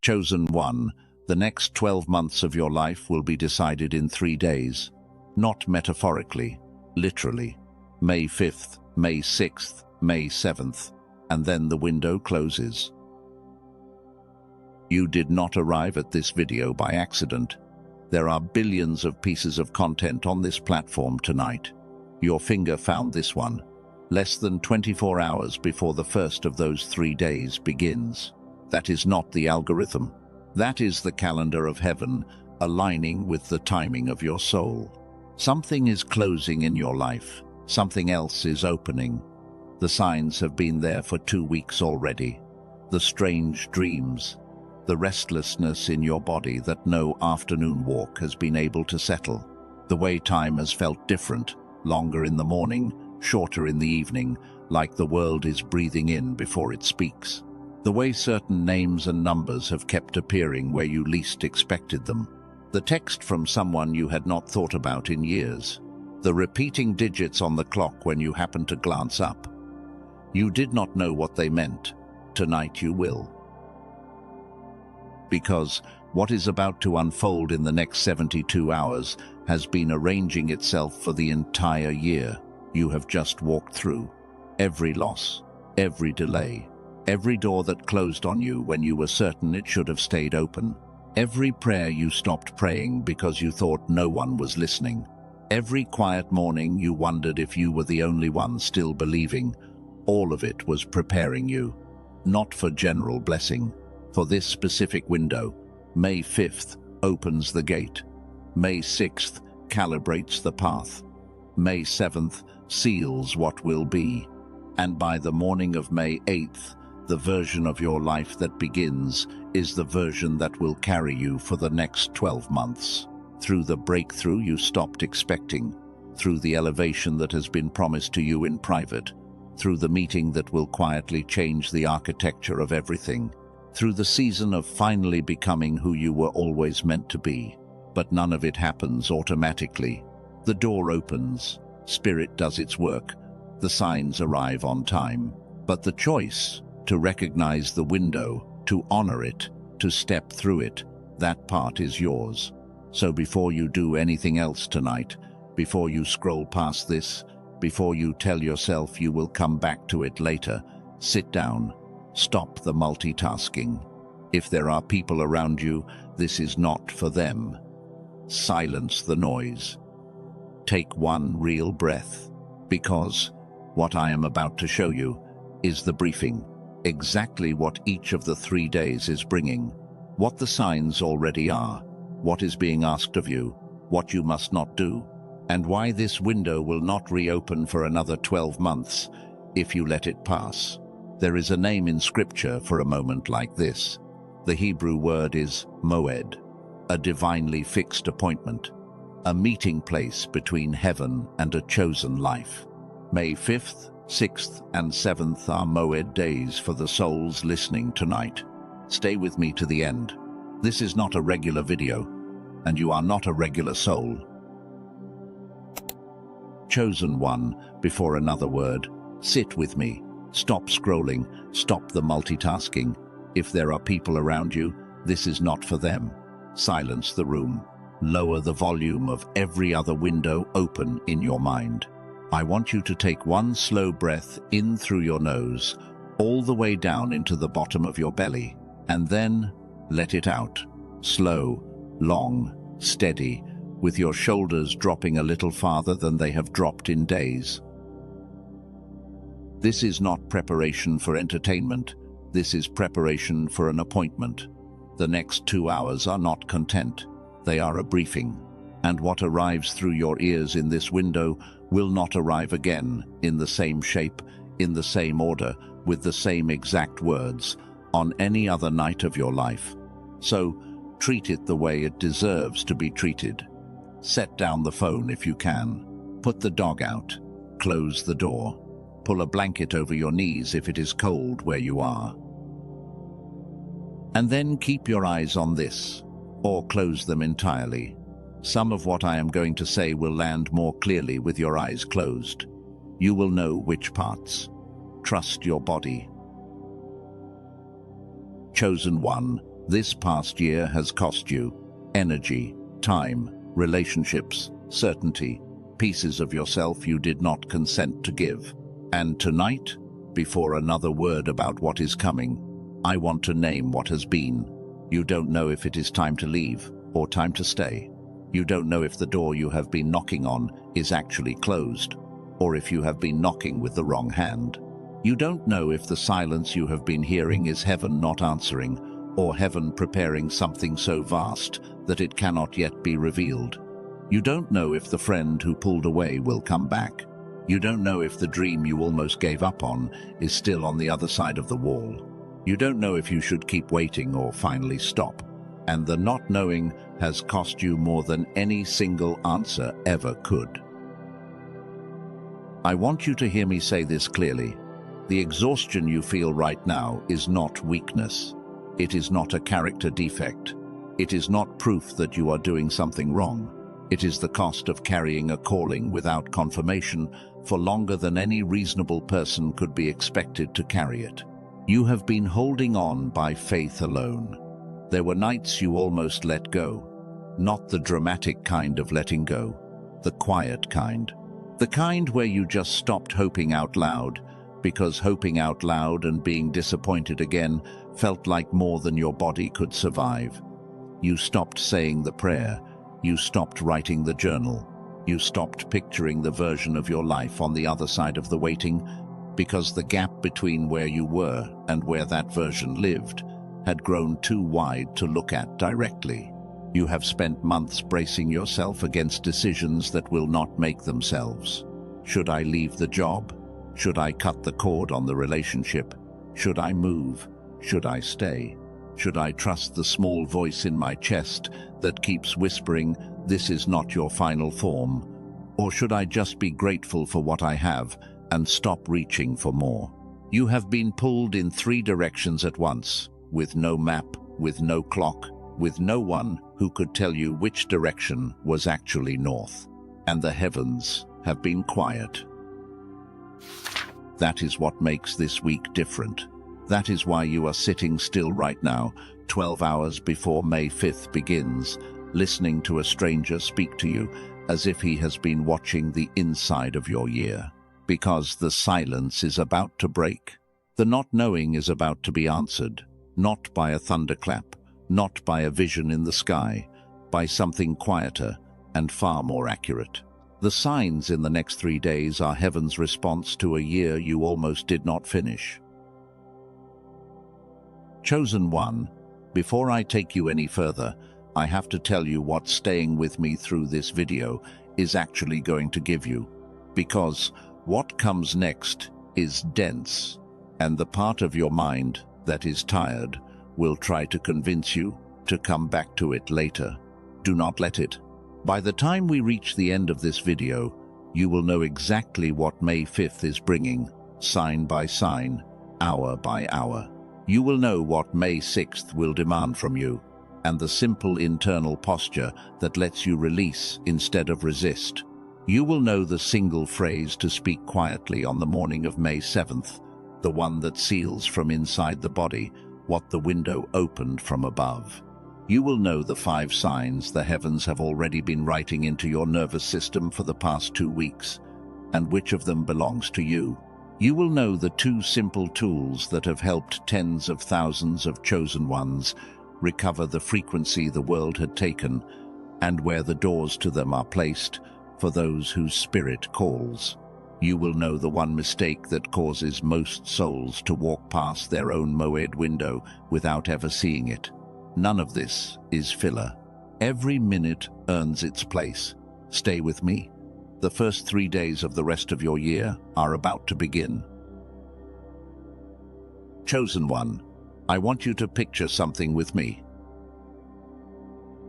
Chosen one, the next 12 months of your life will be decided in 3 days. Not metaphorically, literally. May 5th, May 6th, May 7th, and then the window closes. You did not arrive at this video by accident. There are billions of pieces of content on this platform tonight. Your finger found this one, less than 24 hours before the first of those 3 days begins. That is not the algorithm. That is the calendar of heaven, aligning with the timing of your soul. Something is closing in your life. Something else is opening. The signs have been there for 2 weeks already. The strange dreams, the restlessness in your body that no afternoon walk has been able to settle. The way time has felt different, longer in the morning, shorter in the evening, like the world is breathing in before it speaks. The way certain names and numbers have kept appearing where you least expected them. The text from someone you had not thought about in years. The repeating digits on the clock when you happened to glance up. You did not know what they meant. Tonight you will. Because what is about to unfold in the next 72 hours has been arranging itself for the entire year you have just walked through. Every loss, every delay, every door that closed on you when you were certain it should have stayed open. Every prayer you stopped praying because you thought no one was listening. Every quiet morning you wondered if you were the only one still believing. All of it was preparing you, not for general blessing. For this specific window, May 5th opens the gate. May 6th calibrates the path. May 7th seals what will be. And by the morning of May 8th, the version of your life that begins is the version that will carry you for the next 12 months. Through the breakthrough you stopped expecting, through the elevation that has been promised to you in private, through the meeting that will quietly change the architecture of everything, through the season of finally becoming who you were always meant to be. But none of it happens automatically. The door opens, spirit does its work, the signs arrive on time. But the choice to recognize the window, to honor it, to step through it, that part is yours. So before you do anything else tonight, before you scroll past this, before you tell yourself you will come back to it later, sit down, stop the multitasking. If there are people around you, this is not for them. Silence the noise. Take one real breath, because what I am about to show you is the briefing, exactly what each of the 3 days is bringing, what the signs already are, what is being asked of you, what you must not do, and why this window will not reopen for another 12 months if you let it pass. There is a name in Scripture for a moment like this. The Hebrew word is Moed, a divinely fixed appointment, a meeting place between heaven and a chosen life. May 5th, 6th, and 7th are Moed days for the souls listening tonight. Stay with me to the end. This is not a regular video, and you are not a regular soul. Chosen one, before another word. Sit with me. Stop scrolling. Stop the multitasking. If there are people around you, this is not for them. Silence the room. Lower the volume of every other window open in your mind. I want you to take one slow breath in through your nose, all the way down into the bottom of your belly, and then let it out. Slow, long, steady, with your shoulders dropping a little farther than they have dropped in days. This is not preparation for entertainment. This is preparation for an appointment. The next 2 hours are not content. They are a briefing. And what arrives through your ears in this window will not arrive again in the same shape, in the same order, with the same exact words, on any other night of your life. So, treat it the way it deserves to be treated. Set down the phone if you can. Put the dog out. Close the door. Pull a blanket over your knees if it is cold where you are. And then keep your eyes on this, or close them entirely. Some of what I am going to say will land more clearly with your eyes closed. You will know which parts. Trust your body. Chosen one, This past year has cost you energy, time, relationships, certainty, pieces of yourself you did not consent to give. And tonight, before another word about what is coming, I want to name what has been. You don't know if it is time to leave or time to stay. You don't know if the door you have been knocking on is actually closed, or if you have been knocking with the wrong hand. You don't know if the silence you have been hearing is heaven not answering, or heaven preparing something so vast that it cannot yet be revealed. You don't know if the friend who pulled away will come back. You don't know if the dream you almost gave up on is still on the other side of the wall. You don't know if you should keep waiting or finally stop. And the not knowing has cost you more than any single answer ever could. I want you to hear me say this clearly. The exhaustion you feel right now is not weakness. It is not a character defect. It is not proof that you are doing something wrong. It is the cost of carrying a calling without confirmation for longer than any reasonable person could be expected to carry it. You have been holding on by faith alone. There were nights you almost let go. Not the dramatic kind of letting go, the quiet kind. The kind where you just stopped hoping out loud, because hoping out loud and being disappointed again felt like more than your body could survive. You stopped saying the prayer. You stopped writing the journal. You stopped picturing the version of your life on the other side of the waiting, because the gap between where you were and where that version lived had grown too wide to look at directly. You have spent months bracing yourself against decisions that will not make themselves. Should I leave the job? Should I cut the cord on the relationship? Should I move? Should I stay? Should I trust the small voice in my chest that keeps whispering, "This is not your final form"? Or should I just be grateful for what I have and stop reaching for more? You have been pulled in 3 directions at once, with no map, with no clock, with no one who could tell you which direction was actually north. And the heavens have been quiet. That is what makes this week different. That is why you are sitting still right now, 12 hours before May 5th begins, listening to a stranger speak to you as if he has been watching the inside of your year. Because the silence is about to break. The not knowing is about to be answered, not by a thunderclap, not by a vision in the sky, by something quieter and far more accurate. The signs in the next 3 days are heaven's response to a year you almost did not finish. Chosen one, before I take you any further, I have to tell you what staying with me through this video is actually going to give you. Because what comes next is dense, and the part of your mind that is tired will try to convince you to come back to it later. Do not let it. By the time we reach the end of this video, you will know exactly what May 5th is bringing, sign by sign, hour by hour. You will know what May 6th will demand from you, and the simple internal posture that lets you release instead of resist. You will know the single phrase to speak quietly on the morning of May 7th, the one that seals from inside the body what the window opened from above. You will know the 5 signs the heavens have already been writing into your nervous system for the past 2 weeks, and which of them belongs to you. You will know the 2 simple tools that have helped tens of thousands of chosen ones recover the frequency the world had taken, and where the doors to them are placed for those whose spirit calls. You will know the one mistake that causes most souls to walk past their own Moed window without ever seeing it. None of this is filler. Every minute earns its place. Stay with me. The first 3 days of the rest of your year are about to begin. Chosen one, I want you to picture something with me.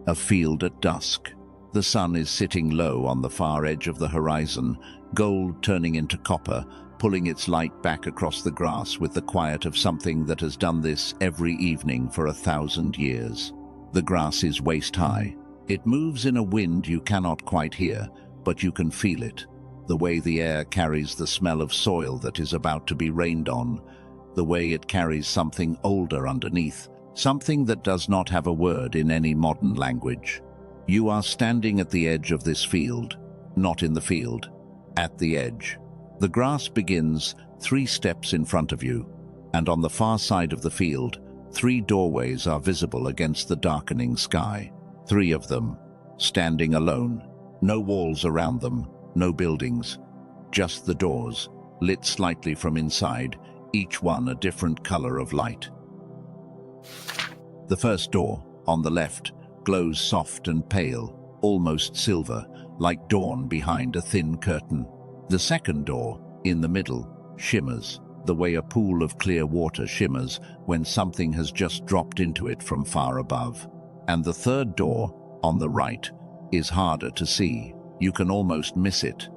A field at dusk. The sun is sitting low on the far edge of the horizon, gold turning into copper, pulling its light back across the grass with the quiet of something that has done this every evening for 1,000 years. The grass is waist-high. It moves in a wind you cannot quite hear, but you can feel it. The way the air carries the smell of soil that is about to be rained on. The way it carries something older underneath, something that does not have a word in any modern language. You are standing at the edge of this field, not in the field, at the edge. The grass begins 3 steps in front of you, and on the far side of the field, 3 doorways are visible against the darkening sky. 3 of them, standing alone. No walls around them, no buildings, just the doors, lit slightly from inside, each one a different color of light. The first door, on the left, glows soft and pale, almost silver, like dawn behind a thin curtain. The second door, in the middle, shimmers, the way a pool of clear water shimmers when something has just dropped into it from far above. And the third door, on the right, is harder to see. You can almost miss it.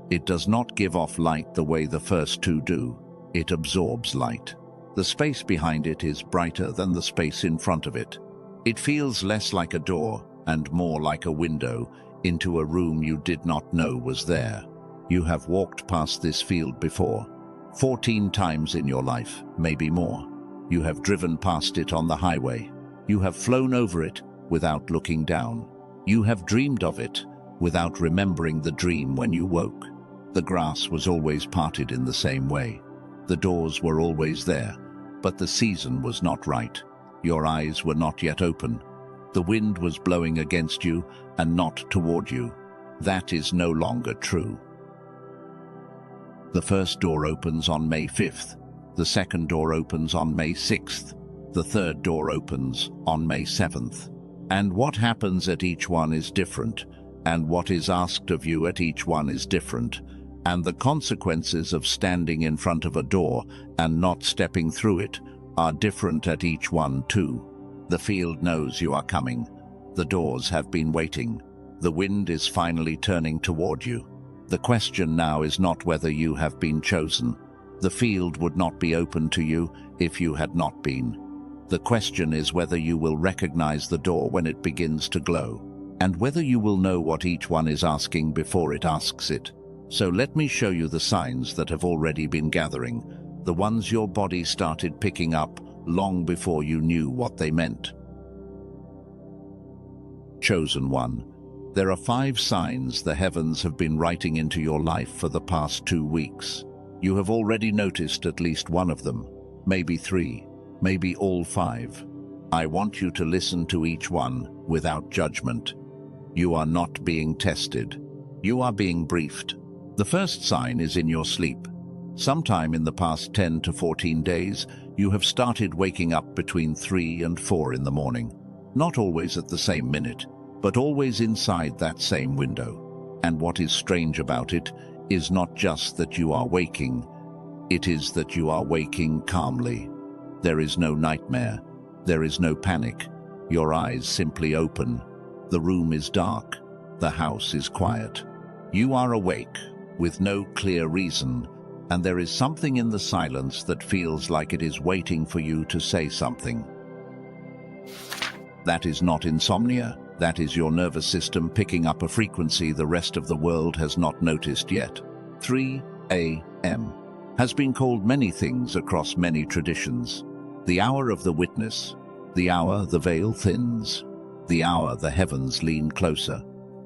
It does not give off light the way the first 2 do. It absorbs light. The space behind it is brighter than the space in front of it. It feels less like a door and more like a window into a room you did not know was there. You have walked past this field before, 14 times in your life, maybe more. You have driven past it on the highway. You have flown over it without looking down. You have dreamed of it without remembering the dream when you woke. The grass was always parted in the same way. The doors were always there, but the season was not right. Your eyes were not yet open. The wind was blowing against you and not toward you. That is no longer true. The first door opens on May 5th. The second door opens on May 6th. The third door opens on May 7th. And what happens at each one is different, and what is asked of you at each one is different, and the consequences of standing in front of a door and not stepping through it are different at each one too. The field knows you are coming. The doors have been waiting. The wind is finally turning toward you. The question now is not whether you have been chosen. The field would not be open to you if you had not been. The question is whether you will recognize the door when it begins to glow, and whether you will know what each one is asking before it asks it. So let me show you the signs that have already been gathering, the ones your body started picking up long before you knew what they meant. Chosen one. There are 5 signs the heavens have been writing into your life for the past 2 weeks. You have already noticed at least one of them, maybe 3, maybe all 5. I want you to listen to each one without judgment. You are not being tested. You are being briefed. The first sign is in your sleep. Sometime in the past 10 to 14 days, you have started waking up between 3 and 4 in the morning. Not always at the same minute, but always inside that same window. And what is strange about it is not just that you are waking, it is that you are waking calmly. There is no nightmare. There is no panic. Your eyes simply open. The room is dark. The house is quiet. You are awake, with no clear reason, and there is something in the silence that feels like it is waiting for you to say something. That is not insomnia. That is your nervous system picking up a frequency the rest of the world has not noticed yet. 3 a.m. has been called many things across many traditions. The hour of the witness, the hour the veil thins, the hour the heavens lean closer.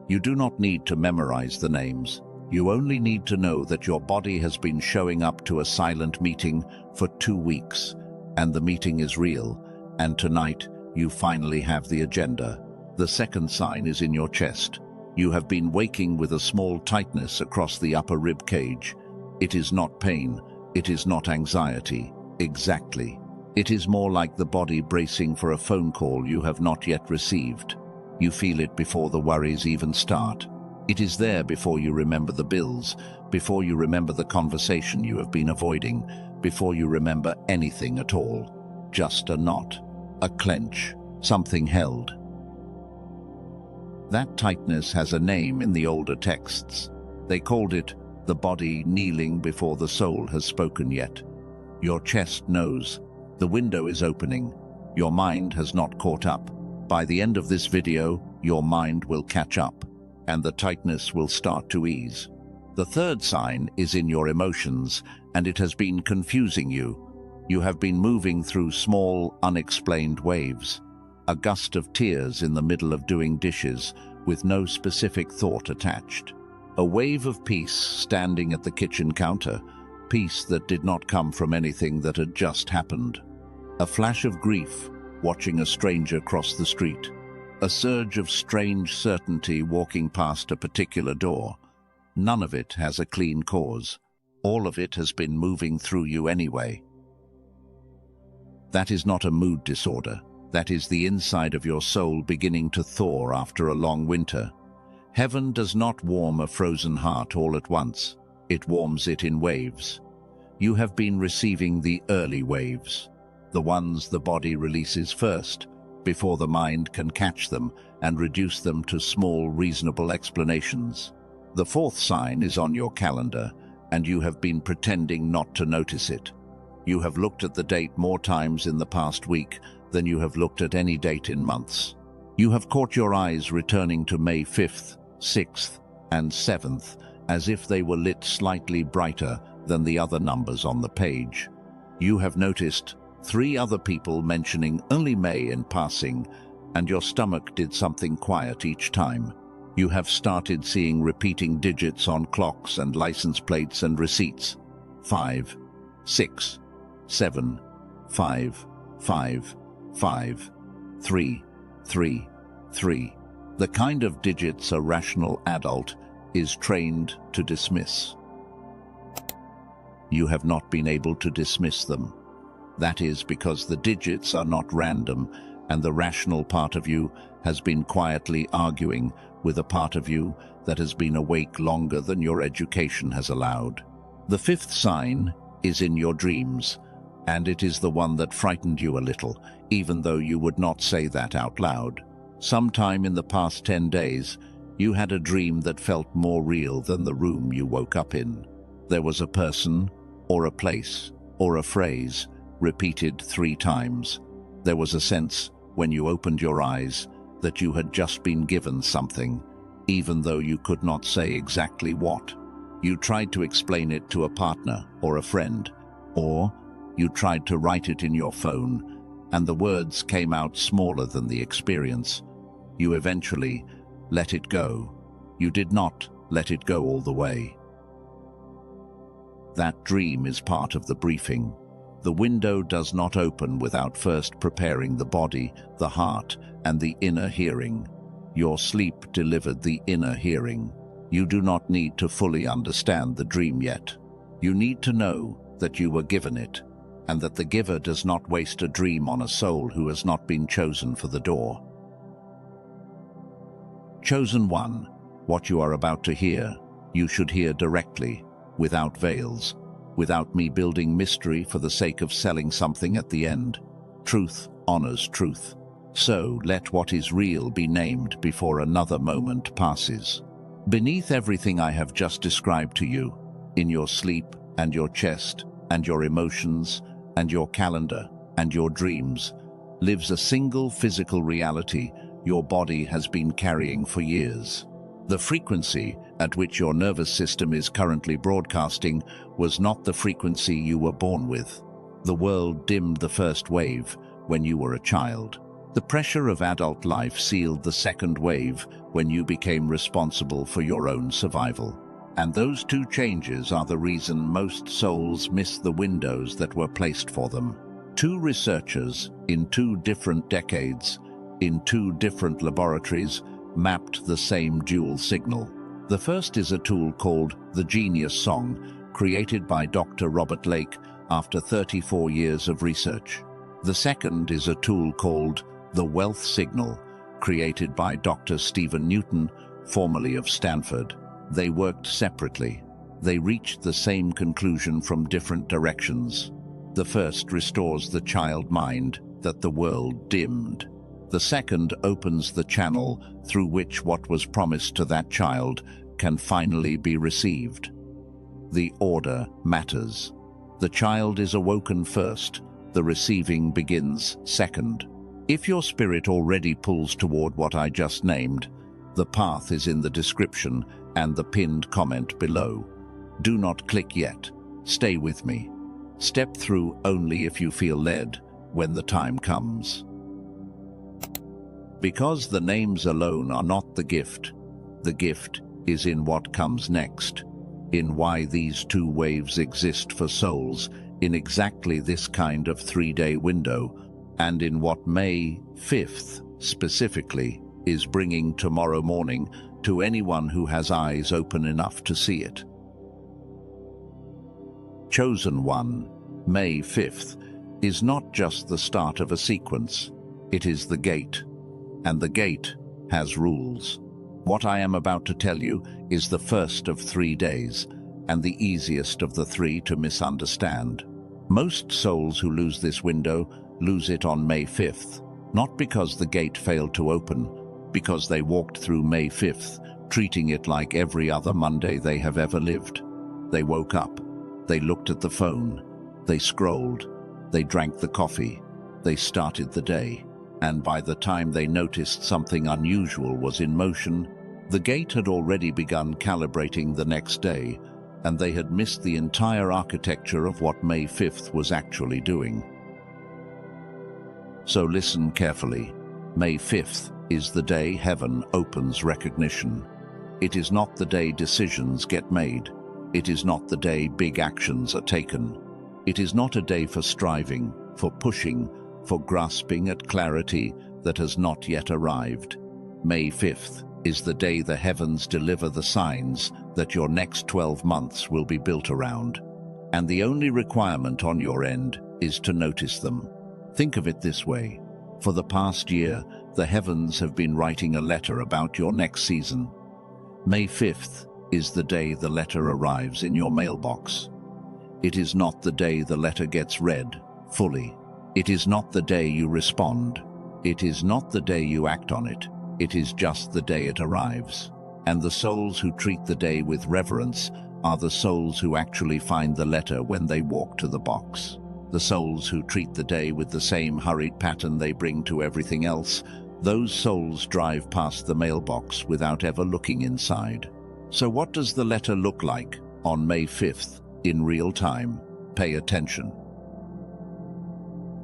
You do not need to memorize the names. You only need to know that your body has been showing up to a silent meeting for 2 weeks, and the meeting is real, and tonight you finally have the agenda. The second sign is in your chest. You have been waking with a small tightness across the upper rib cage. It is not pain. It is not anxiety. Exactly. It is more like the body bracing for a phone call you have not yet received. You feel it before the worries even start. It is there before you remember the bills, before you remember the conversation you have been avoiding, before you remember anything at all. Just a knot, a clench, something held. That tightness has a name in the older texts. They called it the body kneeling before the soul has spoken yet. Your chest knows. The window is opening. Your mind has not caught up. By the end of this video, your mind will catch up, and the tightness will start to ease. The third sign is in your emotions, and it has been confusing you. You have been moving through small, unexplained waves. A gust of tears in the middle of doing dishes, with no specific thought attached. A wave of peace standing at the kitchen counter, peace that did not come from anything that had just happened. A flash of grief, watching a stranger cross the street. A surge of strange certainty walking past a particular door. None of it has a clean cause. All of it has been moving through you anyway. That is not a mood disorder. That is the inside of your soul beginning to thaw after a long winter. Heaven does not warm a frozen heart all at once. It warms it in waves. You have been receiving the early waves, the ones the body releases first, before the mind can catch them and reduce them to small, reasonable explanations. The fourth sign is on your calendar, and you have been pretending not to notice it. You have looked at the date more times in the past week than you have looked at any date in months. You have caught your eyes returning to May 5th, 6th, and 7th, as if they were lit slightly brighter than the other numbers on the page. You have noticed 3 other people mentioning only May in passing, and your stomach did something quiet each time. You have started seeing repeating digits on clocks and license plates and receipts. 5, 6, 7, 5, 5, 5, 3, 3, 3. The kind of digits a rational adult is trained to dismiss. You have not been able to dismiss them. That is because the digits are not random, and the rational part of you has been quietly arguing with a part of you that has been awake longer than your education has allowed. The 5th sign is in your dreams, and it is the one that frightened you a little, even though you would not say that out loud. Sometime in the past 10 days, you had a dream that felt more real than the room you woke up in. There was a person, or a place, or a phrase, repeated 3 times. There was a sense, when you opened your eyes, that you had just been given something, even though you could not say exactly what. You tried to explain it to a partner or a friend, or you tried to write it in your phone, and the words came out smaller than the experience. You eventually let it go. You did not let it go all the way. That dream is part of the briefing. The window does not open without first preparing the body, the heart, and the inner hearing. Your sleep delivered the inner hearing. You do not need to fully understand the dream yet. You need to know that you were given it, and that the giver does not waste a dream on a soul who has not been chosen for the door. Chosen one, what you are about to hear, you should hear directly, without veils, without me building mystery for the sake of selling something at the end. Truth honors truth. So let what is real be named before another moment passes. Beneath everything I have just described to you, in your sleep and your chest and your emotions and your calendar and your dreams, lives a single physical reality your body has been carrying for years. The frequency at which your nervous system is currently broadcasting was not the frequency you were born with. The world dimmed the first wave when you were a child. The pressure of adult life sealed the second wave when you became responsible for your own survival. And those 2 changes are the reason most souls miss the windows that were placed for them. 2 researchers in 2 different decades, in 2 different laboratories, mapped the same dual signal. The first is a tool called the Genius Song, created by Dr. Robert Lake after 34 years of research. The second is a tool called the Wealth Signal, created by Dr. Stephen Newton, formerly of Stanford. They worked separately. They reached the same conclusion from different directions. The first restores the child mind that the world dimmed. The second opens the channel through which what was promised to that child can finally be received. The order matters. The child is awoken first. The receiving begins second. If your spirit already pulls toward what I just named, the path is in the description and the pinned comment below. Do not click yet. Stay with me. Step through only if you feel led, when the time comes. Because the names alone are not the gift is in what comes next, in why these two waves exist for souls in exactly this kind of 3-day window, and in what May 5th specifically is bringing tomorrow morning to anyone who has eyes open enough to see it. Chosen One, May 5th, is not just the start of a sequence, it is the gate, and the gate has rules. What I am about to tell you is the first of 3 days, and the easiest of the 3 to misunderstand. Most souls who lose this window lose it on May 5th, not because the gate failed to open, because they walked through May 5th, treating it like every other Monday they have ever lived. They woke up, they looked at the phone, they scrolled, they drank the coffee, they started the day, and by the time they noticed something unusual was in motion, the gate had already begun calibrating the next day, and they had missed the entire architecture of what May 5th was actually doing. So listen carefully. May 5th is the day heaven opens recognition. It is not the day decisions get made. It is not the day big actions are taken. It is not a day for striving, for pushing, for grasping at clarity that has not yet arrived. May 5th is the day the heavens deliver the signs that your next 12 months will be built around. And the only requirement on your end is to notice them. Think of it this way. For the past year, the heavens have been writing a letter about your next season. May 5th is the day the letter arrives in your mailbox. It is not the day the letter gets read fully. It is not the day you respond. It is not the day you act on it. It is just the day it arrives. And the souls who treat the day with reverence are the souls who actually find the letter when they walk to the box. The souls who treat the day with the same hurried pattern they bring to everything else, those souls drive past the mailbox without ever looking inside. So what does the letter look like on May 5th in real time? Pay attention.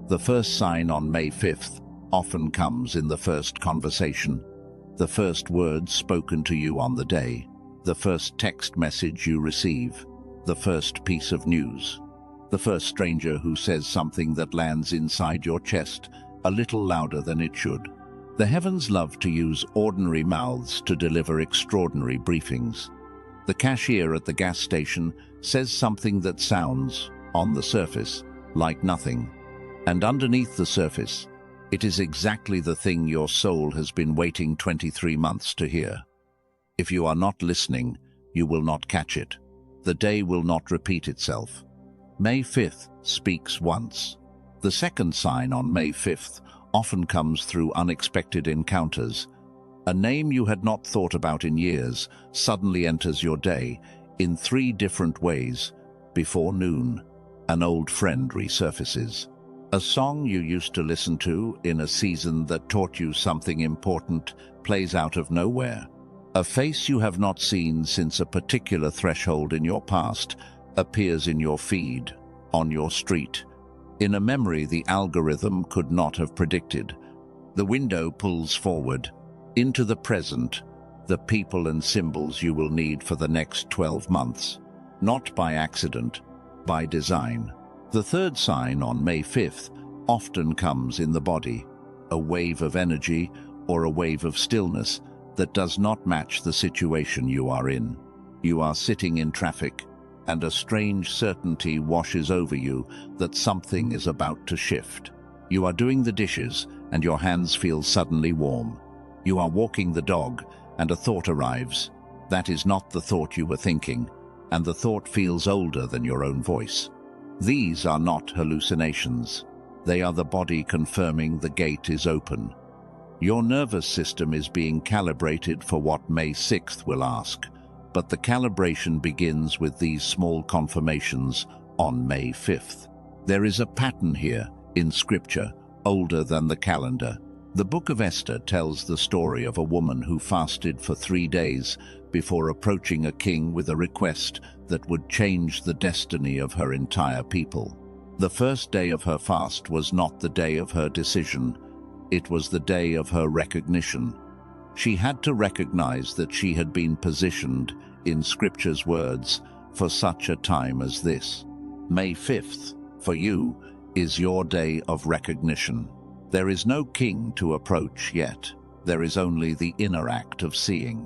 The first sign on May 5th often comes in the first conversation, the first words spoken to you on the day, the first text message you receive, the first piece of news, the first stranger who says something that lands inside your chest a little louder than it should. The heavens love to use ordinary mouths to deliver extraordinary briefings. The cashier at the gas station says something that sounds, on the surface, like nothing. And underneath the surface, it is exactly the thing your soul has been waiting 23 months to hear. If you are not listening, you will not catch it. The day will not repeat itself. May 5th speaks once. The second sign on May 5th often comes through unexpected encounters. A name you had not thought about in years suddenly enters your day in 3 different ways. Before noon, an old friend resurfaces. A song you used to listen to in a season that taught you something important plays out of nowhere. A face you have not seen since a particular threshold in your past appears in your feed, on your street, in a memory the algorithm could not have predicted. The window pulls forward, into the present, the people and symbols you will need for the next 12 months, not by accident, by design. The third sign on May 5th often comes in the body, a wave of energy or a wave of stillness that does not match the situation you are in. You are sitting in traffic, and a strange certainty washes over you that something is about to shift. You are doing the dishes, and your hands feel suddenly warm. You are walking the dog, and a thought arrives. That is not the thought you were thinking, and the thought feels older than your own voice. These are not hallucinations. They are the body confirming the gate is open. Your nervous system is being calibrated for what May 6th will ask, but the calibration begins with these small confirmations on May 5th. There is a pattern here in Scripture, older than the calendar. The book of Esther tells the story of a woman who fasted for 3 days before approaching a king with a request that would change the destiny of her entire people. The first day of her fast was not the day of her decision. It was the day of her recognition. She had to recognize that she had been positioned, in Scripture's words, for such a time as this. May 5th, for you, is your day of recognition. There is no king to approach yet. There is only the inner act of seeing.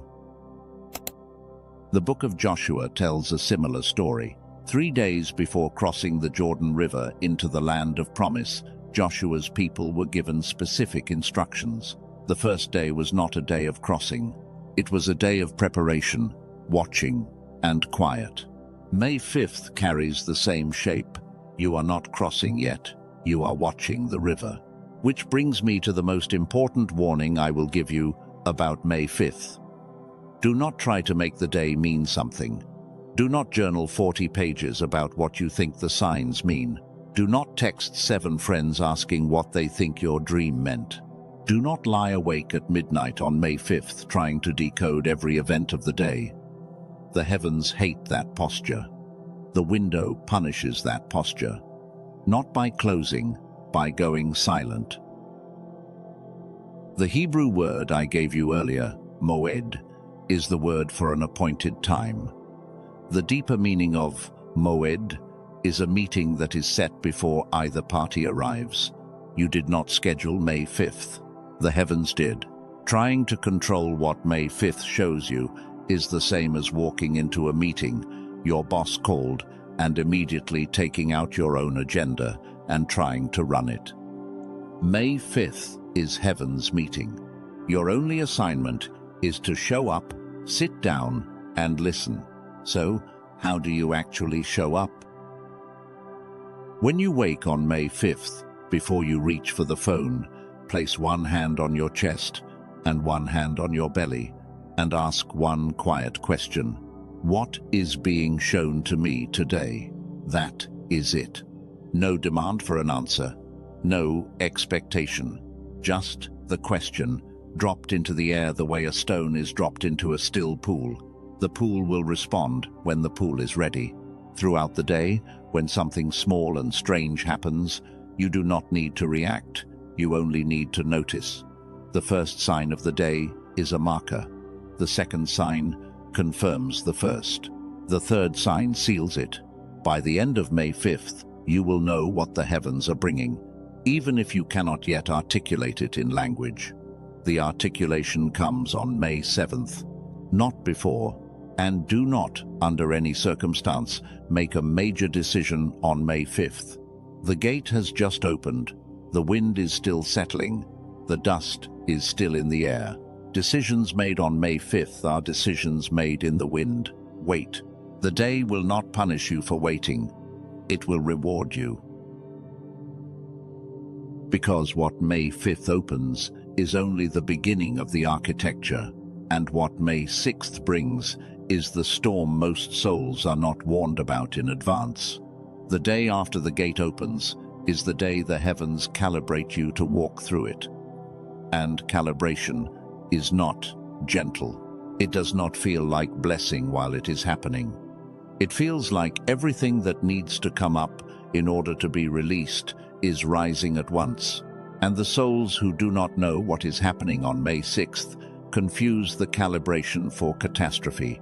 The book of Joshua tells a similar story. 3 days before crossing the Jordan River into the land of promise, Joshua's people were given specific instructions. The first day was not a day of crossing. It was a day of preparation, watching, and quiet. May 5th carries the same shape. You are not crossing yet. You are watching the river. Which brings me to the most important warning I will give you about May 5th. Do not try to make the day mean something. Do not journal 40 pages about what you think the signs mean. Do not text 7 friends asking what they think your dream meant. Do not lie awake at midnight on May 5th trying to decode every event of the day. The heavens hate that posture. The window punishes that posture. Not by closing, by going silent. The Hebrew word I gave you earlier, Moed, is the word for an appointed time. The deeper meaning of Moed is a meeting that is set before either party arrives. You did not schedule May 5th. The heavens did. Trying to control what May 5th shows you is the same as walking into a meeting your boss called and immediately taking out your own agenda and trying to run it. May 5th is heaven's meeting. Your only assignment is to show up, sit down, and listen. So, how do you actually show up? When you wake on May 5th, before you reach for the phone, place one hand on your chest and one hand on your belly and ask one quiet question. What is being shown to me today? That is it. No demand for an answer. No expectation. Just the question, dropped into the air the way a stone is dropped into a still pool. The pool will respond when the pool is ready. Throughout the day, when something small and strange happens, you do not need to react. You only need to notice. The first sign of the day is a marker. The second sign confirms the first. The third sign seals it. By the end of May 5th, you will know what the heavens are bringing, even if you cannot yet articulate it in language. The articulation comes on May 7th, not before, and do not, under any circumstance, make a major decision on May 5th. The gate has just opened. The wind is still settling. The dust is still in the air. Decisions made on May 5th are decisions made in the wind. Wait. The day will not punish you for waiting. It will reward you. Because what May 5th opens is only the beginning of the architecture, and what May 6th brings is the storm most souls are not warned about in advance. The day after the gate opens is the day the heavens calibrate you to walk through it. And calibration is not gentle. It does not feel like blessing while it is happening. It feels like everything that needs to come up in order to be released is rising at once. And the souls who do not know what is happening on May 6th confuse the calibration for catastrophe,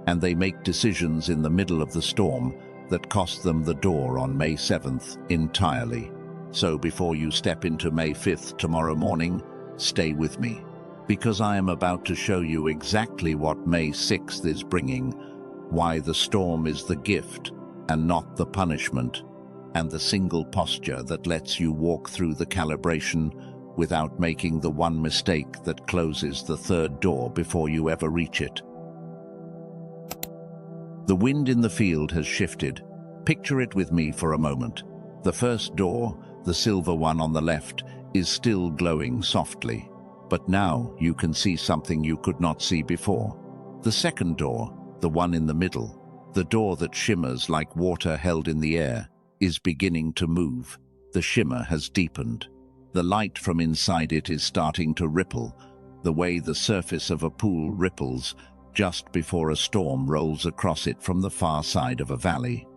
and they make decisions in the middle of the storm that cost them the door on May 7th entirely. So before you step into May 5th tomorrow morning, stay with me, because I am about to show you exactly what May 6th is bringing, why the storm is the gift and not the punishment, and the single posture that lets you walk through the calibration without making the one mistake that closes the third door before you ever reach it. The wind in the field has shifted. Picture it with me for a moment. The first door, the silver one on the left, is still glowing softly. But now you can see something you could not see before. The second door, the one in the middle, the door that shimmers like water held in the air, is beginning to move. The shimmer has deepened. The light from inside it is starting to ripple, the way the surface of a pool ripples just before a storm rolls across it from the far side of a valley.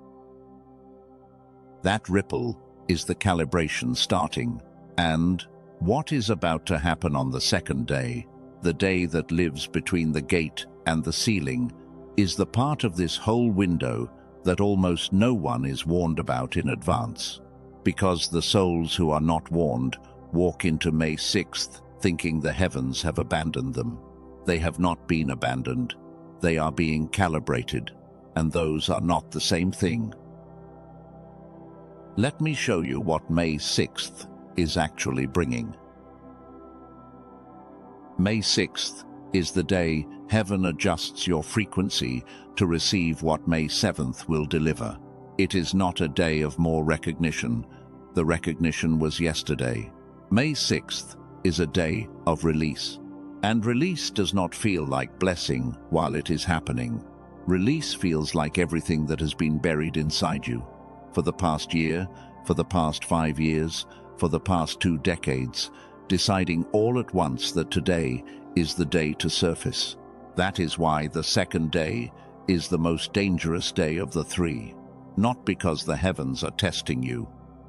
That ripple is the calibration starting. And what is about to happen on the second day, the day that lives between the gate and the ceiling, is the part of this whole window that almost no one is warned about in advance. Because the souls who are not warned walk into May 6th thinking the heavens have abandoned them. They have not been abandoned. They are being calibrated, and those are not the same thing. Let me show you what May 6th is actually bringing. May 6th is the day heaven adjusts your frequency to receive what May 7th will deliver. It is not a day of more recognition. The recognition was yesterday. May 6th is a day of release. And release does not feel like blessing while it is happening. Release feels like everything that has been buried inside you. For the past year, for the past 5 years, for the past 2 decades, deciding all at once that today is the day to surface. That is why the second day is the most dangerous day of the 3. Not because the heavens are testing you,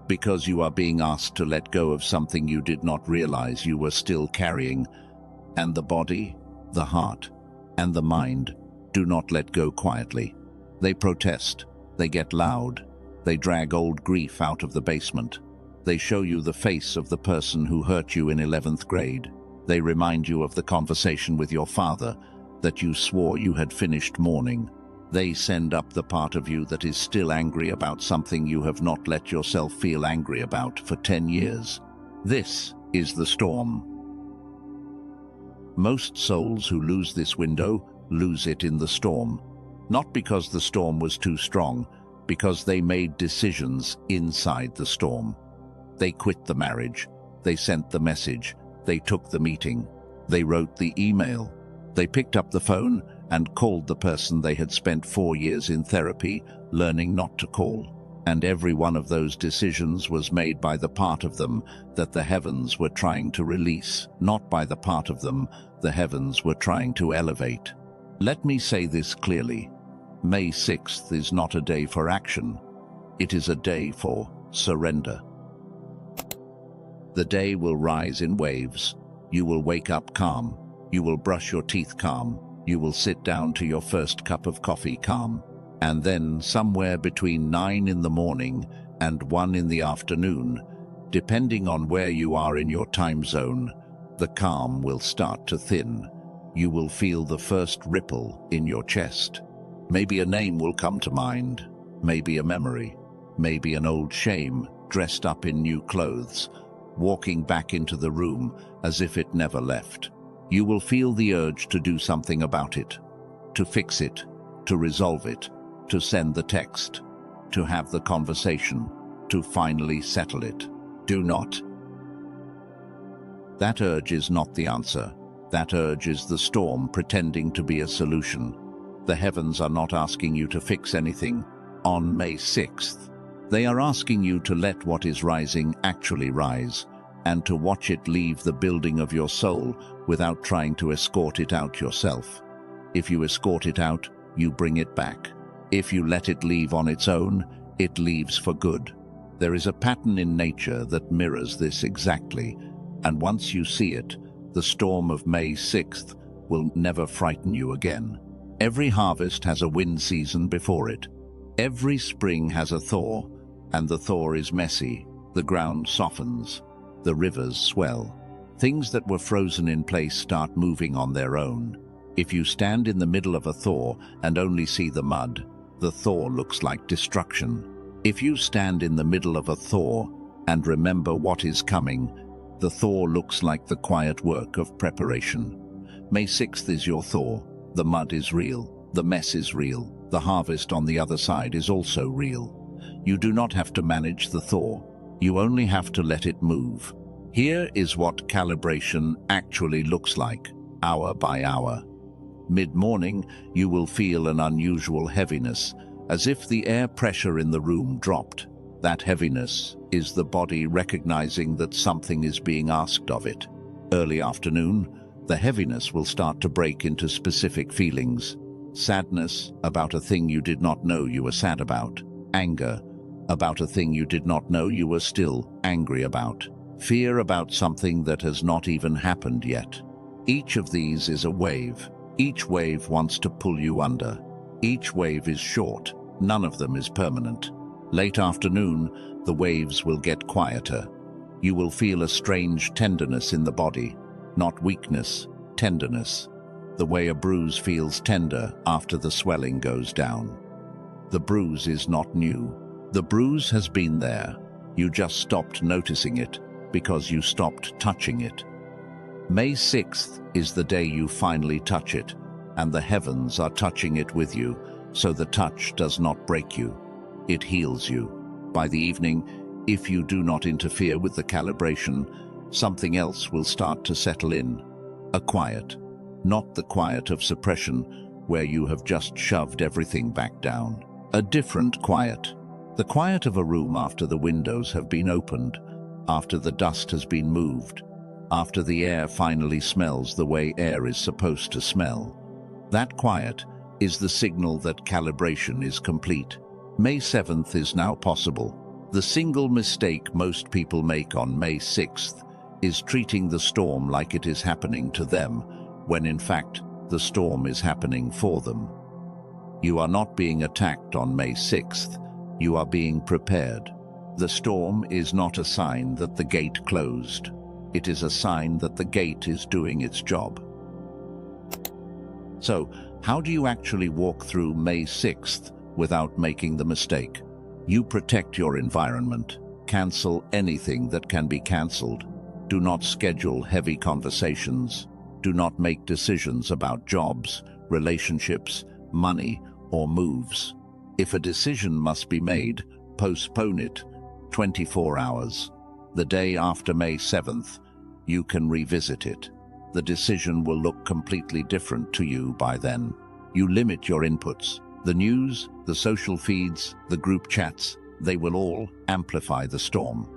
because you are being asked to let go of something you did not realize you were still carrying. And the body, the heart, and the mind do not let go quietly. They protest, they get loud, they drag old grief out of the basement. They show you the face of the person who hurt you in 11th grade. They remind you of the conversation with your father that you swore you had finished mourning. They send up the part of you that is still angry about something you have not let yourself feel angry about for 10 years. This is the storm. Most souls who lose this window lose it in the storm. Not because the storm was too strong, because they made decisions inside the storm. They quit the marriage, they sent the message, they took the meeting, they wrote the email, they picked up the phone and called the person they had spent 4 years in therapy learning not to call. And every one of those decisions was made by the part of them that the heavens were trying to release, not by the part of them the heavens were trying to elevate. Let me say this clearly. May 6th is not a day for action. It is a day for surrender. The day will rise in waves. You will wake up calm. You will brush your teeth calm. You will sit down to your first cup of coffee calm. And then somewhere between 9 in the morning and 1 in the afternoon, depending on where you are in your time zone, the calm will start to thin. You will feel the first ripple in your chest. Maybe a name will come to mind, maybe a memory, maybe an old shame dressed up in new clothes, walking back into the room as if it never left. You will feel the urge to do something about it, to fix it, to resolve it, to send the text, to have the conversation, to finally settle it. Do not. That urge is not the answer. That urge is the storm pretending to be a solution. The heavens are not asking you to fix anything on May 6th. They are asking you to let what is rising actually rise, and to watch it leave the building of your soul without trying to escort it out yourself. If you escort it out, you bring it back. If you let it leave on its own, it leaves for good. There is a pattern in nature that mirrors this exactly, and once you see it, the storm of May 6th will never frighten you again. Every harvest has a wind season before it. Every spring has a thaw, and the thaw is messy. The ground softens. The rivers swell. Things that were frozen in place start moving on their own. If you stand in the middle of a thaw and only see the mud, the thaw looks like destruction. If you stand in the middle of a thaw and remember what is coming, the thaw looks like the quiet work of preparation. May 6th is your thaw. The mud is real. The mess is real. The harvest on the other side is also real. You do not have to manage the thaw. You only have to let it move. Here is what calibration actually looks like, hour by hour. Mid-morning, you will feel an unusual heaviness, as if the air pressure in the room dropped. That heaviness is the body recognizing that something is being asked of it. Early afternoon, the heaviness will start to break into specific feelings. Sadness about a thing you did not know you were sad about. Anger about a thing you did not know you were still angry about, fear about something that has not even happened yet. Each of these is a wave. Each wave wants to pull you under. Each wave is short. None of them is permanent. Late afternoon, the waves will get quieter. You will feel a strange tenderness in the body, not weakness, tenderness, the way a bruise feels tender after the swelling goes down. The bruise is not new. The bruise has been there. You just stopped noticing it because you stopped touching it. May 6th is the day you finally touch it, and the heavens are touching it with you, so the touch does not break you. It heals you. By the evening, if you do not interfere with the calibration, something else will start to settle in. A quiet. Not the quiet of suppression, where you have just shoved everything back down. A different quiet. The quiet of a room after the windows have been opened, after the dust has been moved, after the air finally smells the way air is supposed to smell. That quiet is the signal that calibration is complete. May 7th is now possible. The single mistake most people make on May 6th is treating the storm like it is happening to them, when in fact the storm is happening for them. You are not being attacked on May 6th. You are being prepared. The storm is not a sign that the gate closed. It is a sign that the gate is doing its job. So, how do you actually walk through May 6th without making the mistake? You protect your environment. Cancel anything that can be cancelled. Do not schedule heavy conversations. Do not make decisions about jobs, relationships, money, or moves. If a decision must be made, postpone it 24 hours. The day after May 7th, you can revisit it. The decision will look completely different to you by then. You limit your inputs. The news, the social feeds, the group chats, they will all amplify the storm.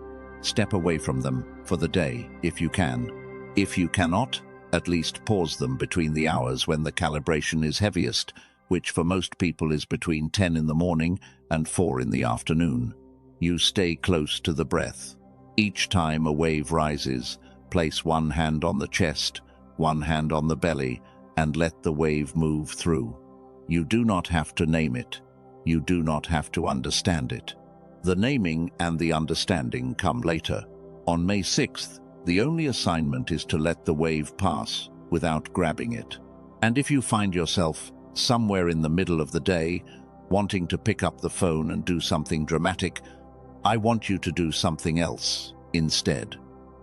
Step away from them for the day if you can. If you cannot, at least pause them between the hours when the calibration is heaviest, which for most people is between 10 in the morning and 4 in the afternoon. You stay close to the breath. Each time a wave rises, place one hand on the chest, one hand on the belly, and let the wave move through. You do not have to name it. You do not have to understand it. The naming and the understanding come later. On May 6th, the only assignment is to let the wave pass without grabbing it. And if you find yourself somewhere in the middle of the day, wanting to pick up the phone and do something dramatic, I want you to do something else instead.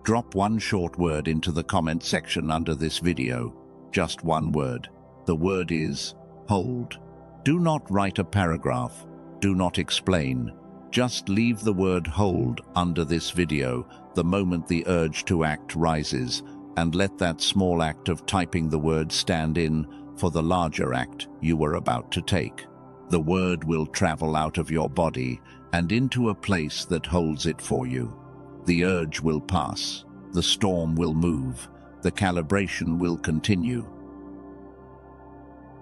Drop one short word into the comment section under this video. Just one word. The word is hold. Do not write a paragraph. Do not explain. Just leave the word hold under this video the moment the urge to act rises, and let that small act of typing the word stand in for the larger act you were about to take. The word will travel out of your body and into a place that holds it for you. The urge will pass. The storm will move. The calibration will continue.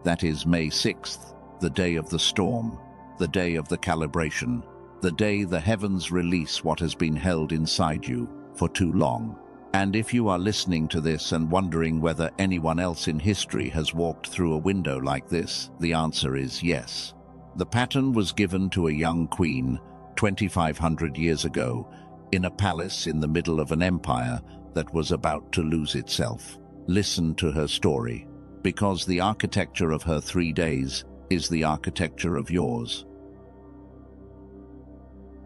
That is May 6th, the day of the storm, the day of the calibration, the day the heavens release what has been held inside you for too long. And if you are listening to this and wondering whether anyone else in history has walked through a window like this, the answer is yes. The pattern was given to a young queen 2,500 years ago in a palace in the middle of an empire that was about to lose itself. Listen to her story, because the architecture of her 3 days is the architecture of yours.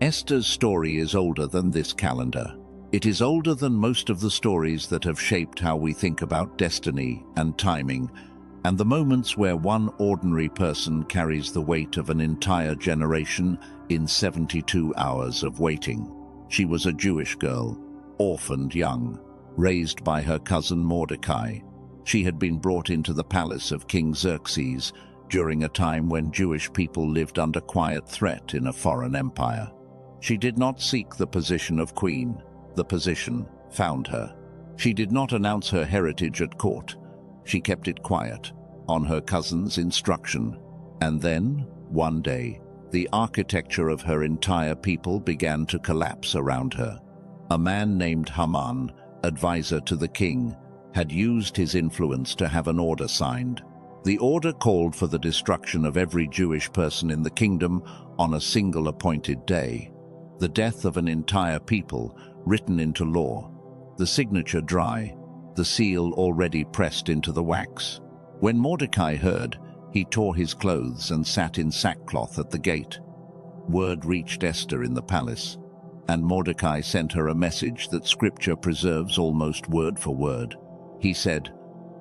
Esther's story is older than this calendar. It is older than most of the stories that have shaped how we think about destiny and timing, and the moments where one ordinary person carries the weight of an entire generation in 72 hours of waiting. She was a Jewish girl, orphaned young, raised by her cousin Mordecai. She had been brought into the palace of King Xerxes during a time when Jewish people lived under quiet threat in a foreign empire. She did not seek the position of queen. The position found her. She did not announce her heritage at court. She kept it quiet, on her cousin's instruction. And then, one day, The architecture of her entire people began to collapse around her. A man named Haman, advisor to the king, had used his influence to have an order signed. The order called for the destruction of every Jewish person in the kingdom on a single appointed day. The death of an entire people written into law, the signature dry, the seal already pressed into the wax. When Mordecai heard, he tore his clothes and sat in sackcloth at the gate. Word reached Esther in the palace, and Mordecai sent her a message that Scripture preserves almost word for word. He said,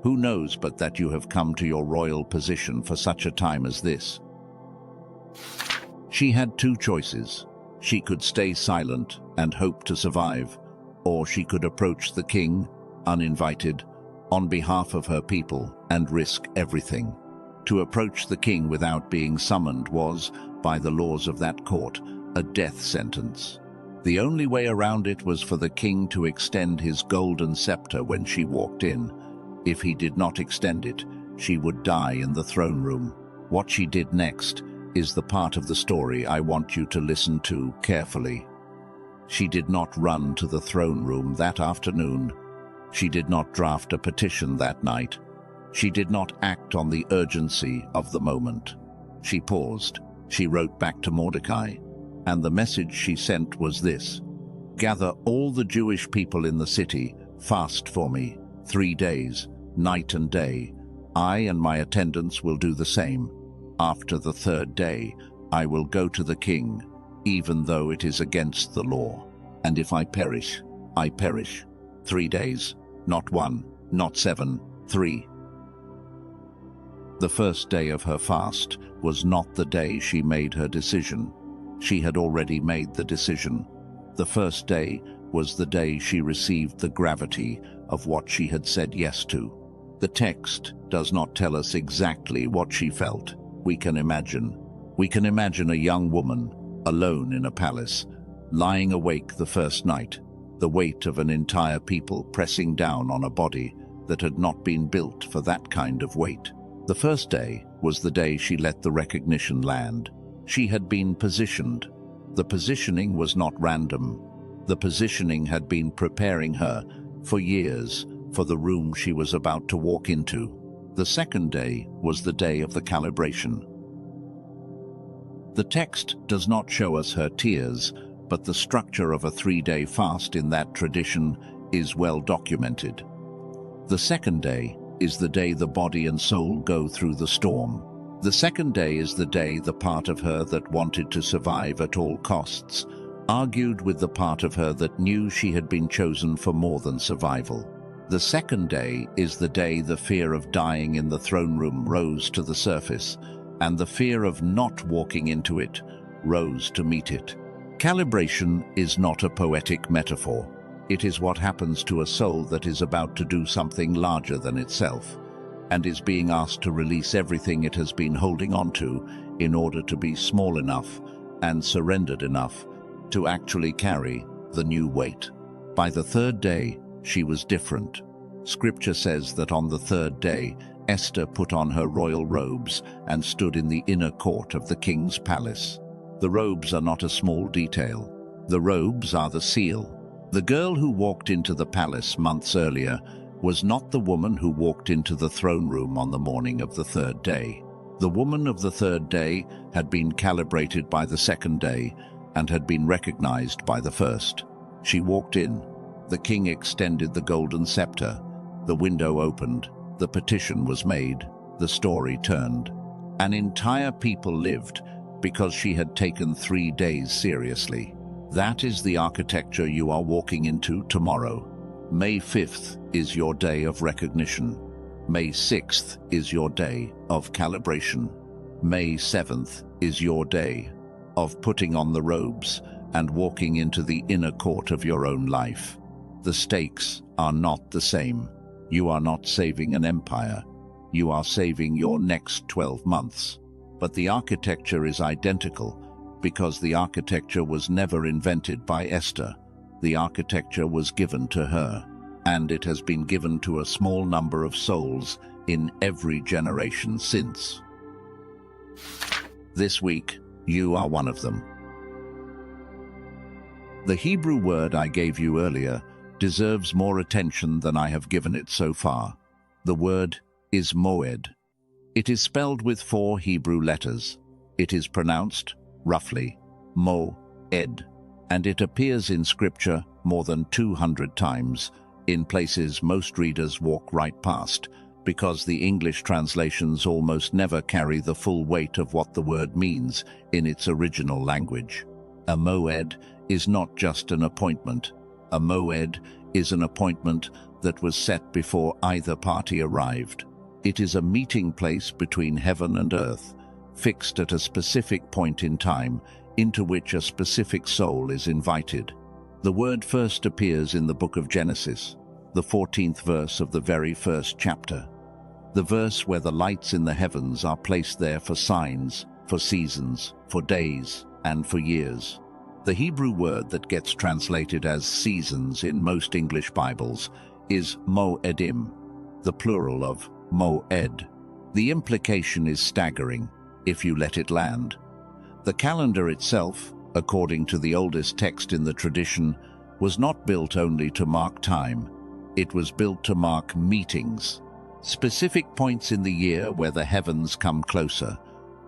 "Who knows but that you have come to your royal position for such a time as this?" She had two choices. She could stay silent and hope to survive, or she could approach the king, uninvited, on behalf of her people and risk everything. To approach the king without being summoned was, by the laws of that court, a death sentence. The only way around it was for the king to extend his golden scepter when she walked in. If he did not extend it, she would die in the throne room. What she did next is the part of the story I want you to listen to carefully. She did not run to the throne room that afternoon. She did not draft a petition that night. She did not act on the urgency of the moment. She paused. She wrote back to Mordecai, and the message she sent was this: "Gather all the Jewish people in the city, fast for me, 3 days, night and day. I and my attendants will do the same. After the 3rd day, I will go to the king, even though it is against the law. And if I perish, I perish. 3 days, not 1, not 7, 3. The first day of her fast was not the day she made her decision. She had already made the decision. The first day was the day she received the gravity of what she had said yes to. The text does not tell us exactly what she felt. We can imagine. We can imagine a young woman, alone in a palace, lying awake the first night, the weight of an entire people pressing down on a body that had not been built for that kind of weight. The first day was the day she let the recognition land. She had been positioned. The positioning was not random. The positioning had been preparing her for years for the room she was about to walk into. The second day was the day of the calibration. The text does not show us her tears, but the structure of a 3-day fast in that tradition is well documented. The second day is the day the body and soul go through the storm. The second day is the day the part of her that wanted to survive at all costs argued with the part of her that knew she had been chosen for more than survival. The second day is the day the fear of dying in the throne room rose to the surface, and the fear of not walking into it rose to meet it. Calibration is not a poetic metaphor. It is what happens to a soul that is about to do something larger than itself, and is being asked to release everything it has been holding on to in order to be small enough and surrendered enough to actually carry the new weight. By the 3rd day, she was different. Scripture says that on the 3rd day, Esther put on her royal robes and stood in the inner court of the king's palace. The robes are not a small detail. The robes are the seal. The girl who walked into the palace months earlier was not the woman who walked into the throne room on the morning of the 3rd day. The woman of the 3rd day had been calibrated by the 2nd day and had been recognized by the 1st. She walked in. The king extended the golden scepter. The window opened. The petition was made. The story turned. An entire people lived because she had taken 3 days seriously. That is the architecture you are walking into tomorrow. May 5th is your day of recognition. May 6th is your day of calibration. May 7th is your day of putting on the robes and walking into the inner court of your own life. The stakes are not the same. You are not saving an empire. You are saving your next 12 months. But the architecture is identical because the architecture was never invented by Esther. The architecture was given to her, and it has been given to a small number of souls in every generation since. This week, You are one of them. The Hebrew word I gave you earlier deserves more attention than I have given it so far. The word is Moed. It is spelled with 4 Hebrew letters. It is pronounced, roughly, Moed, and it appears in Scripture more than 200 times, in places most readers walk right past, because the English translations almost never carry the full weight of what the word means in its original language. A Moed is not just an appointment. A Moed is an appointment that was set before either party arrived. It is a meeting place between heaven and earth, fixed at a specific point in time, into which a specific soul is invited. The word first appears in the book of Genesis, the 14th verse of the very first chapter. The verse where the lights in the heavens are placed there for signs, for seasons, for days, and for years. The Hebrew word that gets translated as seasons in most English Bibles is Moedim, the plural of Moed. The implication is staggering, if you let it land. The calendar itself, according to the oldest text in the tradition, was not built only to mark time. It was built to mark meetings, specific points in the year where the heavens come closer,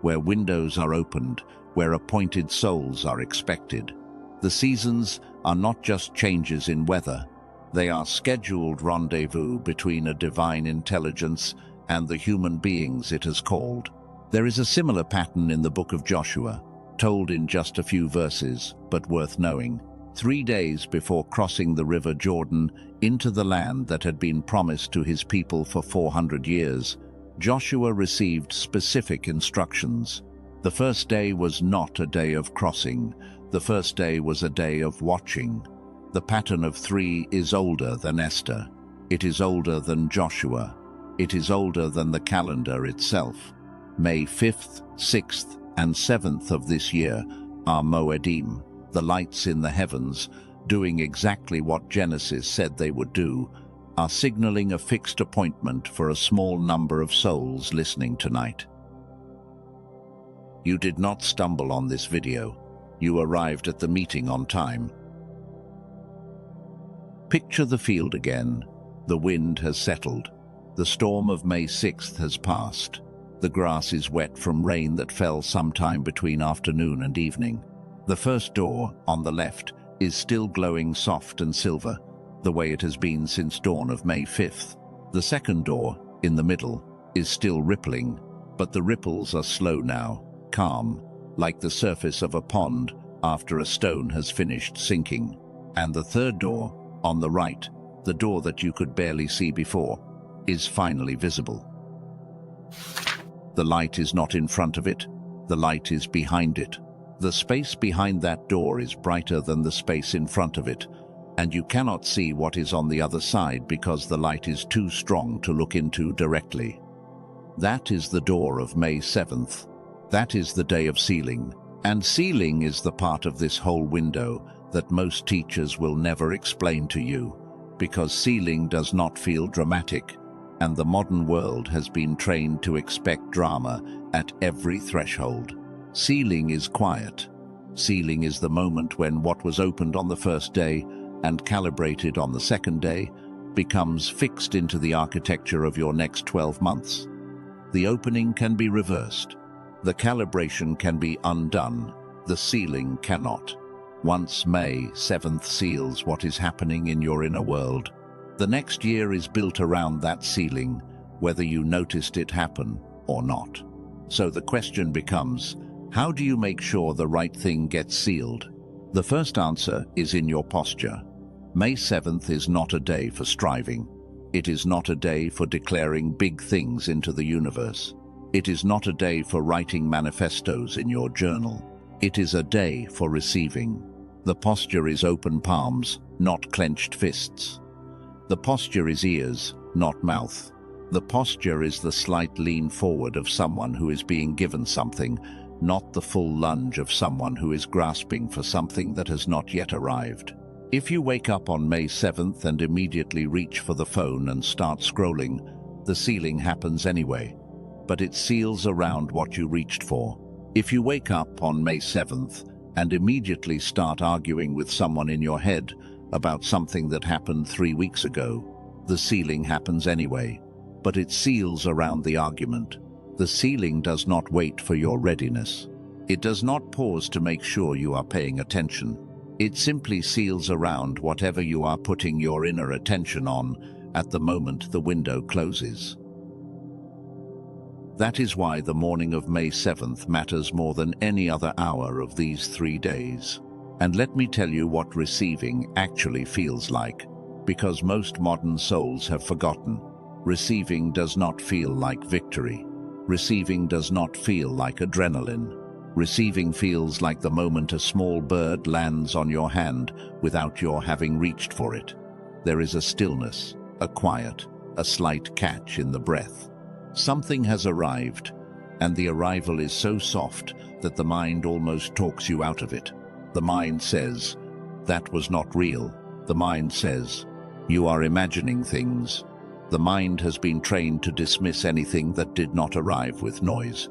where windows are opened, where appointed souls are expected. The seasons are not just changes in weather. They are scheduled rendezvous between a divine intelligence and the human beings it has called. There is a similar pattern in the book of Joshua, told in just a few verses, but worth knowing. 3 days before crossing the river Jordan into the land that had been promised to his people for 400 years, Joshua received specific instructions. The first day was not a day of crossing. The first day was a day of watching. The pattern of 3 is older than Esther. It is older than Joshua. It is older than the calendar itself. May 5th, 6th, and 7th of this year are Moedim, the lights in the heavens, doing exactly what Genesis said they would do, are signaling a fixed appointment for a small number of souls listening tonight. You did not stumble on this video. You arrived at the meeting on time. Picture the field again. The wind has settled. The storm of May 6th has passed. The grass is wet from rain that fell sometime between afternoon and evening. The first door, on the left, is still glowing soft and silver, the way it has been since dawn of May 5th. The second door, in the middle, is still rippling, but the ripples are slow now, calm, like the surface of a pond after a stone has finished sinking. And the third door, on the right, the door that you could barely see before, is finally visible. The light is not in front of it, the light is behind it. The space behind that door is brighter than the space in front of it, and you cannot see what is on the other side because the light is too strong to look into directly. That is the door of May 7th. That is the day of sealing, and sealing is the part of this whole window that most teachers will never explain to you, because sealing does not feel dramatic, and the modern world has been trained to expect drama at every threshold. Sealing is quiet. Sealing is the moment when what was opened on the first day and calibrated on the second day becomes fixed into the architecture of your next 12 months. The opening can be reversed. The calibration can be undone. The sealing cannot. Once May 7th seals what is happening in your inner world, the next year is built around that sealing, whether you noticed it happen or not. So the question becomes, how do you make sure the right thing gets sealed? The first answer is in your posture. May 7th is not a day for striving. It is not a day for declaring big things into the universe. It is not a day for writing manifestos in your journal. It is a day for receiving. The posture is open palms, not clenched fists. The posture is ears, not mouth. The posture is the slight lean forward of someone who is being given something, not the full lunge of someone who is grasping for something that has not yet arrived. If you wake up on May 7th and immediately reach for the phone and start scrolling, the sealing happens anyway, but it seals around what you reached for. If you wake up on May 7th and immediately start arguing with someone in your head about something that happened 3 weeks ago, the sealing happens anyway, but it seals around the argument. The sealing does not wait for your readiness. It does not pause to make sure you are paying attention. It simply seals around whatever you are putting your inner attention on at the moment the window closes. That is why the morning of May 7th matters more than any other hour of these 3 days. And let me tell you what receiving actually feels like, because most modern souls have forgotten. Receiving does not feel like victory. Receiving does not feel like adrenaline. Receiving feels like the moment a small bird lands on your hand without your having reached for it. There is a stillness, a quiet, a slight catch in the breath. Something has arrived, and the arrival is so soft that the mind almost talks you out of it. The mind says, "That was not real." The mind says, "You are imagining things." The mind has been trained to dismiss anything that did not arrive with noise.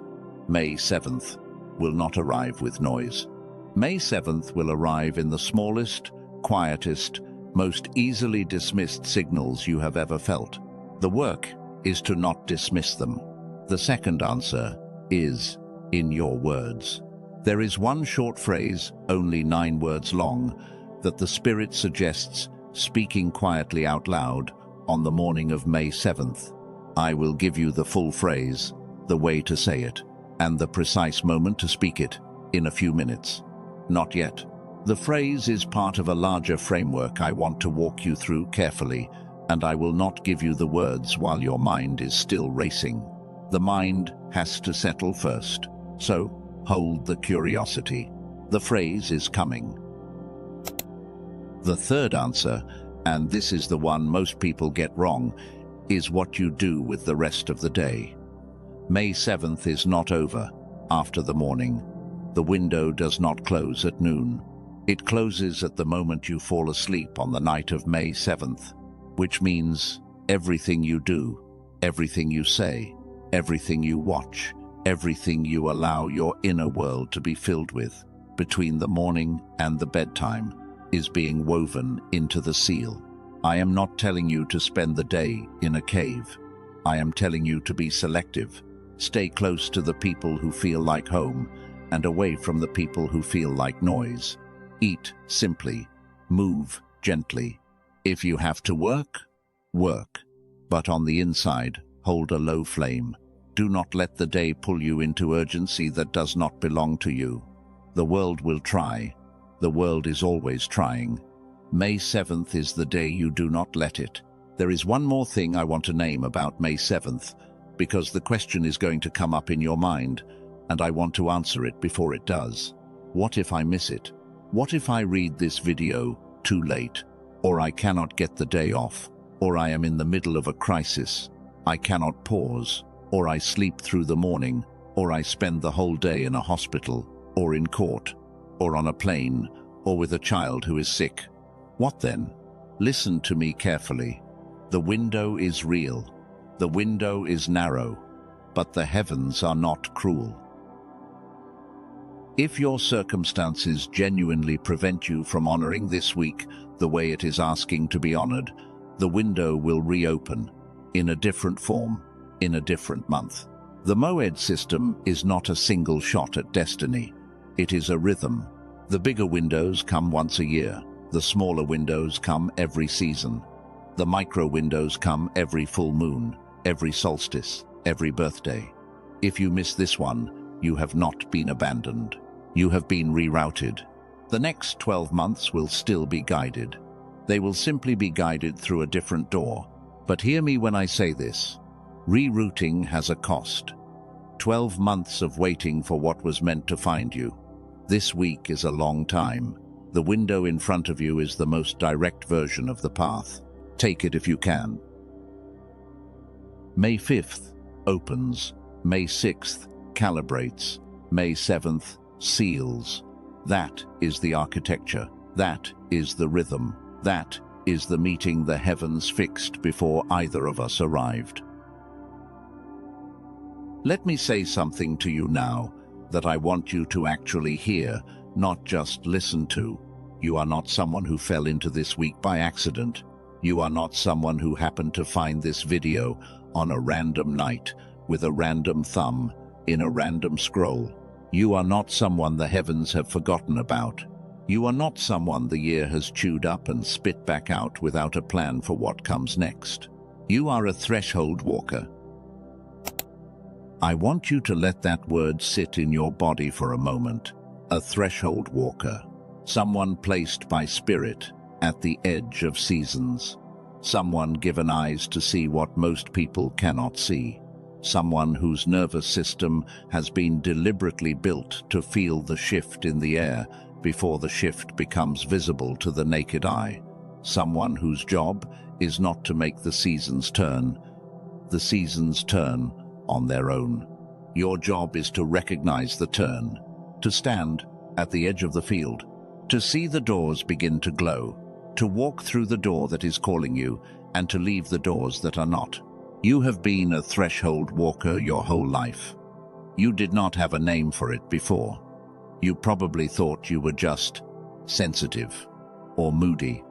May 7th will not arrive with noise. May 7th will arrive in the smallest, quietest, most easily dismissed signals you have ever felt. The work is to not dismiss them. The second answer is in your words. There is one short phrase, only 9 words long, that the Spirit suggests speaking quietly out loud on the morning of May 7th. I will give you the full phrase, the way to say it, and the precise moment to speak it in a few minutes. Not yet. The phrase is part of a larger framework I want to walk you through carefully, and I will not give you the words while your mind is still racing. The mind has to settle first, so hold the curiosity. The phrase is coming. The third answer, and this is the one most people get wrong, is what you do with the rest of the day. May 7th is not over after the morning. The window does not close at noon. It closes at the moment you fall asleep on the night of May 7th, which means everything you do, everything you say, everything you watch, everything you allow your inner world to be filled with between the morning and the bedtime is being woven into the seal. I am not telling you to spend the day in a cave. I am telling you to be selective. Stay close to the people who feel like home and away from the people who feel like noise. Eat simply. Move gently. If you have to work, work. But on the inside, hold a low flame. Do not let the day pull you into urgency that does not belong to you. The world will try. The world is always trying. May 7th is the day you do not let it. There is one more thing I want to name about May 7th, because the question is going to come up in your mind, and I want to answer it before it does. What if I miss it? What if I read this video too late? Or I cannot get the day off? Or I am in the middle of a crisis? I cannot pause? Or I sleep through the morning? Or I spend the whole day in a hospital? Or in court? Or on a plane? Or with a child who is sick? What then? Listen to me carefully. The window is real. The window is narrow, but the heavens are not cruel. If your circumstances genuinely prevent you from honoring this week the way it is asking to be honored, the window will reopen in a different form, in a different month. The Moed system is not a single shot at destiny. It is a rhythm. The bigger windows come once a year. The smaller windows come every season. The micro windows come every full moon, every solstice, every birthday. If you miss this one, you have not been abandoned. You have been rerouted. The next 12 months will still be guided. They will simply be guided through a different door. But hear me when I say this. Rerouting has a cost. 12 months of waiting for what was meant to find you. This week is a long time. The window in front of you is the most direct version of the path. Take it if you can. May 5th opens. May 6th calibrates. May 7th seals. That is the architecture. That is the rhythm. That is the meeting the heavens fixed before either of us arrived. Let me say something to you now that I want you to actually hear, not just listen to. You are not someone who fell into this week by accident. You are not someone who happened to find this video on a random night with a random thumb in a random scroll. You are not someone the heavens have forgotten about. You are not someone the year has chewed up and spit back out without a plan for what comes next. You are a threshold walker. I want you to let that word sit in your body for a moment. A threshold walker. Someone placed by spirit at the edge of seasons. Someone given eyes to see what most people cannot see. Someone whose nervous system has been deliberately built to feel the shift in the air before the shift becomes visible to the naked eye. Someone whose job is not to make the seasons turn. The seasons turn on their own. Your job is to recognize the turn, to stand at the edge of the field, to see the doors begin to glow, to walk through the door that is calling you, and to leave the doors that are not. You have been a threshold walker your whole life. You did not have a name for it before. You probably thought you were just sensitive, or moody,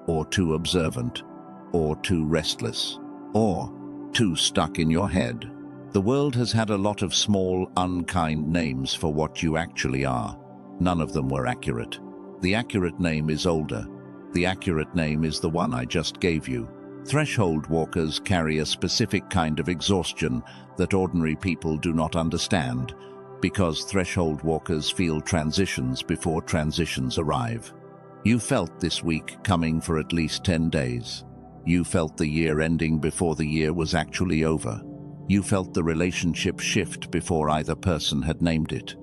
or too observant, or too restless, or too stuck in your head. The world has had a lot of small, unkind names for what you actually are. None of them were accurate. The accurate name is older. The accurate name is the one I just gave you. Threshold walkers carry a specific kind of exhaustion that ordinary people do not understand, because threshold walkers feel transitions before transitions arrive. You felt this week coming for at least 10 days. You felt the year ending before the year was actually over. You felt the relationship shift before either person had named it.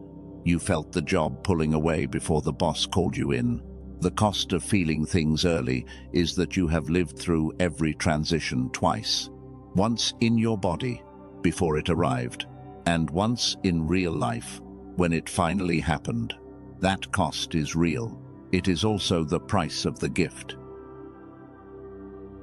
You felt the job pulling away before the boss called you in. The cost of feeling things early is that you have lived through every transition twice. Once in your body, before it arrived, and once in real life, when it finally happened. That cost is real. It is also the price of the gift.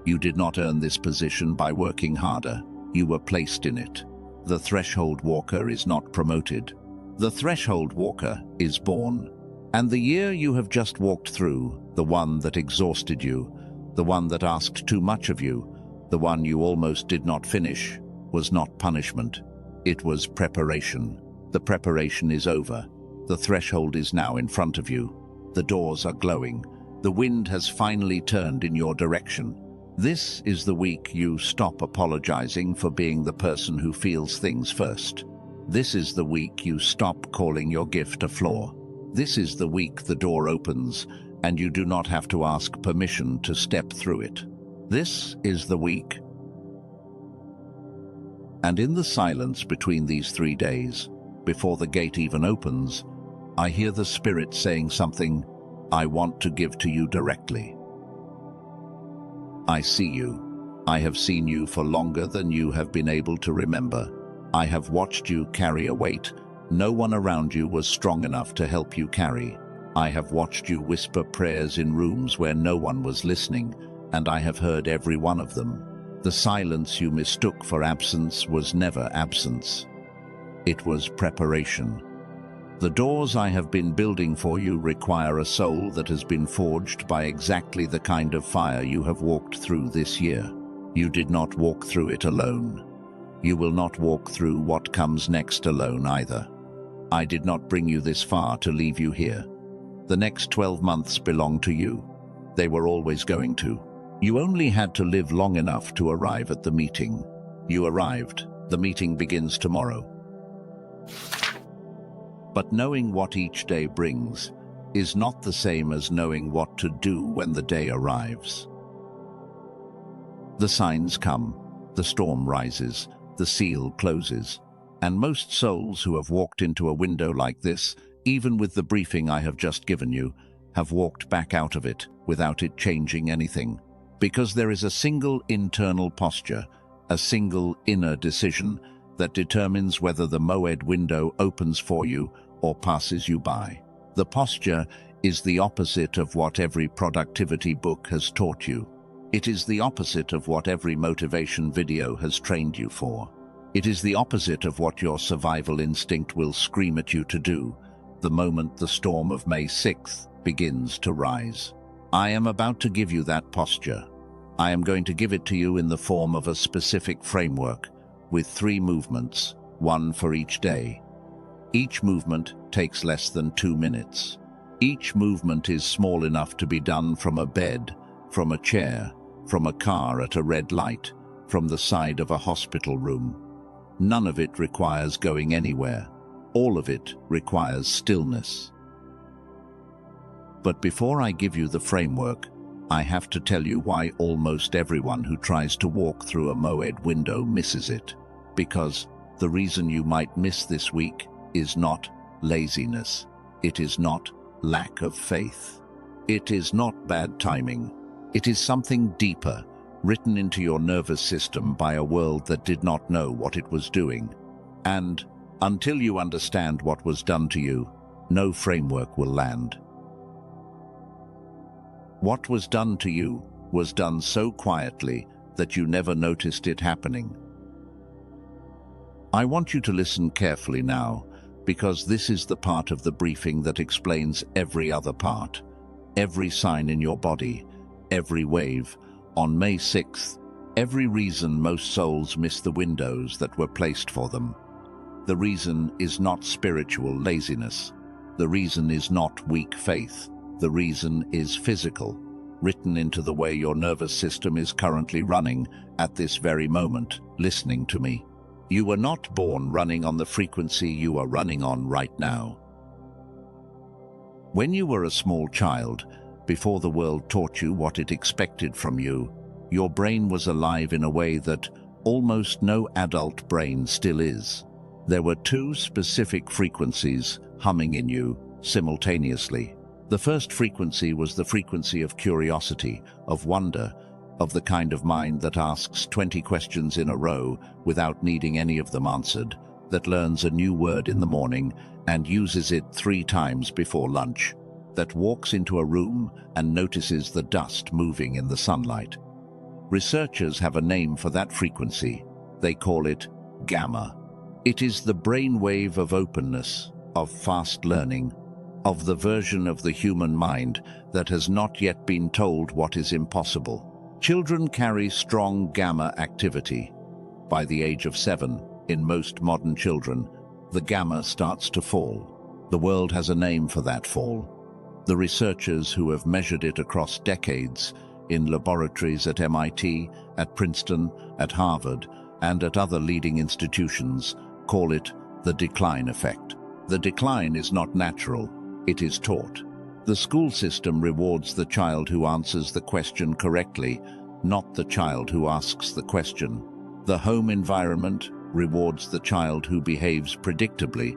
You did not earn this position by working harder. You were placed in it. The threshold walker is not promoted. The threshold walker is born. And the year you have just walked through, the one that exhausted you, the one that asked too much of you, the one you almost did not finish, was not punishment. It was preparation. The preparation is over. The threshold is now in front of you. The doors are glowing. The wind has finally turned in your direction. This is the week you stop apologizing for being the person who feels things first. This is the week you stop calling your gift a flaw. This is the week the door opens, and you do not have to ask permission to step through it. This is the week. And in the silence between these 3 days, before the gate even opens, I hear the Spirit saying something I want to give to you directly. I see you. I have seen you for longer than you have been able to remember. I have watched you carry a weight no one around you was strong enough to help you carry. I have watched you whisper prayers in rooms where no one was listening, and I have heard every one of them. The silence you mistook for absence was never absence. It was preparation. The doors I have been building for you require a soul that has been forged by exactly the kind of fire you have walked through this year. You did not walk through it alone. You will not walk through what comes next alone either. I did not bring you this far to leave you here. The next 12 months belong to you. They were always going to. You only had to live long enough to arrive at the meeting. You arrived. The meeting begins tomorrow. But knowing what each day brings is not the same as knowing what to do when the day arrives. The signs come, the storm rises, the seal closes, and most souls who have walked into a window like this, even with the briefing I have just given you, have walked back out of it without it changing anything, because there is a single internal posture, a single inner decision that determines whether the Moed window opens for you or passes you by. The posture is the opposite of what every productivity book has taught you. It is the opposite of what every motivation video has trained you for. It is the opposite of what your survival instinct will scream at you to do the moment the storm of May 6th begins to rise. I am about to give you that posture. I am going to give it to you in the form of a specific framework with 3 movements, 1 for each day. Each movement takes less than 2 minutes. Each movement is small enough to be done from a bed, from a chair, from a car at a red light, from the side of a hospital room. None of it requires going anywhere. All of it requires stillness. But before I give you the framework, I have to tell you why almost everyone who tries to walk through a Moed window misses it. Because the reason you might miss this week is not laziness. It is not lack of faith. It is not bad timing. It is something deeper, written into your nervous system by a world that did not know what it was doing. And until you understand what was done to you, no framework will land. What was done to you was done so quietly that you never noticed it happening. I want you to listen carefully now, because this is the part of the briefing that explains every other part, every sign in your body, every wave. On May 6th, every reason most souls miss the windows that were placed for them. The reason is not spiritual laziness. The reason is not weak faith. The reason is physical, written into the way your nervous system is currently running at this very moment, listening to me. You were not born running on the frequency you are running on right now. When you were a small child, before the world taught you what it expected from you, your brain was alive in a way that almost no adult brain still is. There were 2 specific frequencies humming in you simultaneously. The first frequency was the frequency of curiosity, of wonder, of the kind of mind that asks 20 questions in a row without needing any of them answered, that learns a new word in the morning and uses it 3 times before lunch, that walks into a room and notices the dust moving in the sunlight. Researchers have a name for that frequency. They call it gamma. It is the brainwave of openness, of fast learning, of the version of the human mind that has not yet been told what is impossible. Children carry strong gamma activity. By the age of 7, in most modern children, the gamma starts to fall. The world has a name for that fall. The researchers who have measured it across decades in laboratories at MIT, at Princeton, at Harvard, and at other leading institutions call it the decline effect. The decline is not natural. It is taught. The school system rewards the child who answers the question correctly, not the child who asks the question. The home environment rewards the child who behaves predictably,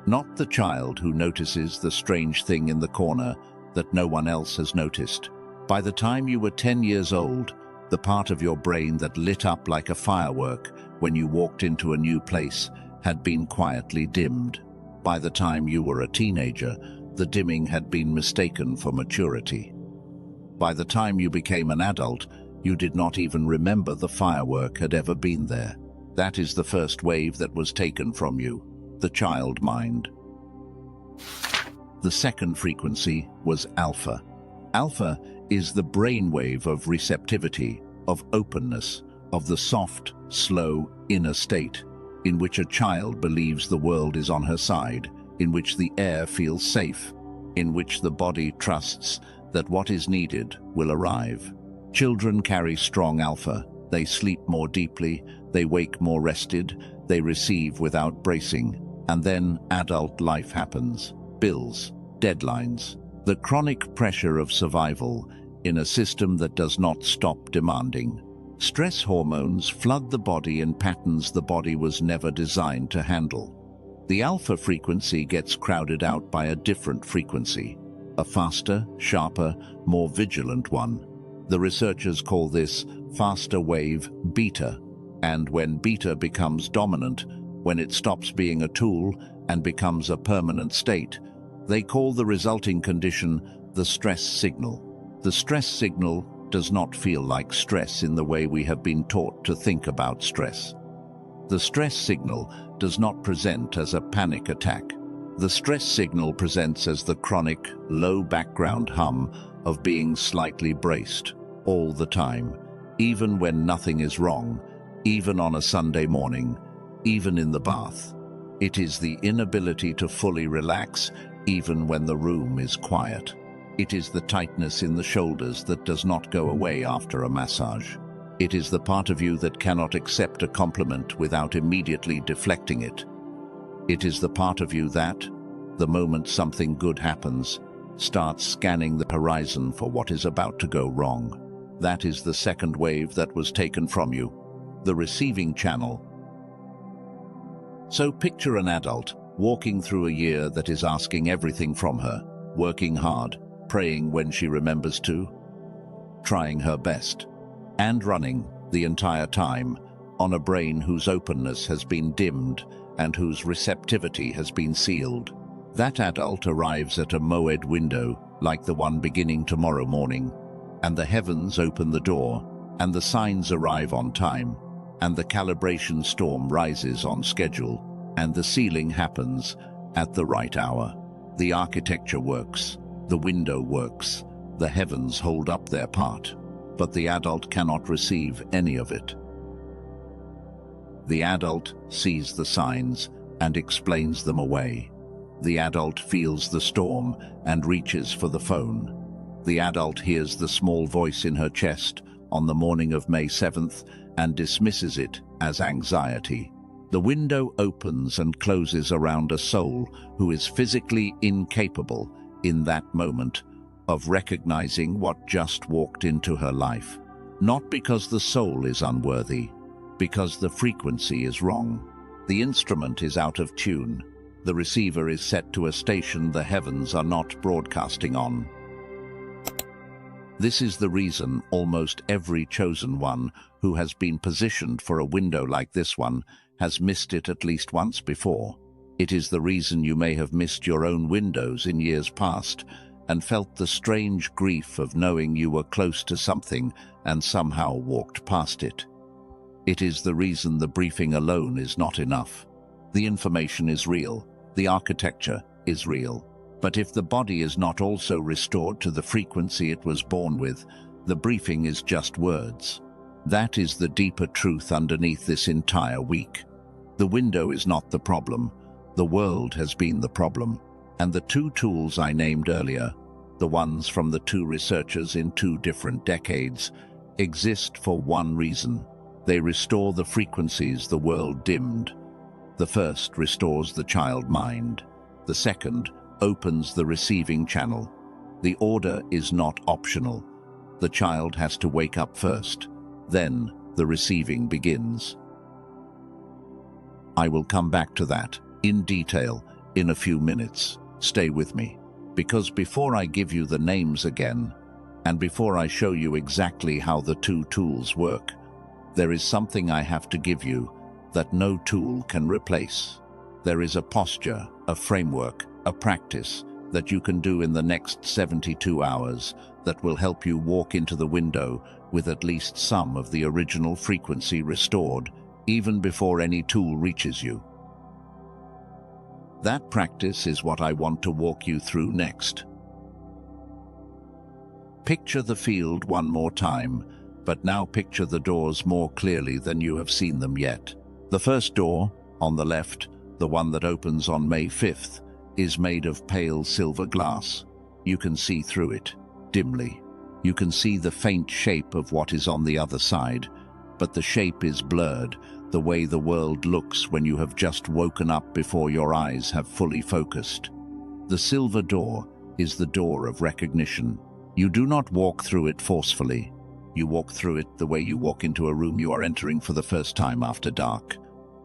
not the child who notices the strange thing in the corner that no one else has noticed. By the time you were 10 years old, the part of your brain that lit up like a firework when you walked into a new place had been quietly dimmed. By the time you were a teenager, the dimming had been mistaken for maturity. By the time you became an adult, you did not even remember the firework had ever been there. That is the first wave that was taken from you, the child mind. The second frequency was alpha. Alpha is the brainwave of receptivity, of openness, of the soft, slow, inner state, in which a child believes the world is on her side, in which the air feels safe, in which the body trusts that what is needed will arrive. Children carry strong alpha. They sleep more deeply, they wake more rested, they receive without bracing, and then adult life happens. Bills, deadlines, the chronic pressure of survival in a system that does not stop demanding. Stress hormones flood the body in patterns the body was never designed to handle. The alpha frequency gets crowded out by a different frequency, a faster, sharper, more vigilant one. The researchers call this faster wave beta, and when beta becomes dominant, when it stops being a tool and becomes a permanent state, they call the resulting condition the stress signal. The stress signal does not feel like stress in the way we have been taught to think about stress. The stress signal does not present as a panic attack. The stress signal presents as the chronic, low background hum of being slightly braced all the time, even when nothing is wrong, even on a Sunday morning, even in the bath. It is the inability to fully relax, even when the room is quiet. It is the tightness in the shoulders that does not go away after a massage. It is the part of you that cannot accept a compliment without immediately deflecting it. It is the part of you that, the moment something good happens, starts scanning the horizon for what is about to go wrong. That is the second wave that was taken from you, the receiving channel. So picture an adult walking through a year that is asking everything from her, working hard, praying when she remembers to, trying her best, and running the entire time on a brain whose openness has been dimmed and whose receptivity has been sealed. That adult arrives at a Moed window like the one beginning tomorrow morning, and the heavens open the door, and the signs arrive on time, and the calibration storm rises on schedule, and the sealing happens at the right hour. The architecture works, the window works, the heavens hold up their part, but the adult cannot receive any of it. The adult sees the signs and explains them away. The adult feels the storm and reaches for the phone. The adult hears the small voice in her chest on the morning of May 7th and dismisses it as anxiety. The window opens and closes around a soul who is physically incapable in that moment of recognizing what just walked into her life. Not because the soul is unworthy, because the frequency is wrong. The instrument is out of tune. The receiver is set to a station the heavens are not broadcasting on. This is the reason almost every chosen one who has been positioned for a window like this one has missed it at least once before. It is the reason you may have missed your own windows in years past and felt the strange grief of knowing you were close to something and somehow walked past it. It is the reason the briefing alone is not enough. The information is real, the architecture is real. But if the body is not also restored to the frequency it was born with, the briefing is just words. That is the deeper truth underneath this entire week. The window is not the problem. The world has been the problem. And the two tools I named earlier, the ones from the two researchers in 2 different decades, exist for one reason. They restore the frequencies the world dimmed. The first restores the child mind. The second opens the receiving channel. The order is not optional. The child has to wake up first. Then the receiving begins. I will come back to that in detail in a few minutes. Stay with me, because before I give you the names again, and before I show you exactly how the two tools work, there is something I have to give you that no tool can replace. There is a posture, a framework, a practice that you can do in the next 72 hours that will help you walk into the window with at least some of the original frequency restored, even before any tool reaches you. That practice is what I want to walk you through next. Picture the field one more time, but now picture the doors more clearly than you have seen them yet. The first door, on the left, the one that opens on May 5th, is made of pale silver glass. You can see through it, dimly. You can see the faint shape of what is on the other side, but the shape is blurred, the way the world looks when you have just woken up before your eyes have fully focused. The silver door is the door of recognition. You do not walk through it forcefully. You walk through it the way you walk into a room you are entering for the first time after dark.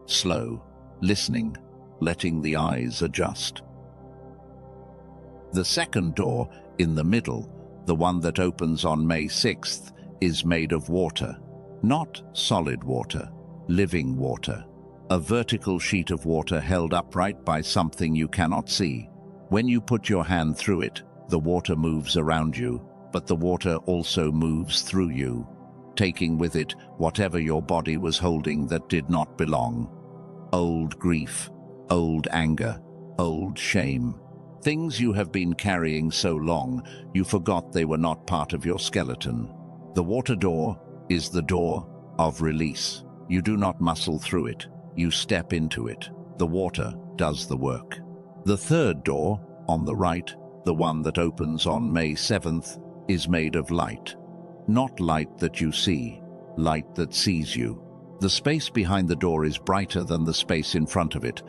Slow, listening, letting the eyes adjust. The second door, in the middle, the one that opens on May 6th, is made of water. Not solid water, living water. A vertical sheet of water held upright by something you cannot see. When you put your hand through it, the water moves around you, but the water also moves through you. taking with it whatever your body was holding that did not belong. Old grief, old anger, old shame. Things you have been carrying so long, you forgot they were not part of your skeleton. The water door is the door of release. You do not muscle through it, you step into it. The water does the work. The third door, on the right, the one that opens on May 7th, is made of light. Not light that you see, light that sees you. The space behind the door is brighter than the space in front of it,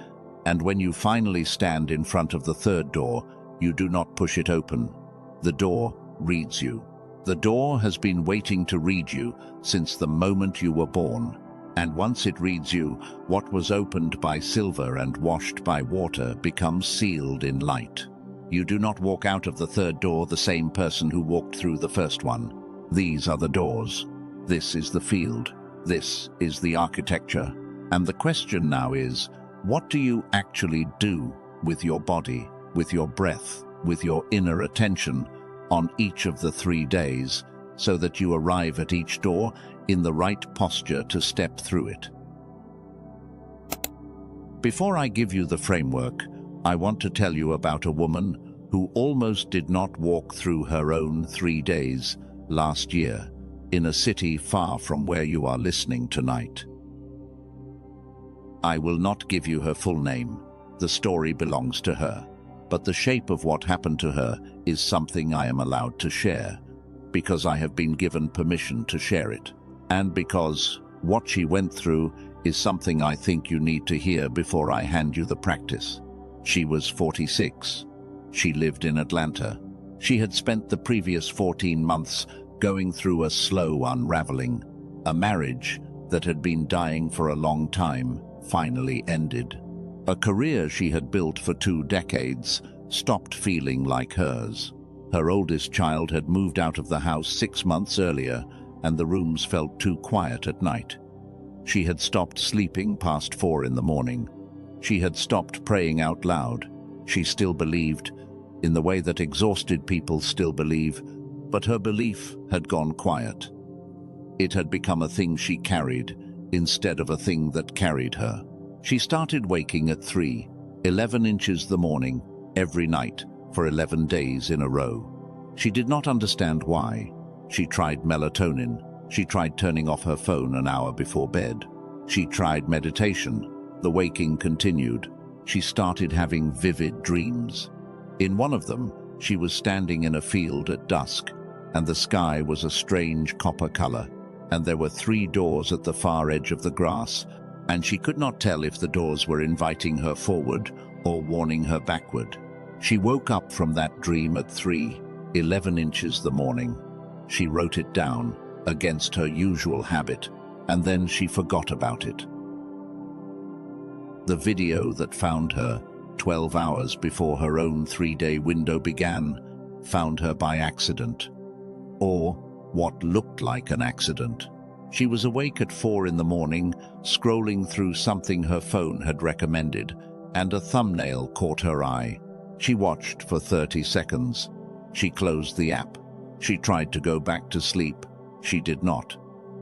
and when you finally stand in front of the third door, you do not push it open. The door reads you. The door has been waiting to read you since the moment you were born, and once it reads you, what was opened by silver and washed by water becomes sealed in light. You do not walk out of the third door the same person who walked through the first one. These are the doors. This is the field. This is the architecture. And the question now is, what do you actually do with your body, with your breath, with your inner attention on each of the 3 days, so that you arrive at each door in the right posture to step through it? Before I give you the framework, I want to tell you about a woman who almost did not walk through her own 3 days last year in a city far from where you are listening tonight. I will not give you her full name. The story belongs to her, but the shape of what happened to her is something I am allowed to share, because I have been given permission to share it, and because what she went through is something I think you need to hear before I hand you the practice. She was 46. She lived in Atlanta. She had spent the previous 14 months going through a slow unraveling. A marriage that had been dying for a long time finally ended. A career she had built for 2 decades stopped feeling like hers. Her oldest child had moved out of the house 6 months earlier, and the rooms felt too quiet at night. She had stopped sleeping past 4 in the morning. She had stopped praying out loud. She still believed, in the way that exhausted people still believe, but her belief had gone quiet. It had become a thing she carried, instead of a thing that carried her. She started waking at 3:11 inches the morning, every night, for 11 days in a row. She did not understand why. She tried melatonin. She tried turning off her phone an hour before bed. She tried meditation. The waking continued. She started having vivid dreams. In one of them, she was standing in a field at dusk, and the sky was a strange copper color, and there were 3 doors at the far edge of the grass, and she could not tell if the doors were inviting her forward or warning her backward. She woke up from that dream at 3:11 inches the morning. She wrote it down, against her usual habit, and then she forgot about it. The video that found her 12 hours before her own 3-day window began found her by accident, or what looked like an accident. She was awake at 4 in the morning, scrolling through something her phone had recommended, and a thumbnail caught her eye. She watched for 30 seconds. She closed the app. She tried to go back to sleep. She did not.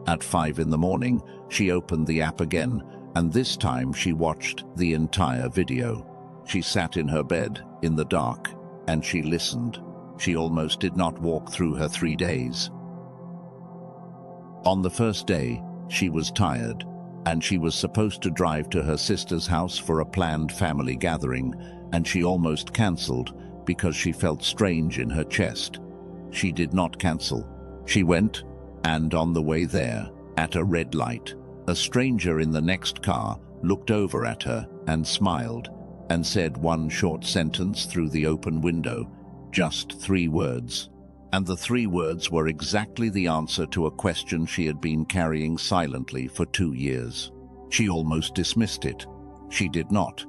At 5 in the morning, she opened the app again, and this time she watched the entire video. She sat in her bed, in the dark, and she listened. She almost did not walk through her 3 days. On the first day, she was tired, and she was supposed to drive to her sister's house for a planned family gathering, and she almost cancelled because she felt strange in her chest. She did not cancel. She went, and on the way there, at a red light, a stranger in the next car looked over at her and smiled and said one short sentence through the open window, just 3 words. And the 3 words were exactly the answer to a question she had been carrying silently for 2 years. She almost dismissed it. She did not.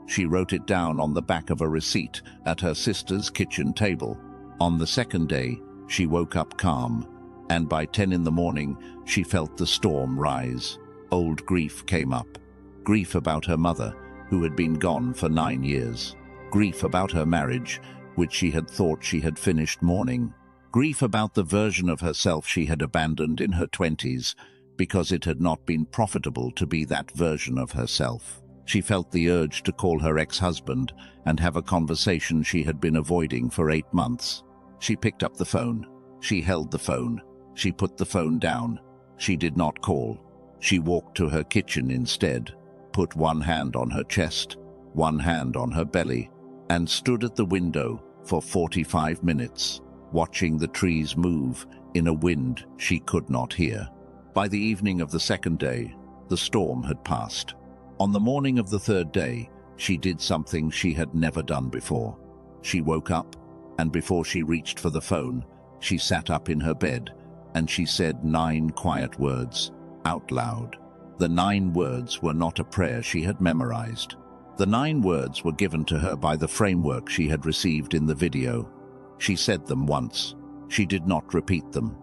She wrote it down on the back of a receipt at her sister's kitchen table. On the second day, she woke up calm, and by 10 in the morning, she felt the storm rise. Old grief came up. Grief about her mother, who had been gone for 9 years. Grief about her marriage, which she had thought she had finished mourning. Grief about the version of herself she had abandoned in her 20s because it had not been profitable to be that version of herself. She felt the urge to call her ex-husband and have a conversation she had been avoiding for 8 months. She picked up the phone. She held the phone. She put the phone down. She did not call. She walked to her kitchen instead, put one hand on her chest, one hand on her belly, and stood at the window for 45 minutes, watching the trees move in a wind she could not hear. By the evening of the second day, the storm had passed. On the morning of the third day, she did something she had never done before. She woke up, and before she reached for the phone, she sat up in her bed, and she said 9 quiet words, out loud. The 9 words were not a prayer she had memorized. The 9 words were given to her by the framework she had received in the video. She said them once. She did not repeat them.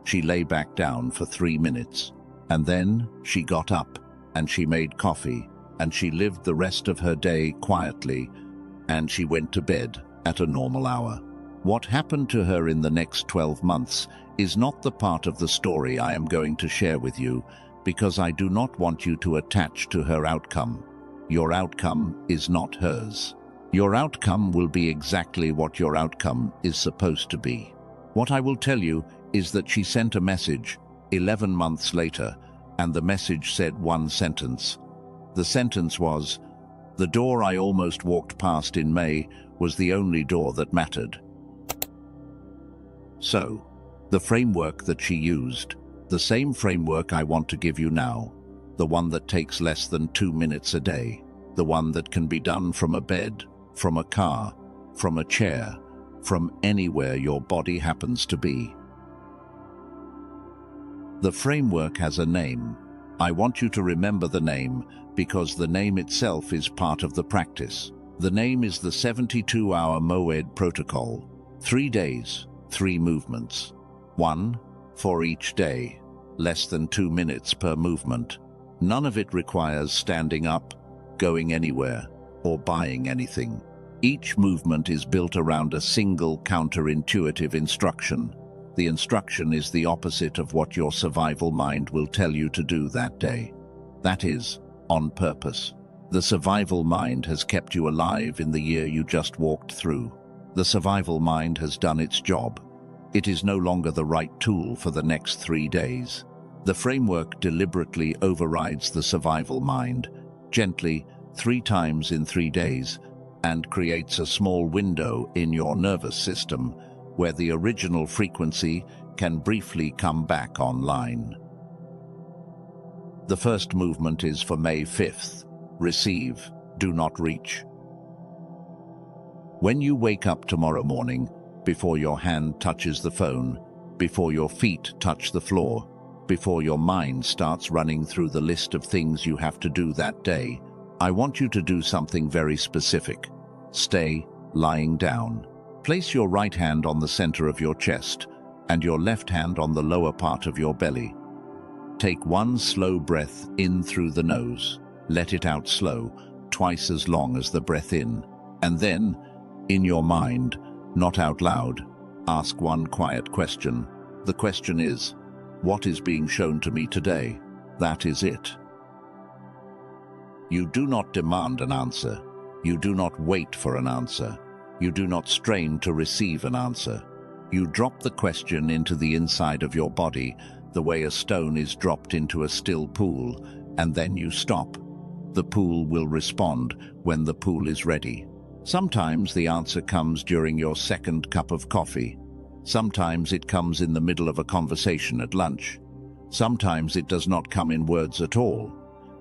She lay back down for 3 minutes, and then she got up, and she made coffee, and she lived the rest of her day quietly, and she went to bed at a normal hour. What happened to her in the next 12 months is not the part of the story I am going to share with you, because I do not want you to attach to her outcome. Your outcome is not hers. Your outcome will be exactly what your outcome is supposed to be. What I will tell you is that she sent a message 11 months later, and the message said one sentence. The sentence was, "The door I almost walked past in May was the only door that mattered." So, the framework that she used, the same framework I want to give you now, the one that takes less than 2 minutes a day, the one that can be done from a bed, from a car, from a chair, from anywhere your body happens to be. The framework has a name. I want you to remember the name because the name itself is part of the practice. The name is the 72-hour Moed protocol. 3 days, 3 movements. 1 for each day, less than 2 minutes per movement. None of it requires standing up, going anywhere, or buying anything. Each movement is built around a single counterintuitive instruction. The instruction is the opposite of what your survival mind will tell you to do that day. That is, on purpose. The survival mind has kept you alive in the year you just walked through. The survival mind has done its job. It is no longer the right tool for the next 3 days. The framework deliberately overrides the survival mind, gently, 3 times in 3 days, and creates a small window in your nervous system where the original frequency can briefly come back online. The first movement is for May 5th. Receive, do not reach. When you wake up tomorrow morning, before your hand touches the phone, before your feet touch the floor, before your mind starts running through the list of things you have to do that day, I want you to do something very specific. Stay lying down. Place your right hand on the center of your chest and your left hand on the lower part of your belly. Take 1 slow breath in through the nose. Let it out slow, twice as long as the breath in. And then, in your mind, not out loud, ask one quiet question. The question is, what is being shown to me today? That is it. You do not demand an answer. You do not wait for an answer. You do not strain to receive an answer. You drop the question into the inside of your body, the way a stone is dropped into a still pool, and then you stop. The pool will respond when the pool is ready. Sometimes the answer comes during your second cup of coffee. Sometimes it comes in the middle of a conversation at lunch. Sometimes it does not come in words at all,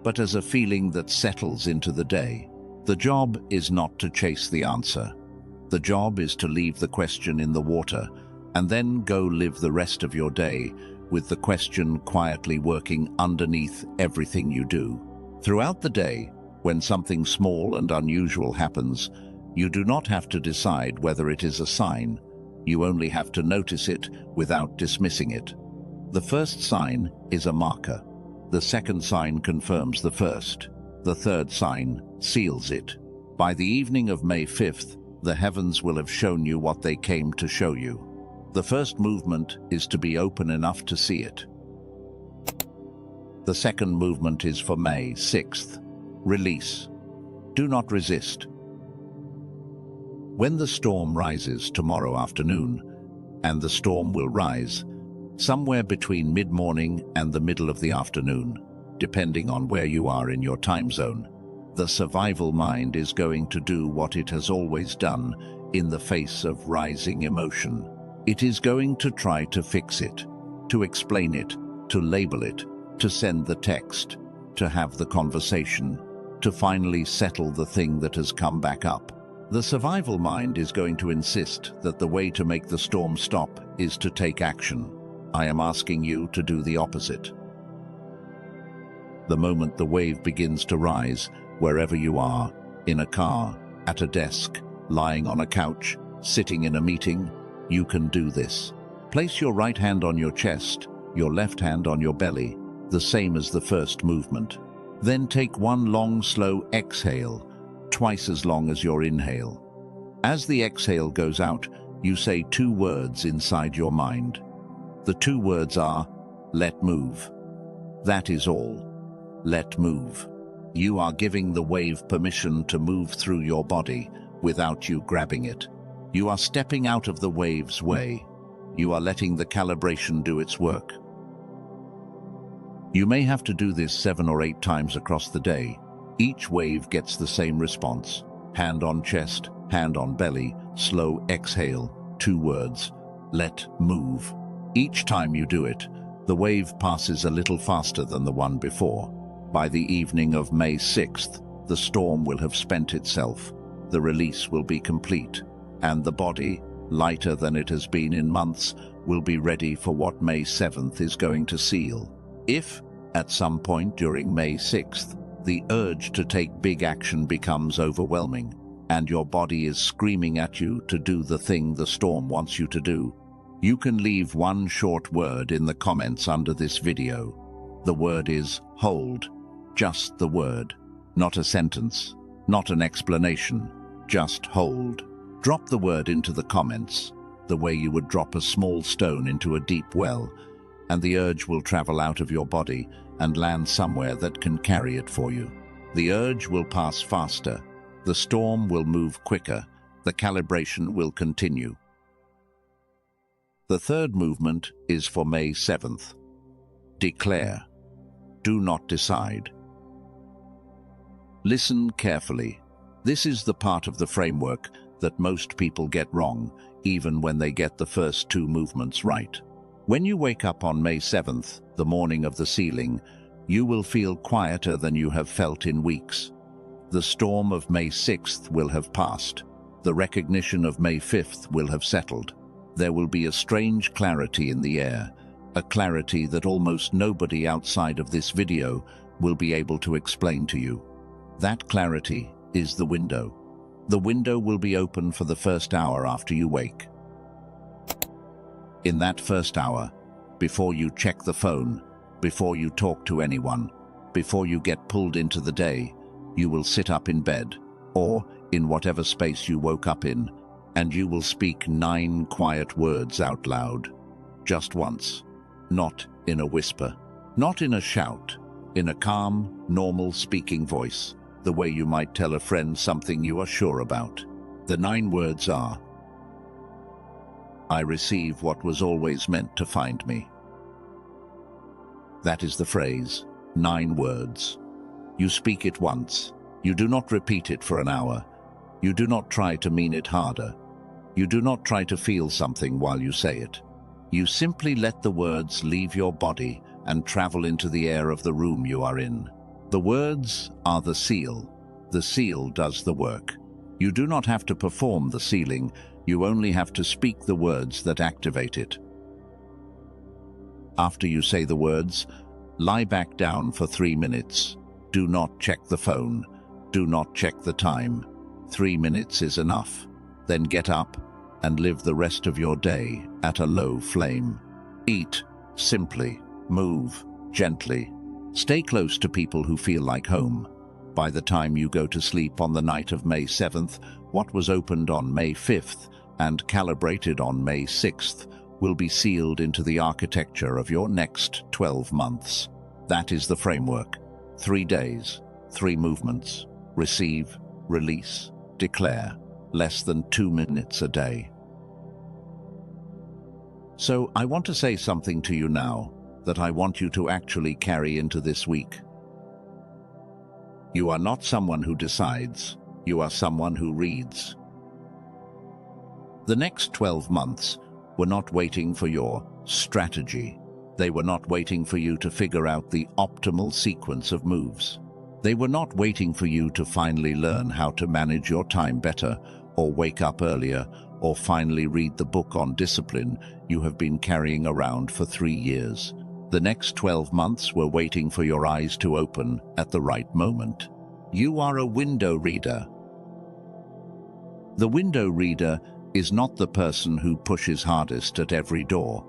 but as a feeling that settles into the day. The job is not to chase the answer. The job is to leave the question in the water and then go live the rest of your day with the question quietly working underneath everything you do. Throughout the day, when something small and unusual happens, you do not have to decide whether it is a sign. You only have to notice it without dismissing it. The first sign is a marker. The second sign confirms the first. The third sign seals it. By the evening of May 5th, the heavens will have shown you what they came to show you. The first movement is to be open enough to see it. The second movement is for May 6th. Release. Do not resist. When the storm rises tomorrow afternoon, and the storm will rise somewhere between mid-morning and the middle of the afternoon, depending on where you are in your time zone, the survival mind is going to do what it has always done in the face of rising emotion. It is going to try to fix it, to explain it, to label it, to send the text, to have the conversation, to finally settle the thing that has come back up. The survival mind is going to insist that the way to make the storm stop is to take action. I am asking you to do the opposite. The moment the wave begins to rise, wherever you are, in a car, at a desk, lying on a couch, sitting in a meeting, you can do this. Place your right hand on your chest, your left hand on your belly, the same as the first movement. Then take one long, slow exhale, twice as long as your inhale. As the exhale goes out, you say 2 words inside your mind. The 2 words are, let move. That is all. Let move. You are giving the wave permission to move through your body without you grabbing it. You are stepping out of the wave's way. You are letting the calibration do its work. You may have to do this 7 or 8 times across the day. Each wave gets the same response. Hand on chest, hand on belly, slow exhale, 2 words, let move. Each time you do it, the wave passes a little faster than the one before. By the evening of May 6th, the storm will have spent itself, the release will be complete, and the body, lighter than it has been in months, will be ready for what May 7th is going to seal. If, at some point during May 6th, the urge to take big action becomes overwhelming, and your body is screaming at you to do the thing the storm wants you to do, you can leave one short word in the comments under this video. The word is hold. Just the word. Not a sentence. Not an explanation. Just hold. Drop the word into the comments, the way you would drop a small stone into a deep well, and the urge will travel out of your body and land somewhere that can carry it for you. The urge will pass faster. The storm will move quicker. The calibration will continue. The third movement is for May 7th. Declare. Do not decide. Listen carefully. This is the part of the framework that most people get wrong, even when they get the first 2 movements right. When you wake up on May 7th, the morning of the sealing, you will feel quieter than you have felt in weeks. The storm of May 6th will have passed. The recognition of May 5th will have settled. There will be a strange clarity in the air, a clarity that almost nobody outside of this video will be able to explain to you. That clarity is the window. The window will be open for the first hour after you wake. In that first hour, before you check the phone, before you talk to anyone, before you get pulled into the day, you will sit up in bed, or in whatever space you woke up in, and you will speak 9 quiet words out loud. Just once. Not in a whisper. Not in a shout. In a calm, normal speaking voice. The way you might tell a friend something you are sure about. The 9 words are, I receive what was always meant to find me. That is the phrase, 9 words. You speak it once. You do not repeat it for an hour. You do not try to mean it harder. You do not try to feel something while you say it. You simply let the words leave your body and travel into the air of the room you are in. The words are the seal. The seal does the work. You do not have to perform the sealing. You only have to speak the words that activate it. After you say the words, lie back down for 3 minutes. Do not check the phone. Do not check the time. 3 minutes is enough. Then get up and live the rest of your day at a low flame. Eat simply. Move gently. Stay close to people who feel like home. By the time you go to sleep on the night of May 7th, what was opened on May 5th and calibrated on May 6th will be sealed into the architecture of your next 12 months. That is the framework. 3 days, 3 movements. Receive, release, declare. Less than 2 minutes a day. So I want to say something to you now that I want you to actually carry into this week. You are not someone who decides, you are someone who reads. The next 12 months were not waiting for your strategy. They were not waiting for you to figure out the optimal sequence of moves. They were not waiting for you to finally learn how to manage your time better, or wake up earlier, or finally read the book on discipline you have been carrying around for 3 years. The next 12 months were waiting for your eyes to open at the right moment. You are a window reader. The window reader is not the person who pushes hardest at every door.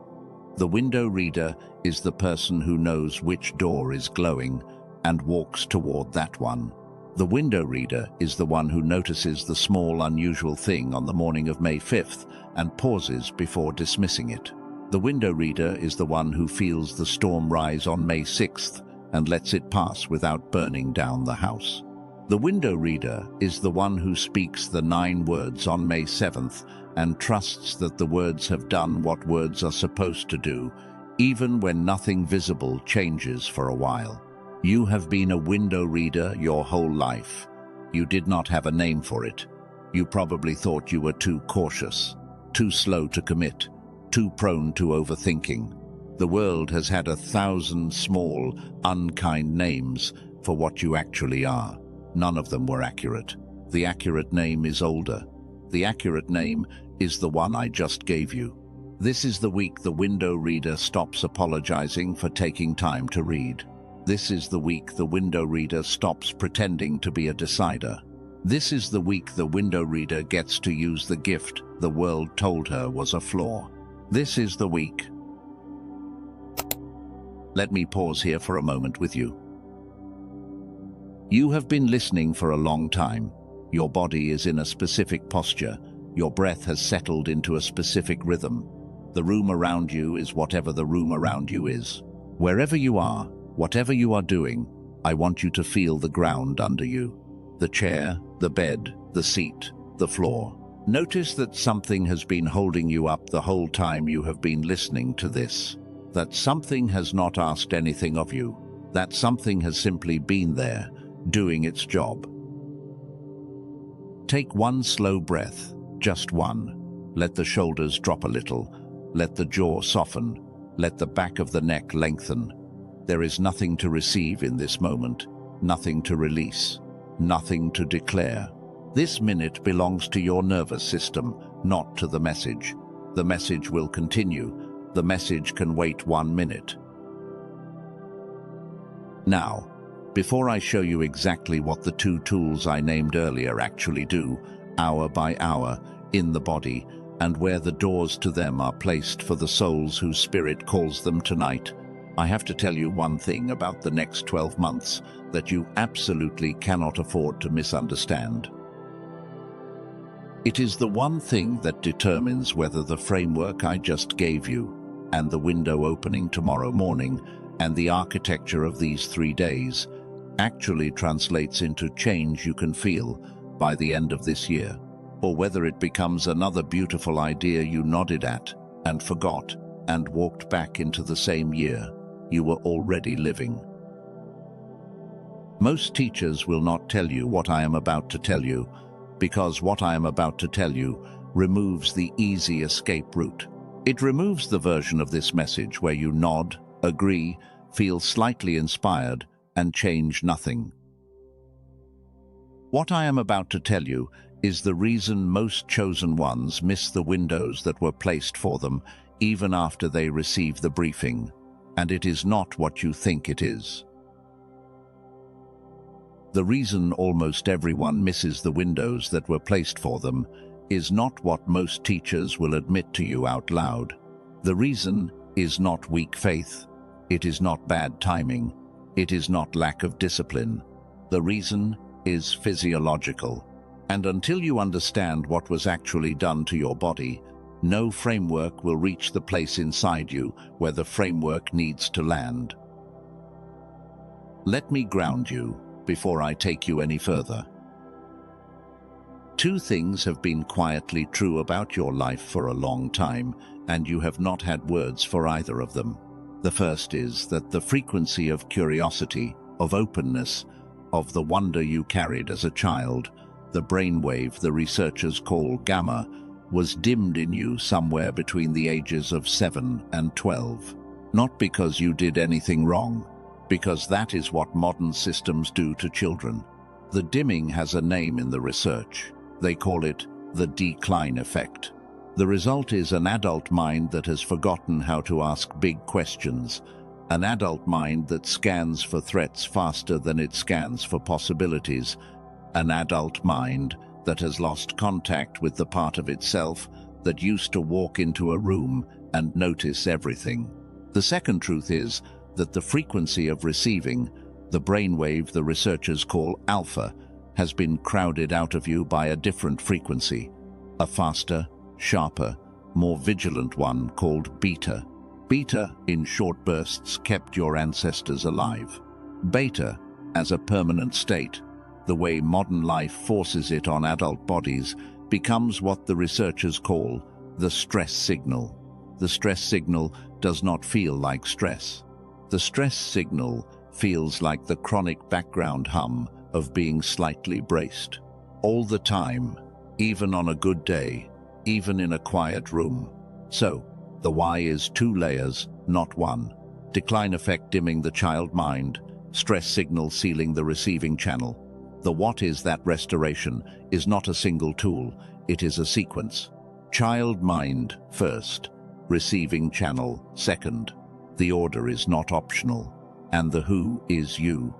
The window reader is the person who knows which door is glowing and walks toward that one. The window reader is the one who notices the small, unusual thing on the morning of May 5th and pauses before dismissing it. The window reader is the one who feels the storm rise on May 6th and lets it pass without burning down the house. The window reader is the one who speaks the 9 words on May 7th and trusts that the words have done what words are supposed to do, even when nothing visible changes for a while. You have been a window reader your whole life. You did not have a name for it. You probably thought you were too cautious, too slow to commit, too prone to overthinking. The world has had 1,000 small, unkind names for what you actually are. None of them were accurate. The accurate name is older. The accurate name is the one I just gave you. This is the week the window reader stops apologizing for taking time to read. This is the week the window reader stops pretending to be a decider. This is the week the window reader gets to use the gift the world told her was a flaw. This is the week. Let me pause here for a moment with you. You have been listening for a long time. Your body is in a specific posture. Your breath has settled into a specific rhythm. The room around you is whatever the room around you is. Wherever you are, whatever you are doing, I want you to feel the ground under you. The chair, the bed, the seat, the floor. Notice that something has been holding you up the whole time you have been listening to this. That something has not asked anything of you. That something has simply been there, doing its job. Take one slow breath, just one. Let the shoulders drop a little. Let the jaw soften. Let the back of the neck lengthen. There is nothing to receive in this moment, nothing to release, nothing to declare. This minute belongs to your nervous system, not to the message. The message will continue. The message can wait 1 minute. Now, before I show you exactly what the 2 tools I named earlier actually do, hour by hour, in the body, and where the doors to them are placed for the souls whose spirit calls them tonight, I have to tell you one thing about the next 12 months that you absolutely cannot afford to misunderstand. It is the one thing that determines whether the framework I just gave you, and the window opening tomorrow morning, and the architecture of these 3 days, actually translates into change you can feel by the end of this year, or whether it becomes another beautiful idea you nodded at and forgot and walked back into the same year you were already living. Most teachers will not tell you what I am about to tell you, because what I am about to tell you removes the easy escape route. It removes the version of this message where you nod, agree, feel slightly inspired, and change nothing. What I am about to tell you is the reason most chosen ones miss the windows that were placed for them even after they receive the briefing, and it is not what you think it is. The reason almost everyone misses the windows that were placed for them is not what most teachers will admit to you out loud. The reason is not weak faith. It is not bad timing. It is not lack of discipline. The reason is physiological. And until you understand what was actually done to your body, No framework will reach the place inside you where the framework needs to land. Let me ground you before I take you any further. Two things have been quietly true about your life for a long time, and you have not had words for either of them. The first is that the frequency of curiosity, of openness, of the wonder you carried as a child, the brainwave the researchers call gamma, was dimmed in you somewhere between the ages of 7 and 12. Not because you did anything wrong, because that is what modern systems do to children. The dimming has a name in the research. They call it the decline effect. The result is an adult mind that has forgotten how to ask big questions, an adult mind that scans for threats faster than it scans for possibilities, an adult mind that has lost contact with the part of itself that used to walk into a room and notice everything. The second truth is that the frequency of receiving, the brainwave the researchers call alpha, has been crowded out of you by a different frequency, a faster, sharper, more vigilant one called beta. Beta, in short bursts, kept your ancestors alive. Beta, as a permanent state, the way modern life forces it on adult bodies, becomes what the researchers call the stress signal. The stress signal does not feel like stress. The stress signal feels like the chronic background hum of being slightly braced. All the time, even on a good day, even in a quiet room. So, the why is 2 layers, not 1. Decline effect dimming the child mind, stress signal sealing the receiving channel. The what is that restoration is not a single tool, it is a sequence. Child mind first, receiving channel second. The order is not optional, and the who is you.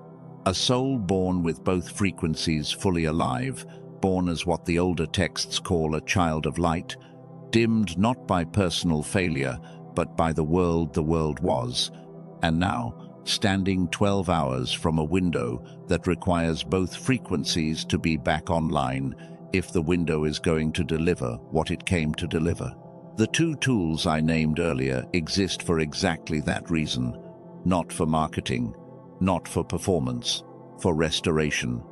A soul born with both frequencies fully alive, born as what the older texts call a child of light, dimmed not by personal failure, but by the world was, and now, standing 12 hours from a window that requires both frequencies to be back online if the window is going to deliver what it came to deliver. The 2 tools I named earlier exist for exactly that reason, not for marketing, not for performance, for restoration.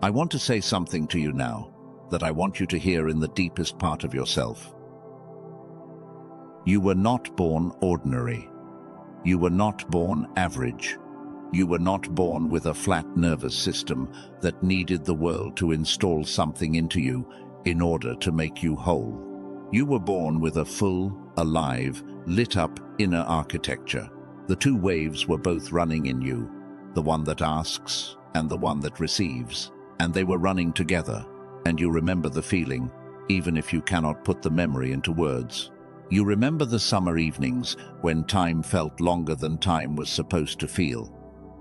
I want to say something to you now that I want you to hear in the deepest part of yourself. You were not born ordinary. You were not born average. You were not born with a flat nervous system that needed the world to install something into you in order to make you whole. You were born with a full, alive, lit-up inner architecture. The 2 waves were both running in you, the one that asks and the one that receives, and they were running together, and you remember the feeling, even if you cannot put the memory into words. You remember the summer evenings when time felt longer than time was supposed to feel.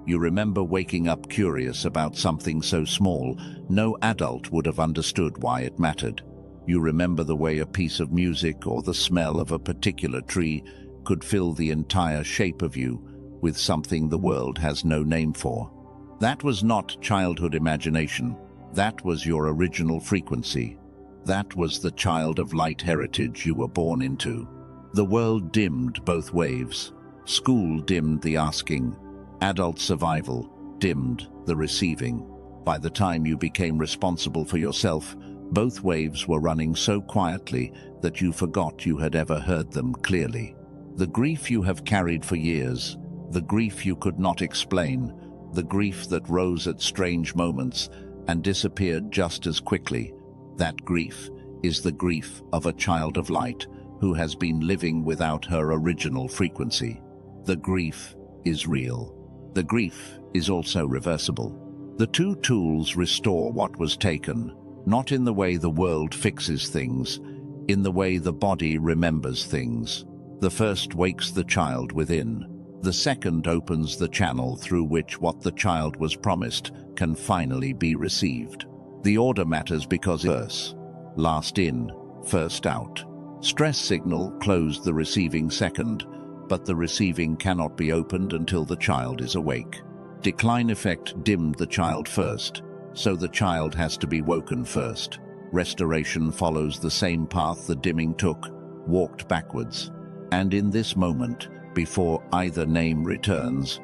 You remember waking up curious about something so small no adult would have understood why it mattered. You remember the way a piece of music or the smell of a particular tree could fill the entire shape of you with something the world has no name for. That was not childhood imagination. That was your original frequency. That was the child of light heritage you were born into. The world dimmed both waves. School dimmed the asking. Adult survival dimmed the receiving. By the time you became responsible for yourself, both waves were running so quietly that you forgot you had ever heard them clearly. The grief you have carried for years, the grief you could not explain, the grief that rose at strange moments and disappeared just as quickly, that grief is the grief of a child of light who has been living without her original frequency. The grief is real. The grief is also reversible. The 2 tools restore what was taken, not in the way the world fixes things, in the way the body remembers things. The first wakes the child within. The second opens the channel through which what the child was promised can finally be received. The order matters because it's last in, first out. Stress signal closed the receiving second, but the receiving cannot be opened until the child is awake. Decline effect dimmed the child first, so the child has to be woken first. Restoration follows the same path the dimming took, walked backwards. And in this moment, before either name returns,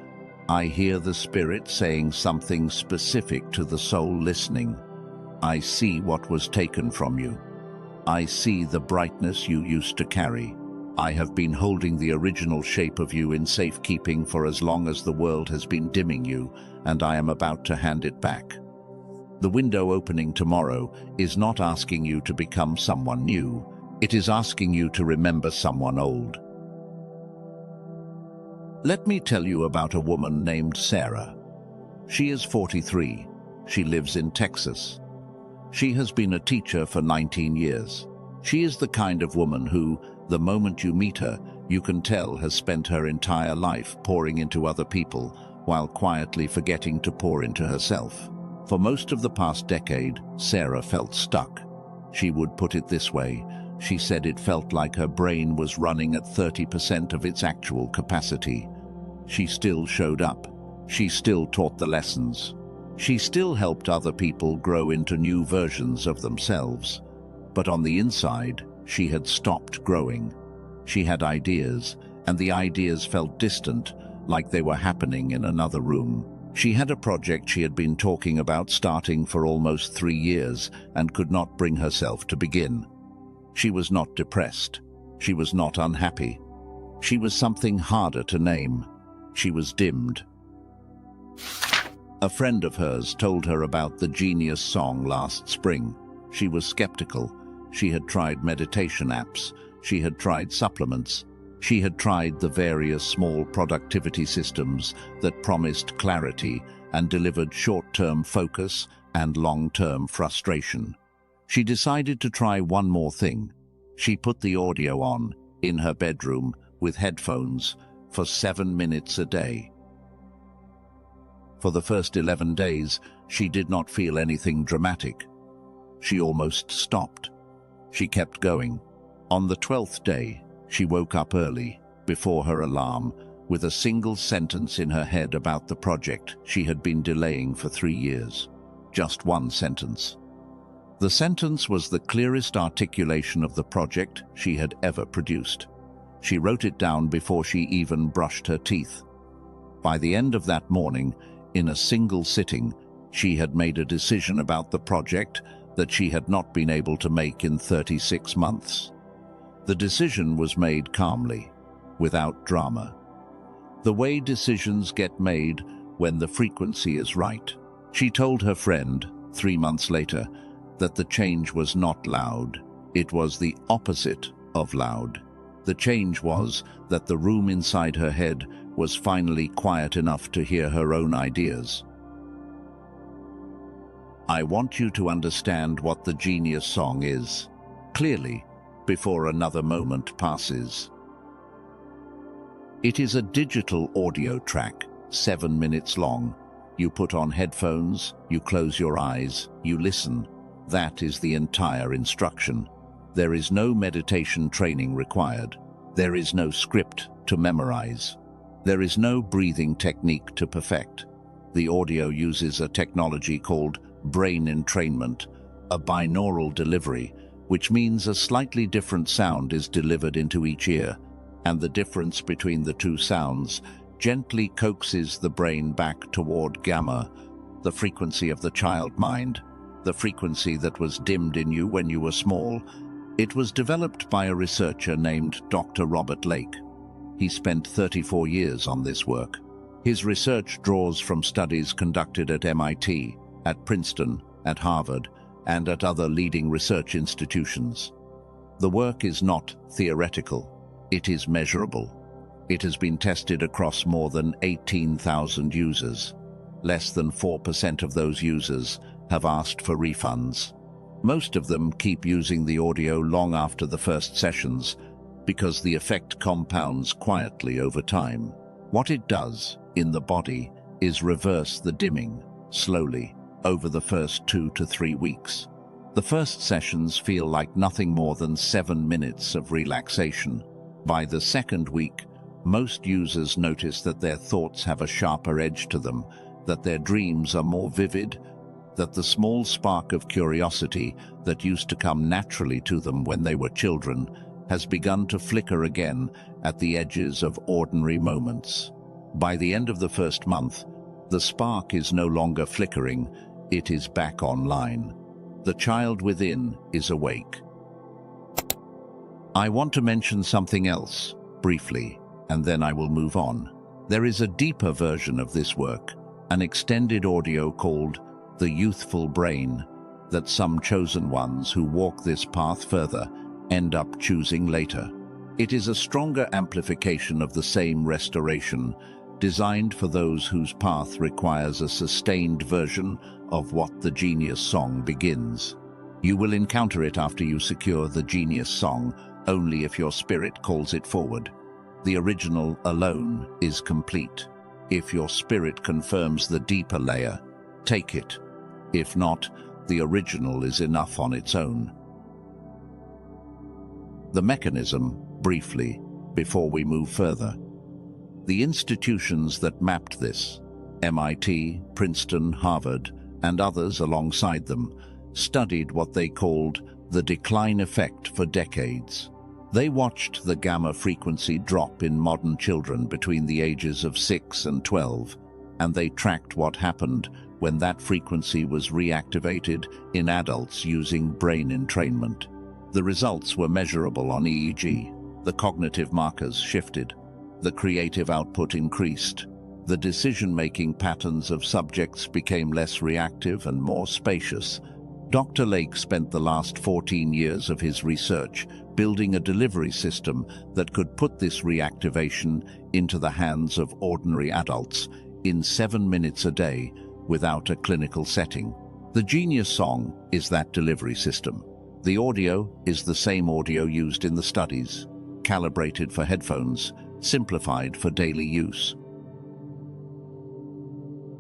I hear the Spirit saying something specific to the soul listening. I see what was taken from you. I see the brightness you used to carry. I have been holding the original shape of you in safekeeping for as long as the world has been dimming you, and I am about to hand it back. The window opening tomorrow is not asking you to become someone new. It is asking you to remember someone old. Let me tell you about a woman named Sarah. She is 43. She lives in Texas. She has been a teacher for 19 years. She is the kind of woman who, the moment you meet her, you can tell has spent her entire life pouring into other people while quietly forgetting to pour into herself. For most of the past decade, Sarah felt stuck. She would put it this way: she said it felt like her brain was running at 30% of its actual capacity. She still showed up. She still taught the lessons. She still helped other people grow into new versions of themselves. But on the inside, she had stopped growing. She had ideas, and the ideas felt distant, like they were happening in another room. She had a project she had been talking about starting for almost 3 years and could not bring herself to begin. She was not depressed. She was not unhappy. She was something harder to name. She was dimmed. A friend of hers told her about the Genius song last spring. She was skeptical. She had tried meditation apps. She had tried supplements. She had tried the various small productivity systems that promised clarity and delivered short-term focus and long-term frustration. She decided to try one more thing. She put the audio on, in her bedroom, with headphones, for 7 minutes a day. For the first 11 days, she did not feel anything dramatic. She almost stopped. She kept going. On the 12th day, she woke up early, before her alarm, with a single sentence in her head about the project she had been delaying for 3 years. Just one sentence. The sentence was the clearest articulation of the project she had ever produced. She wrote it down before she even brushed her teeth. By the end of that morning, in a single sitting, she had made a decision about the project that she had not been able to make in 36 months. The decision was made calmly, without drama. The way decisions get made when the frequency is right. She told her friend, 3 months later, that the change was not loud. It was the opposite of loud. The change was that the room inside her head was finally quiet enough to hear her own ideas. I want you to understand what the Genius song is, clearly, before another moment passes. It is a digital audio track, 7 minutes long. You put on headphones, you close your eyes, you listen. That is the entire instruction. There is no meditation training required. There is no script to memorize. There is no breathing technique to perfect. The audio uses a technology called brain entrainment, a binaural delivery, which means a slightly different sound is delivered into each ear, and the difference between the two sounds gently coaxes the brain back toward gamma, the frequency of the child mind, the frequency that was dimmed in you when you were small. It was developed by a researcher named Dr. Robert Lake. He spent 34 years on this work. His research draws from studies conducted at MIT, at Princeton, at Harvard, and at other leading research institutions. The work is not theoretical. It is measurable. It has been tested across more than 18,000 users. Less than 4% of those users have asked for refunds. Most of them keep using the audio long after the first sessions because the effect compounds quietly over time. What it does in the body is reverse the dimming, slowly, over the first 2 to 3 weeks. The first sessions feel like nothing more than 7 minutes of relaxation. By the second week, most users notice that their thoughts have a sharper edge to them, that their dreams are more vivid, that the small spark of curiosity that used to come naturally to them when they were children has begun to flicker again at the edges of ordinary moments. By the end of the first month, the spark is no longer flickering, it is back online. The child within is awake. I want to mention something else, briefly, and then I will move on. There is a deeper version of this work, an extended audio called The Youthful Brain, that some chosen ones who walk this path further end up choosing later. It is a stronger amplification of the same restoration, designed for those whose path requires a sustained version of what the genius song begins. You will encounter it after you secure the genius song, only if your spirit calls it forward. The original alone is complete. If your spirit confirms the deeper layer, take it. If not, the original is enough on its own. The mechanism, briefly, before we move further. The institutions that mapped this, MIT, Princeton, Harvard, and others alongside them, studied what they called the decline effect for decades. They watched the gamma frequency drop in modern children between the ages of 6 and 12, and they tracked what happened when that frequency was reactivated in adults using brain entrainment. The results were measurable on EEG. The cognitive markers shifted. The creative output increased. The decision-making patterns of subjects became less reactive and more spacious. Dr. Lake spent the last 14 years of his research building a delivery system that could put this reactivation into the hands of ordinary adults in 7 minutes a day without a clinical setting. The Genius Song is that delivery system. The audio is the same audio used in the studies, calibrated for headphones, simplified for daily use.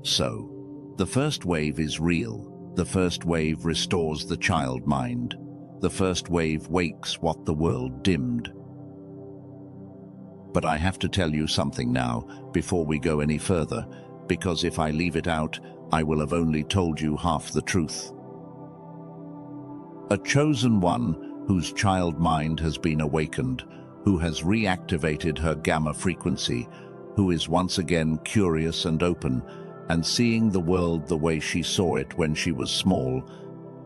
So, the first wave is real. The first wave restores the child mind. The first wave wakes what the world dimmed. But I have to tell you something now, before we go any further, because if I leave it out, I will have only told you half the truth. A chosen one whose child mind has been awakened, who has reactivated her gamma frequency, who is once again curious and open, and seeing the world the way she saw it when she was small,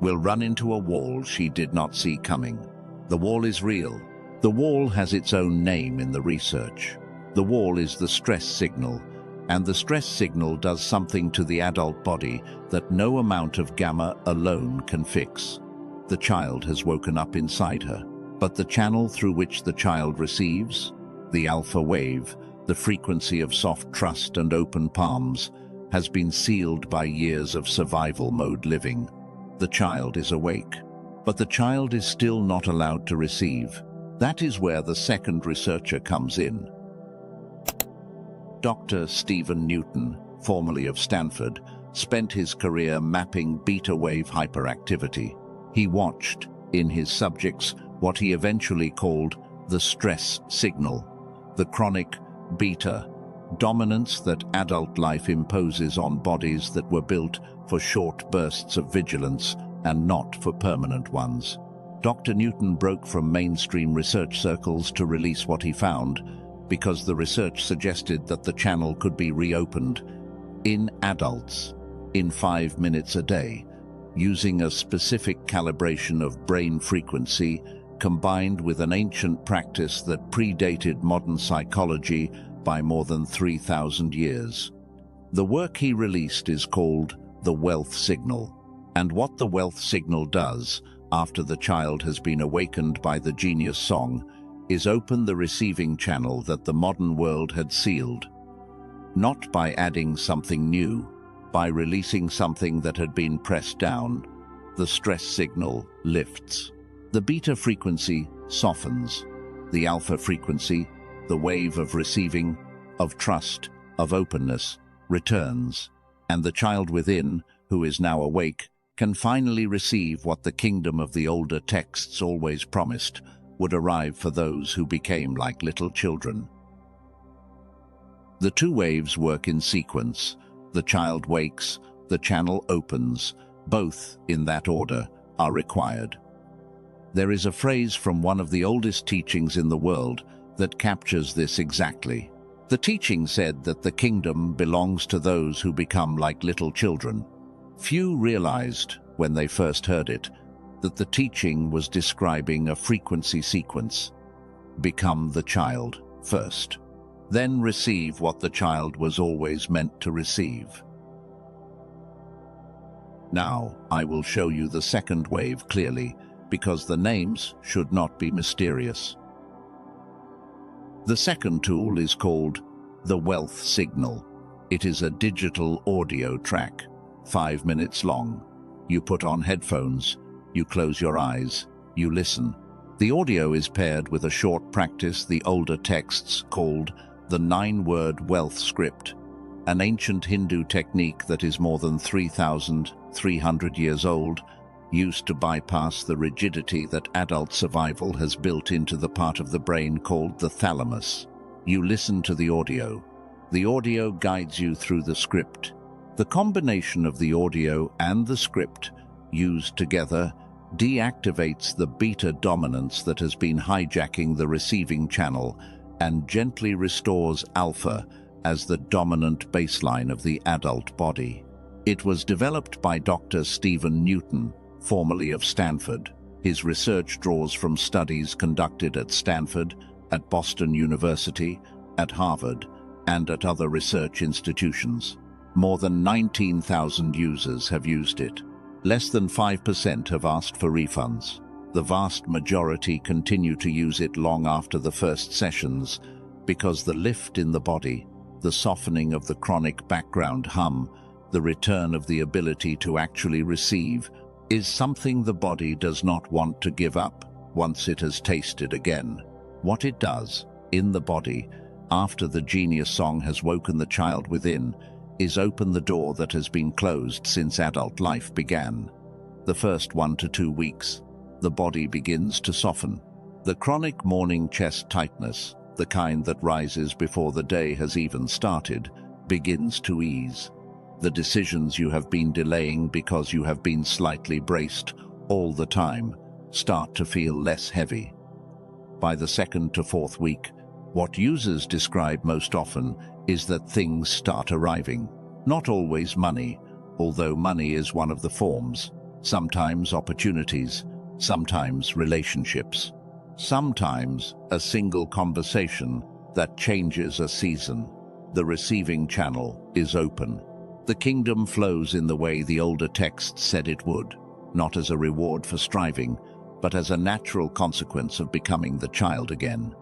will run into a wall she did not see coming. The wall is real. The wall has its own name in the research. The wall is the stress signal, and the stress signal does something to the adult body that no amount of gamma alone can fix. The child has woken up inside her, but the channel through which the child receives, the alpha wave, the frequency of soft trust and open palms, has been sealed by years of survival mode living. The child is awake, but the child is still not allowed to receive. That is where the second researcher comes in. Dr. Stephen Newton, formerly of Stanford, spent his career mapping beta wave hyperactivity. He watched, in his subjects, what he eventually called the stress signal, the chronic beta dominance that adult life imposes on bodies that were built for short bursts of vigilance and not for permanent ones. Dr. Newton broke from mainstream research circles to release what he found, because the research suggested that the channel could be reopened in adults in 5 minutes a day, using a specific calibration of brain frequency combined with an ancient practice that predated modern psychology by more than 3,000 years. The work he released is called the wealth signal, and what the wealth signal does after the child has been awakened by the genius song is open the receiving channel that the modern world had sealed, not by adding something new, by releasing something that had been pressed down. The stress signal lifts. The beta frequency softens. The alpha frequency, the wave of receiving, of trust, of openness, returns, and the child within, who is now awake, can finally receive what the kingdom of the older texts always promised would arrive for those who became like little children. The two waves work in sequence. The child wakes, the channel opens, Both, in that order, are required. There is a phrase from one of the oldest teachings in the world that captures this exactly. The teaching said that the kingdom belongs to those who become like little children. Few realized, when they first heard it, that the teaching was describing a frequency sequence. Become the child first, then receive what the child was always meant to receive. Now, I will show you the second wave clearly, because the names should not be mysterious. The second tool is called the wealth signal. It is a digital audio track, 5 minutes long. You put on headphones, you close your eyes, you listen. The audio is paired with a short practice the older texts called the 9-word wealth script, an ancient Hindu technique that is more than 3,300 years old, used to bypass the rigidity that adult survival has built into the part of the brain called the thalamus. You listen to the audio. The audio guides you through the script. The combination of the audio and the script, used together, deactivates the beta dominance that has been hijacking the receiving channel and gently restores alpha as the dominant baseline of the adult body. It was developed by Dr. Stephen Newton, formerly of Stanford. His research draws from studies conducted at Stanford, at Boston University, at Harvard, and at other research institutions. More than 19,000 users have used it. Less than 5% have asked for refunds. The vast majority continue to use it long after the first sessions because the lift in the body, the softening of the chronic background hum, the return of the ability to actually receive, is something the body does not want to give up once it has tasted again. What it does, in the body, after the genius song has woken the child within, is open the door that has been closed since adult life began. The first 1 to 2 weeks, the body begins to soften. The chronic morning chest tightness, the kind that rises before the day has even started, begins to ease. The decisions you have been delaying because you have been slightly braced all the time start to feel less heavy. By the 2nd to 4th week, what users describe most often is that things start arriving. Not always money, although money is one of the forms. Sometimes opportunities, sometimes relationships. Sometimes a single conversation that changes a season. The receiving channel is open. The kingdom flows in the way the older texts said it would, not as a reward for striving, but as a natural consequence of becoming the child again.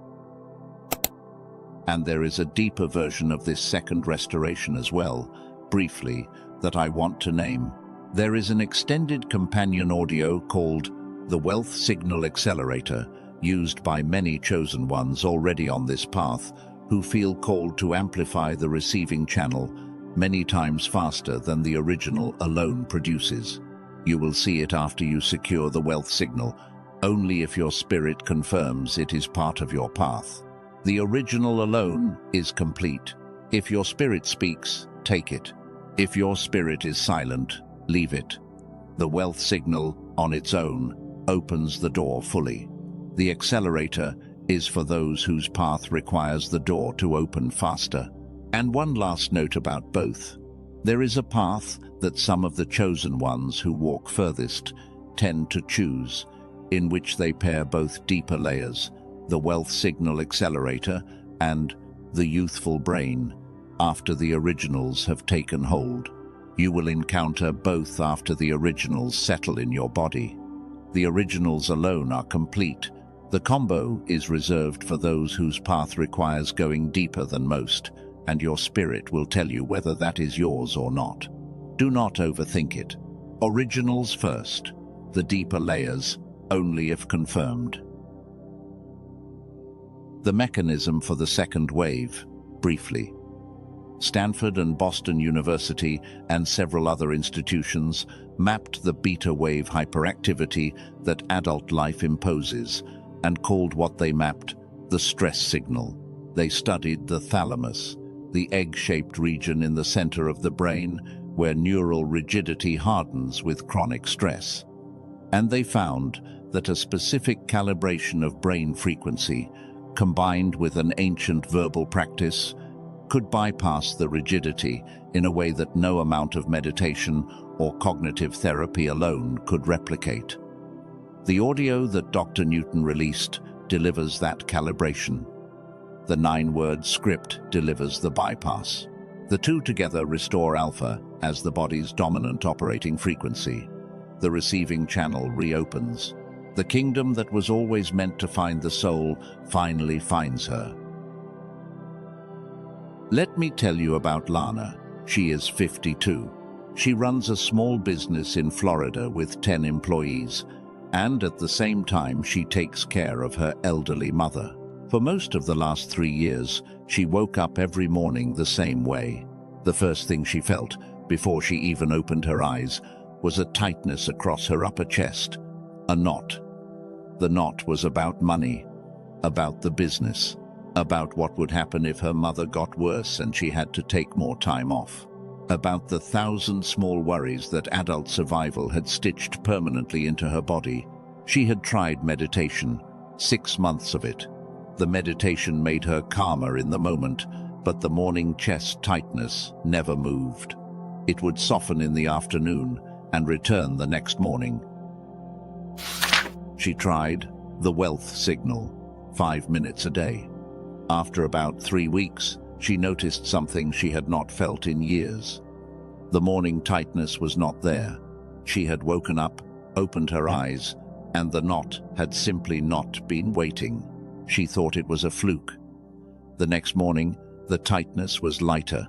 And there is a deeper version of this second restoration as well, briefly, that I want to name. There is an extended companion audio called the Wealth Signal Accelerator, used by many chosen ones already on this path, who feel called to amplify the receiving channel many times faster than the original alone produces. You will see it after you secure the wealth signal, only if your spirit confirms it is part of your path. The original alone is complete. If your spirit speaks, take it. If your spirit is silent, leave it. The wealth signal, on its own, opens the door fully. The accelerator is for those whose path requires the door to open faster. And one last note about both. There is a path that some of the chosen ones who walk furthest tend to choose, in which they pair both deeper layers, the wealth signal accelerator and the youthful brain, after the originals have taken hold. You will encounter both after the originals settle in your body. The originals alone are complete. The combo is reserved for those whose path requires going deeper than most, and your spirit will tell you whether that is yours or not. Do not overthink it. Originals first, the deeper layers only if confirmed. The mechanism for the second wave, briefly. Stanford and Boston University and several other institutions mapped the beta wave hyperactivity that adult life imposes and called what they mapped the stress signal. They studied the thalamus, the egg-shaped region in the center of the brain, where neural rigidity hardens with chronic stress. And they found that a specific calibration of brain frequency, combined with an ancient verbal practice, could bypass the rigidity in a way that no amount of meditation or cognitive therapy alone could replicate. The audio that Dr. Newton released delivers that calibration. The 9-word script delivers the bypass. The two together restore alpha as the body's dominant operating frequency. The receiving channel reopens. The kingdom that was always meant to find the soul finally finds her. Let me tell you about Lana. She is 52. She runs a small business in Florida with 10 employees, and at the same time she takes care of her elderly mother. For most of the last 3 years, she woke up every morning the same way. The first thing she felt, before she even opened her eyes, was a tightness across her upper chest, a knot. The knot was about money, about the business, about what would happen if her mother got worse and she had to take more time off, about the 1,000 small worries that adult survival had stitched permanently into her body. She had tried meditation, 6 months of it. The meditation made her calmer in the moment, but the morning chest tightness never moved. It would soften in the afternoon and return the next morning. She tried the wealth signal, 5 minutes a day. After about 3 weeks, she noticed something she had not felt in years. The morning tightness was not there. She had woken up, opened her eyes, and the knot had simply not been waiting. She thought it was a fluke. The next morning, the tightness was lighter.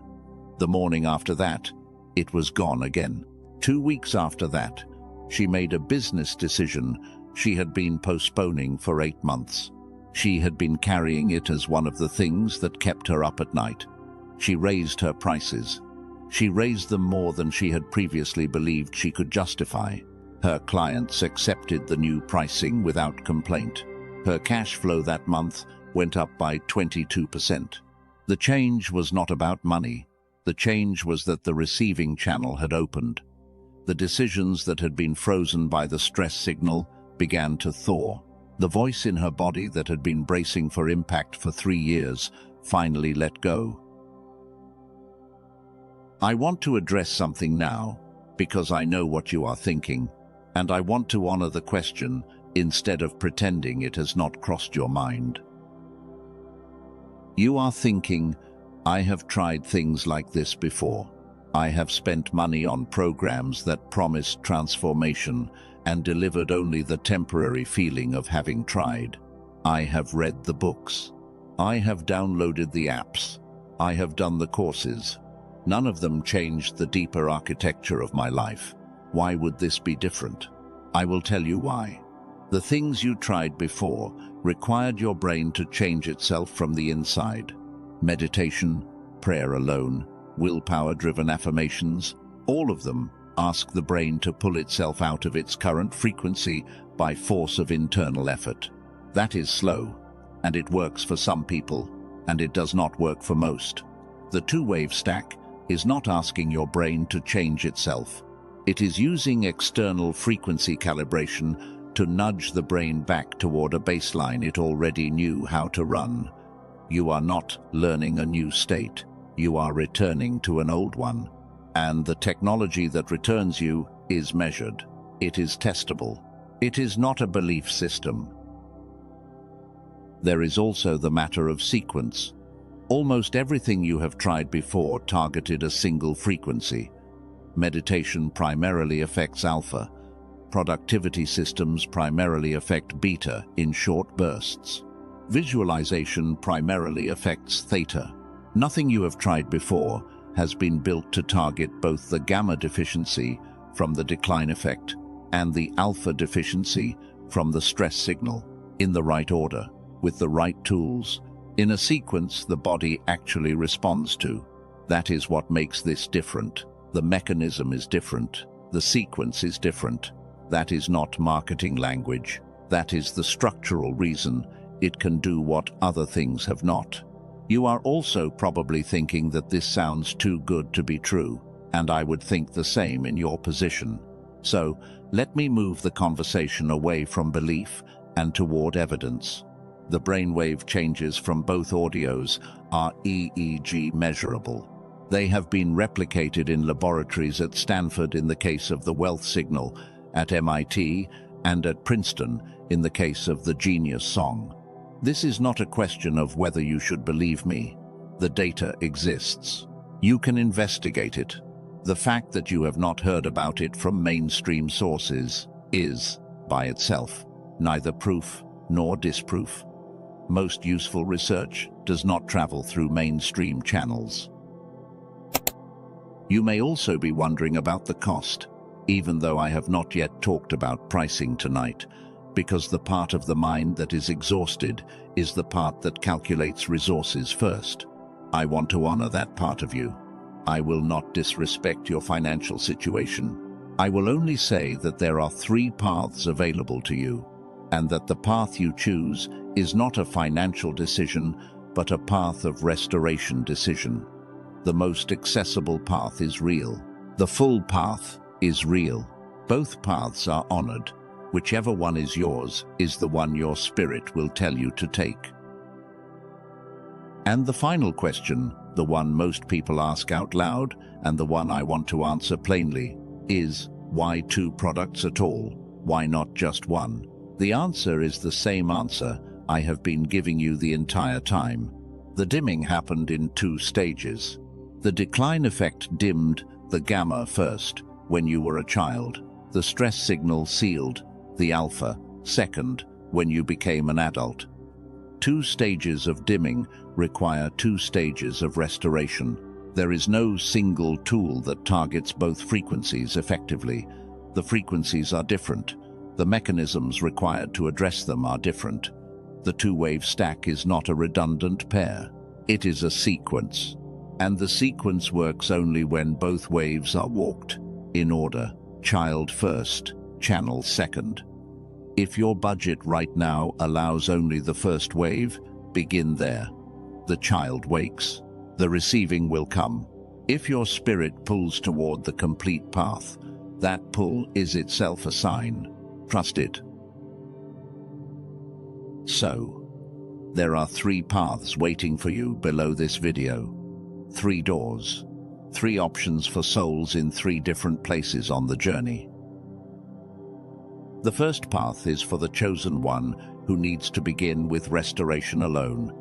The morning after that, it was gone again. 2 weeks after that, she made a business decision she had been postponing for 8 months. She had been carrying it as one of the things that kept her up at night. She raised her prices. She raised them more than she had previously believed she could justify. Her clients accepted the new pricing without complaint. Her cash flow that month went up by 22%. The change was not about money. The change was that the receiving channel had opened. The decisions that had been frozen by the stress signal began to thaw. The voice in her body that had been bracing for impact for 3 years finally let go. I want to address something now, because I know what you are thinking, and I want to honor the question instead of pretending it has not crossed your mind. You are thinking, I have tried things like this before. I have spent money on programs that promised transformation and delivered only the temporary feeling of having tried. I have read the books. I have downloaded the apps. I have done the courses. None of them changed the deeper architecture of my life. Why would this be different? I will tell you why. The things you tried before required your brain to change itself from the inside. Meditation, prayer alone, willpower-driven affirmations, all of them ask the brain to pull itself out of its current frequency by force of internal effort. That is slow, and it works for some people, and it does not work for most. The two-wave stack is not asking your brain to change itself. It is using external frequency calibration to nudge the brain back toward a baseline it already knew how to run. You are not learning a new state. You are returning to an old one. And the technology that returns you is measured. It is testable. It is not a belief system. There is also the matter of sequence. Almost everything you have tried before targeted a single frequency. Meditation primarily affects alpha. Productivity systems primarily affect beta in short bursts. Visualization primarily affects theta. Nothing you have tried before has been built to target both the gamma deficiency from the decline effect and the alpha deficiency from the stress signal in the right order, with the right tools, in a sequence the body actually responds to. That is what makes this different. The mechanism is different. The sequence is different. That is not marketing language. That is the structural reason it can do what other things have not. You are also probably thinking that this sounds too good to be true. and I would think the same in your position. So, let me move the conversation away from belief and toward evidence. The brainwave changes from both audios are EEG measurable. They have been replicated in laboratories at Stanford in the case of the wealth signal, at MIT, and at Princeton in the case of the genius song. This is not a question of whether you should believe me. The data exists. You can investigate it. The fact that you have not heard about it from mainstream sources is, by itself, neither proof nor disproof. Most useful research does not travel through mainstream channels. You may also be wondering about the cost, even though I have not yet talked about pricing tonight, because the part of the mind that is exhausted is the part that calculates resources first. I want to honor that part of you. I will not disrespect your financial situation. I will only say that there are 3 paths available to you, and that the path you choose is not a financial decision, but a path of restoration decision. The most accessible path is real. The full path is real. Both paths are honored. Whichever one is yours is the one your spirit will tell you to take. And the final question, the one most people ask out loud, and the one I want to answer plainly, is why 2 products at all? Why not just one? The answer is the same answer I have been giving you the entire time. The dimming happened in 2 stages. The decline effect dimmed the gamma first, when you were a child. The stress signal sealed the alpha second, when you became an adult. 2 stages of dimming require 2 stages of restoration. There is no single tool that targets both frequencies effectively. The frequencies are different. The mechanisms required to address them are different. The 2-wave stack is not a redundant pair. It is a sequence. And the sequence works only when both waves are walked, in order, child first, channel second. If your budget right now allows only the first wave, begin there. The child wakes. The receiving will come. If your spirit pulls toward the complete path, that pull is itself a sign. Trust it. So, there are 3 paths waiting for you below this video. 3 doors. 3 options for souls in 3 different places on the journey. The first path is for the chosen one who needs to begin with restoration alone.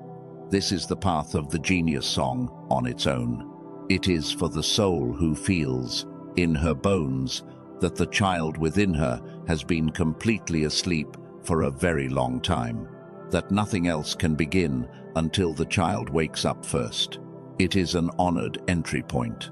This is the path of the genius song on its own. It is for the soul who feels, in her bones, that the child within her has been completely asleep for a very long time, that nothing else can begin until the child wakes up first. It is an honored entry point.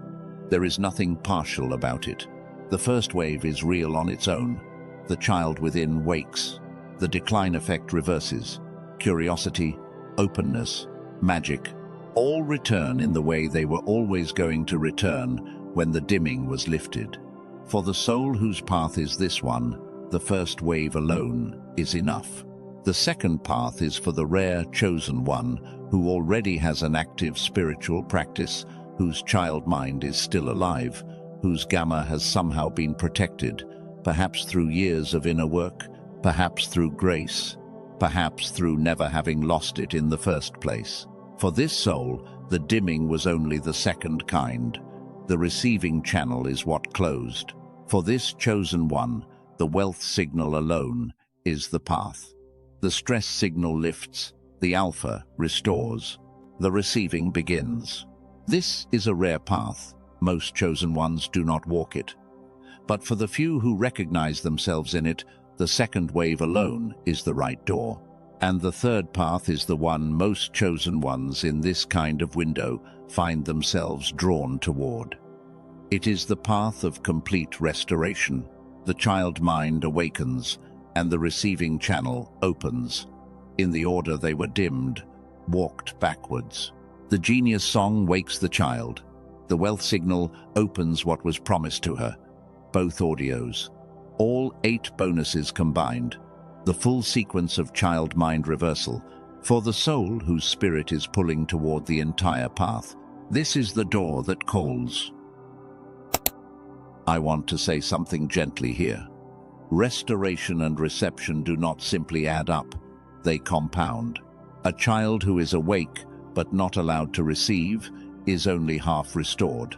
There is nothing partial about it. The first wave is real on its own. The child within wakes. The decline effect reverses. Curiosity, openness, magic, all return in the way they were always going to return when the dimming was lifted. For the soul whose path is this one, the first wave alone is enough. The second path is for the rare chosen one who already has an active spiritual practice, whose child mind is still alive, whose gamma has somehow been protected, perhaps through years of inner work, perhaps through grace, perhaps through never having lost it in the first place. For this soul, the dimming was only the second kind. The receiving channel is what closed. For this chosen one, the wealth signal alone is the path. The stress signal lifts, the alpha restores, the receiving begins. This is a rare path. Most chosen ones do not walk it. But for the few who recognize themselves in it, the second wave alone is the right door. And the third path is the one most chosen ones in this kind of window find themselves drawn toward. It is the path of complete restoration. The child mind awakens, and the receiving channel opens. In the order they were dimmed, walked backwards. The genius song wakes the child. The wealth signal opens what was promised to her. Both audios. All 8 bonuses combined. The full sequence of child mind reversal. For the soul whose spirit is pulling toward the entire path. This is the door that calls. I want to say something gently here. Restoration and reception do not simply add up, they compound. A child who is awake but not allowed to receive is only half restored.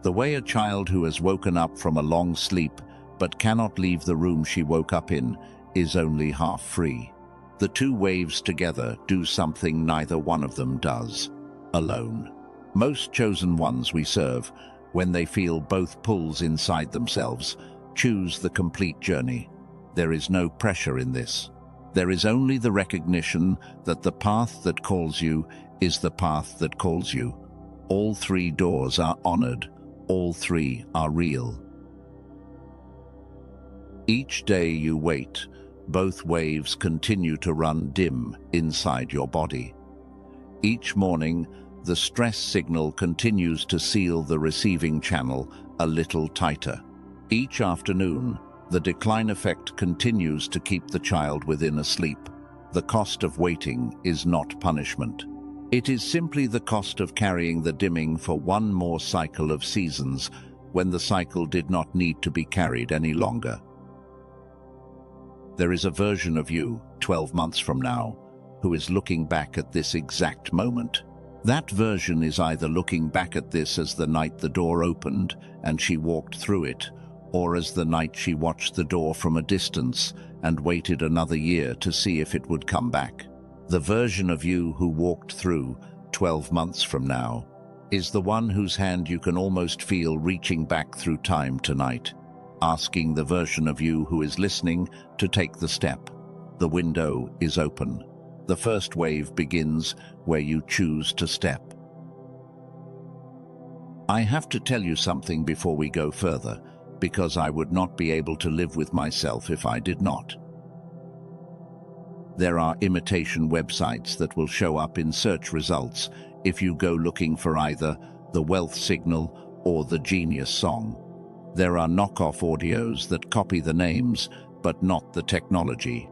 The way a child who has woken up from a long sleep but cannot leave the room she woke up in is only half free. The two waves together do something neither one of them does alone. Most chosen ones we serve, when they feel both pulls inside themselves, choose the complete journey. There is no pressure in this. There is only the recognition that the path that calls you is the path that calls you. All three doors are honored. All three are real. Each day you wait, both waves continue to run dim inside your body. Each morning, the stress signal continues to seal the receiving channel a little tighter. Each afternoon, the decline effect continues to keep the child within a sleep. The cost of waiting is not punishment. It is simply the cost of carrying the dimming for one more cycle of seasons when the cycle did not need to be carried any longer. There is a version of you, 12 months from now, who is looking back at this exact moment. That version is either looking back at this as the night the door opened and she walked through it, or as the night she watched the door from a distance and waited another year to see if it would come back. The version of you who walked through 12 months from now is the one whose hand you can almost feel reaching back through time tonight, asking the version of you who is listening to take the step. The window is open. The first wave begins where you choose to step. I have to tell you something before we go further, because I would not be able to live with myself if I did not. There are imitation websites that will show up in search results if you go looking for either the wealth signal or the genius song. There are knockoff audios that copy the names, but not the technology.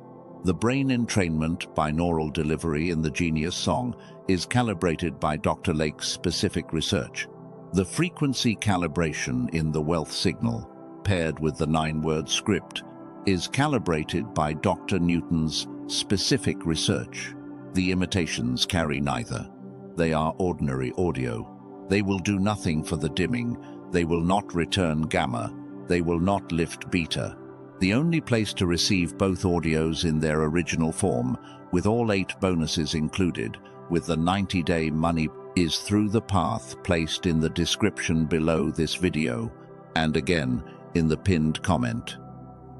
The brain entrainment binaural delivery in the genius song is calibrated by Dr. Lake's specific research. The frequency calibration in the wealth signal, paired with the 9-word script, is calibrated by Dr. Newton's specific research. The imitations carry neither. They are ordinary audio. They will do nothing for the dimming. They will not return gamma. They will not lift beta. The only place to receive both audios in their original form, with all 8 bonuses included, with the 90-day money, is through the path placed in the description below this video, and again in the pinned comment.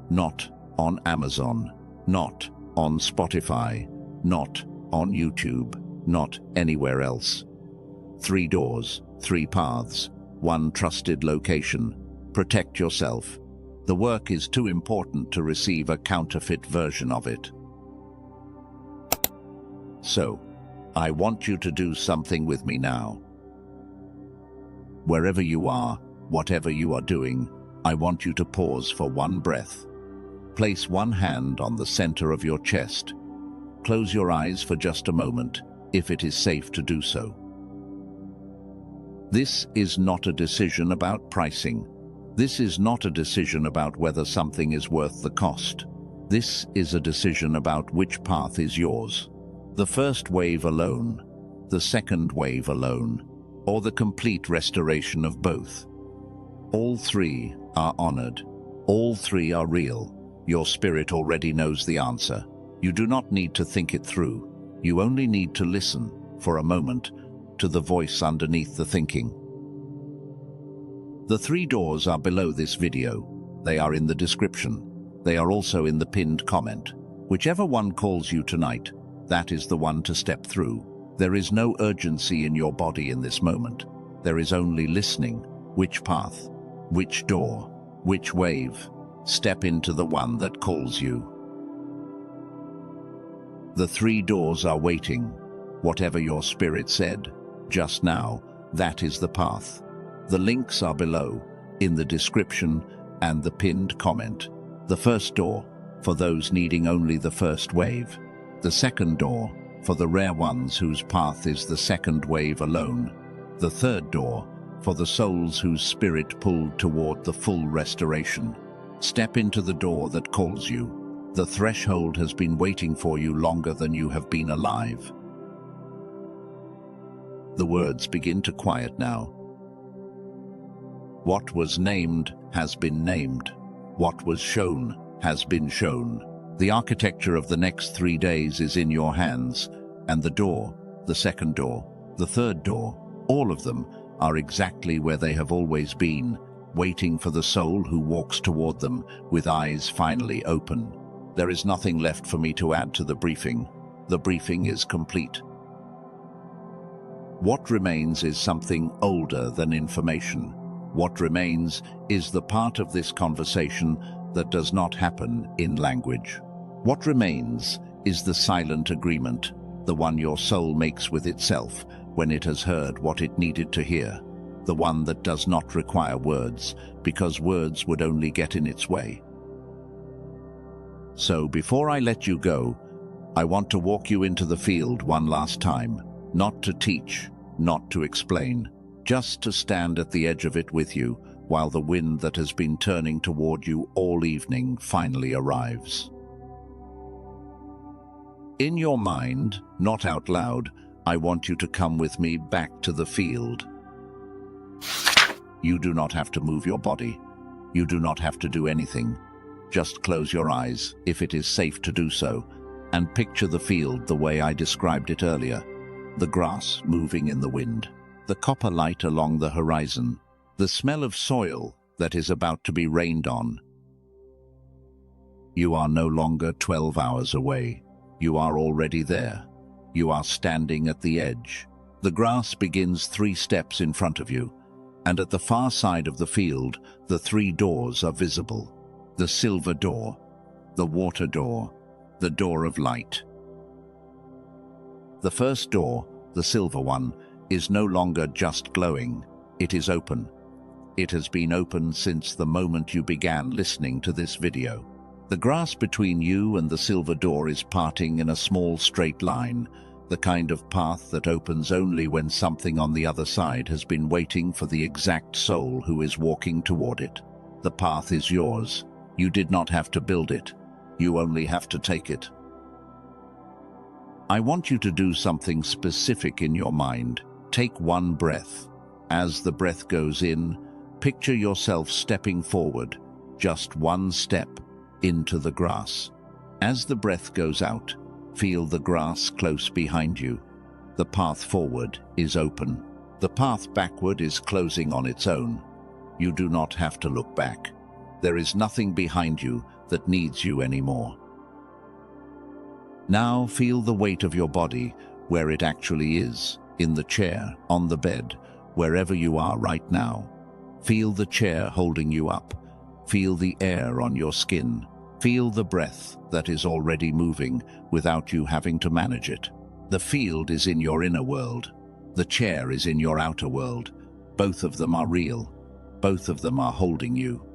Not on Amazon, not on Spotify, not on YouTube, not anywhere else. 3 doors, 3 paths, 1 trusted location. Protect yourself. The work is too important to receive a counterfeit version of it. So, I want you to do something with me now. Wherever you are, whatever you are doing, I want you to pause for 1 breath. Place 1 hand on the center of your chest. Close your eyes for just a moment, if it is safe to do so. This is not a decision about pricing. This is not a decision about whether something is worth the cost. This is a decision about which path is yours. The first wave alone, the second wave alone, or the complete restoration of both. All 3 are honored. All 3 are real. Your spirit already knows the answer. You do not need to think it through. You only need to listen, for a moment, to the voice underneath the thinking. The 3 doors are below this video. They are in the description. They are also in the pinned comment. Whichever one calls you tonight, that is the one to step through. There is no urgency in your body in this moment. There is only listening. Which path? Which door? Which wave? Step into the one that calls you. The 3 doors are waiting. Whatever your spirit said just now, that is the path. The links are below, in the description and the pinned comment. The first door, for those needing only the first wave. The second door, for the rare ones whose path is the second wave alone. The third door, for the souls whose spirit pulled toward the full restoration. Step into the door that calls you. The threshold has been waiting for you longer than you have been alive. The words begin to quiet now. What was named has been named. What was shown has been shown. The architecture of the next 3 days is in your hands, and the door, the second door, the third door, all of them are exactly where they have always been, waiting for the soul who walks toward them with eyes finally open. There is nothing left for me to add to the briefing. The briefing is complete. What remains is something older than information. What remains is the part of this conversation that does not happen in language. What remains is the silent agreement, the one your soul makes with itself when it has heard what it needed to hear, the one that does not require words, because words would only get in its way. So before I let you go, I want to walk you into the field one last time, not to teach, not to explain, just to stand at the edge of it with you while the wind that has been turning toward you all evening finally arrives. In your mind, not out loud, I want you to come with me back to the field. You do not have to move your body. You do not have to do anything. Just close your eyes, if it is safe to do so, and picture the field the way I described it earlier. The grass moving in the wind, the copper light along the horizon, the smell of soil that is about to be rained on. You are no longer 12 hours away. You are already there. You are standing at the edge. The grass begins 3 steps in front of you, and at the far side of the field, the 3 doors are visible. The silver door, the water door, the door of light. The first door, the silver one, is no longer just glowing. It is open. It has been open since the moment you began listening to this video. The grass between you and the silver door is parting in a small straight line, the kind of path that opens only when something on the other side has been waiting for the exact soul who is walking toward it. The path is yours. You did not have to build it. You only have to take it. I want you to do something specific in your mind. Take 1 breath. As the breath goes in, picture yourself stepping forward, just 1 step, into the grass. As the breath goes out, feel the grass close behind you. The path forward is open. The path backward is closing on its own. You do not have to look back. There is nothing behind you that needs you anymore. Now feel the weight of your body where it actually is, in the chair, on the bed, wherever you are right now. Feel the chair holding you up. Feel the air on your skin. Feel the breath that is already moving without you having to manage it. The field is in your inner world. The chair is in your outer world. Both of them are real. Both of them are holding you.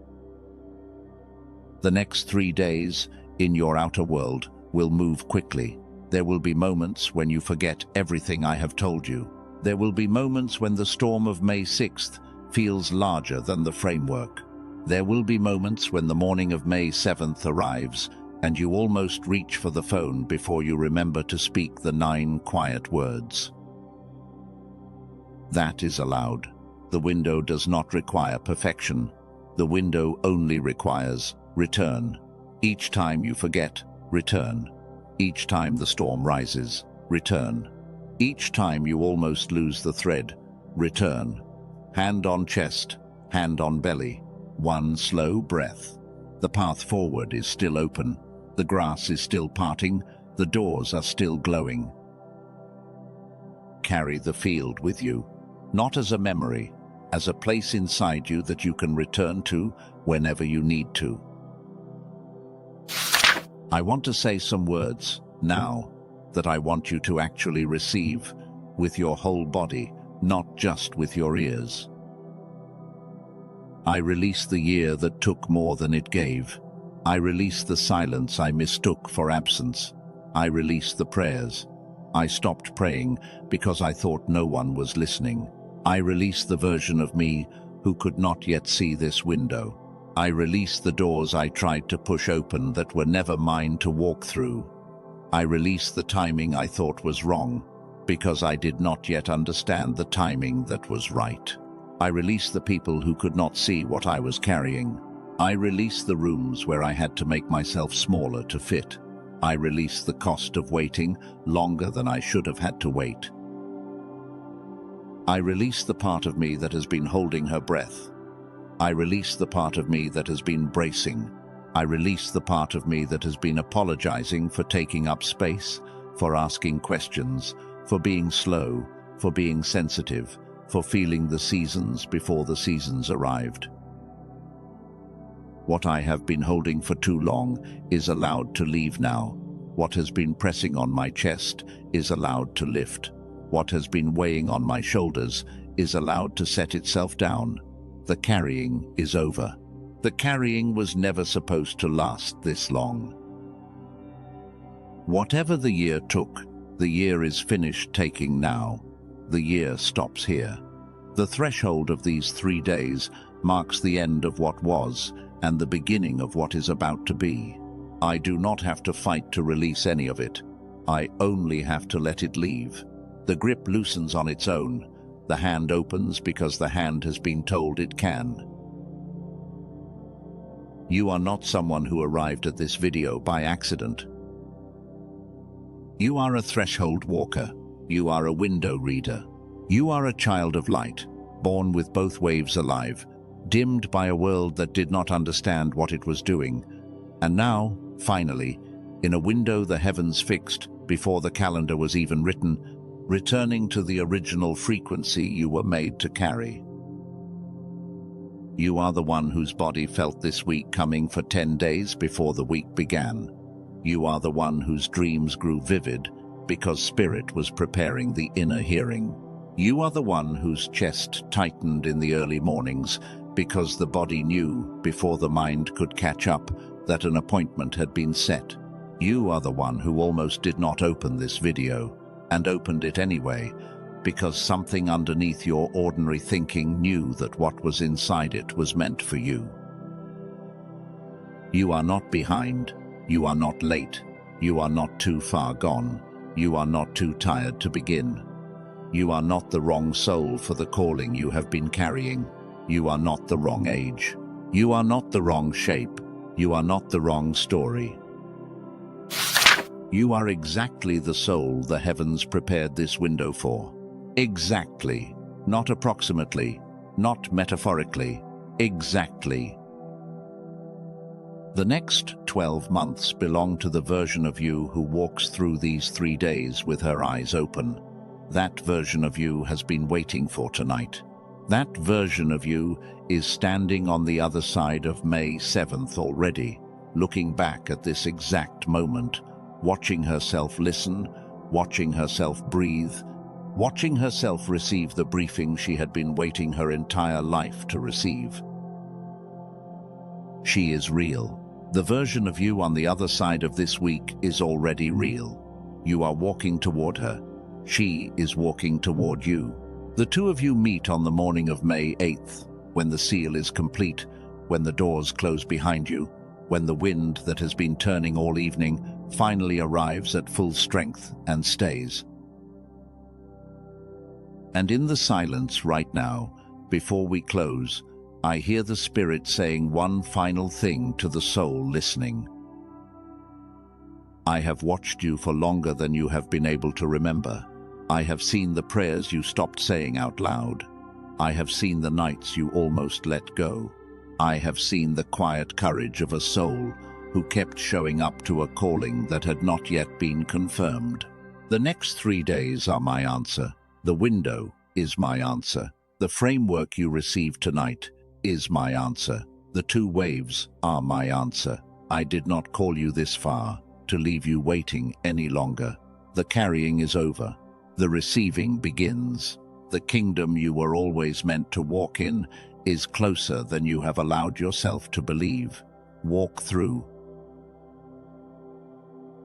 The next 3 days in your outer world will move quickly. There will be moments when you forget everything I have told you. There will be moments when the storm of May 6th feels larger than the framework. There will be moments when the morning of May 7th arrives and you almost reach for the phone before you remember to speak the 9 quiet words. That is allowed. The window does not require perfection. The window only requires return. Each time you forget, return. Each time the storm rises, return. Each time you almost lose the thread, return. Hand on chest, hand on belly. 1 slow breath. The path forward is still open. The grass is still parting. The doors are still glowing. Carry the field with you, not as a memory, as a place inside you that you can return to whenever you need to. I want to say some words now that I want you to actually receive with your whole body, not just with your ears. I release the year that took more than it gave. I release the silence I mistook for absence. I release the prayers. I stopped praying because I thought no one was listening. I release the version of me who could not yet see this window. I release the doors I tried to push open that were never mine to walk through. I release the timing I thought was wrong, because I did not yet understand the timing that was right. I release the people who could not see what I was carrying. I release the rooms where I had to make myself smaller to fit. I release the cost of waiting longer than I should have had to wait. I release the part of me that has been holding her breath. I release the part of me that has been bracing. I release the part of me that has been apologizing for taking up space, for asking questions, for being slow, for being sensitive, for feeling the seasons before the seasons arrived. What I have been holding for too long is allowed to leave now. What has been pressing on my chest is allowed to lift. What has been weighing on my shoulders is allowed to set itself down. The carrying is over. The carrying was never supposed to last this long. Whatever the year took, the year is finished taking now. The year stops here. The threshold of these 3 days marks the end of what was and the beginning of what is about to be. I do not have to fight to release any of it. I only have to let it leave. The grip loosens on its own. The hand opens because the hand has been told it can. You are not someone who arrived at this video by accident. You are a threshold walker. You are a window reader. You are a child of light, born with both waves alive, dimmed by a world that did not understand what it was doing. And now, finally, in a window the heavens fixed, before the calendar was even written, returning to the original frequency you were made to carry. You are the one whose body felt this week coming for 10 days before the week began. You are the one whose dreams grew vivid because spirit was preparing the inner hearing. You are the one whose chest tightened in the early mornings because the body knew, before the mind could catch up, that an appointment had been set. You are the one who almost did not open this video, and opened it anyway, because something underneath your ordinary thinking knew that what was inside it was meant for you. You are not behind. You are not late. You are not too far gone. You are not too tired to begin. You are not the wrong soul for the calling you have been carrying. You are not the wrong age. You are not the wrong shape. You are not the wrong story. You are exactly the soul the heavens prepared this window for. Exactly. Not approximately. Not metaphorically. Exactly. The next 12 months belong to the version of you who walks through these 3 days with her eyes open. That version of you has been waiting for tonight. That version of you is standing on the other side of May 7th already, looking back at this exact moment, watching herself listen, watching herself breathe, watching herself receive the briefing she had been waiting her entire life to receive. She is real. The version of you on the other side of this week is already real. You are walking toward her. She is walking toward you. The two of you meet on the morning of May 8th, when the seal is complete, when the doors close behind you, when the wind that has been turning all evening finally arrives at full strength and stays. And in the silence right now, before we close, I hear the Spirit saying one final thing to the soul listening. I have watched you for longer than you have been able to remember. I have seen the prayers you stopped saying out loud. I have seen the nights you almost let go. I have seen the quiet courage of a soul who kept showing up to a calling that had not yet been confirmed. The next 3 days are my answer. The window is my answer. The framework you received tonight is my answer. The 2 waves are my answer. I did not call you this far to leave you waiting any longer. The carrying is over. The receiving begins. The kingdom you were always meant to walk in is closer than you have allowed yourself to believe. Walk through.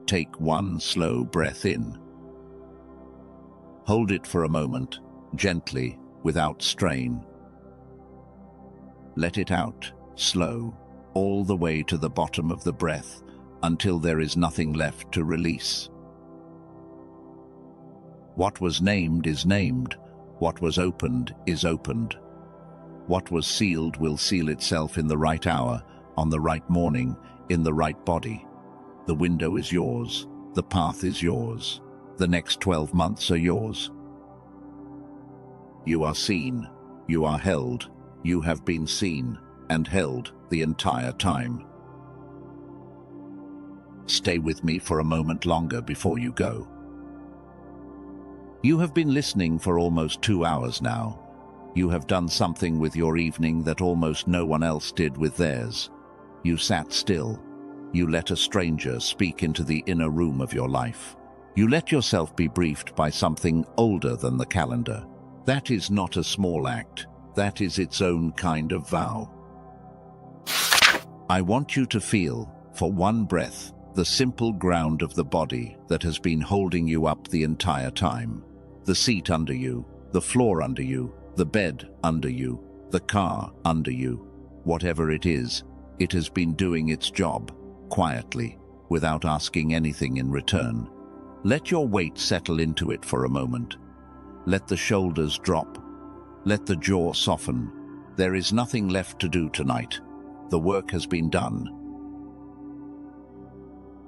Take one slow breath in. Hold it for a moment, gently, without strain. Let it out, slow, all the way to the bottom of the breath, until there is nothing left to release. What was named is named. What was opened is opened. What was sealed will seal itself in the right hour, on the right morning, in the right body. The window is yours. The path is yours. The next 12 months are yours. You are seen. You are held. You have been seen and held the entire time. Stay with me for a moment longer before you go. You have been listening for almost 2 hours now. You have done something with your evening that almost no one else did with theirs. You sat still. You let a stranger speak into the inner room of your life. You let yourself be briefed by something older than the calendar. That is not a small act. That is its own kind of vow. I want you to feel, for one breath, the simple ground of the body that has been holding you up the entire time. The seat under you, the floor under you, the bed under you, the car under you. Whatever it is, it has been doing its job, quietly, without asking anything in return. Let your weight settle into it for a moment. Let the shoulders drop. Let the jaw soften. There is nothing left to do tonight. The work has been done.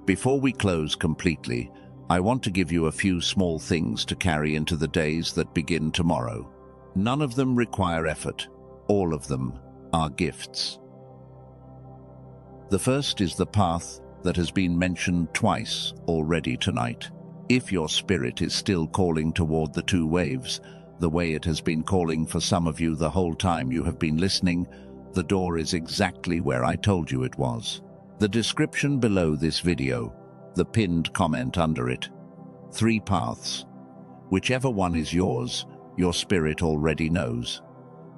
Before we close completely, I want to give you a few small things to carry into the days that begin tomorrow. None of them require effort. All of them are gifts. The first is the path that has been mentioned twice already tonight. If your spirit is still calling toward the two waves, the way it has been calling for some of you the whole time you have been listening, the door is exactly where I told you it was. The description below this video, the pinned comment under it. 3 paths. Whichever one is yours, your spirit already knows.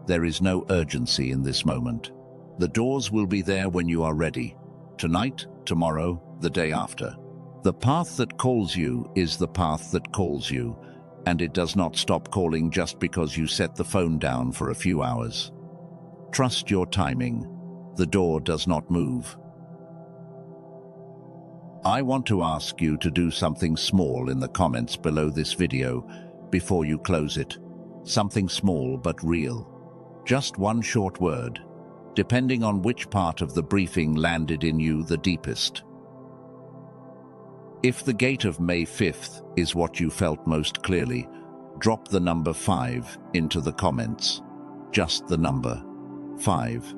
There is no urgency in this moment. The doors will be there when you are ready. Tonight, tomorrow, the day after. The path that calls you is the path that calls you, and it does not stop calling just because you set the phone down for a few hours. Trust your timing. The door does not move. I want to ask you to do something small in the comments below this video before you close it. Something small but real. Just one short word, depending on which part of the briefing landed in you the deepest. If the gate of May 5th is what you felt most clearly, drop the number 5 into the comments. Just the number 5.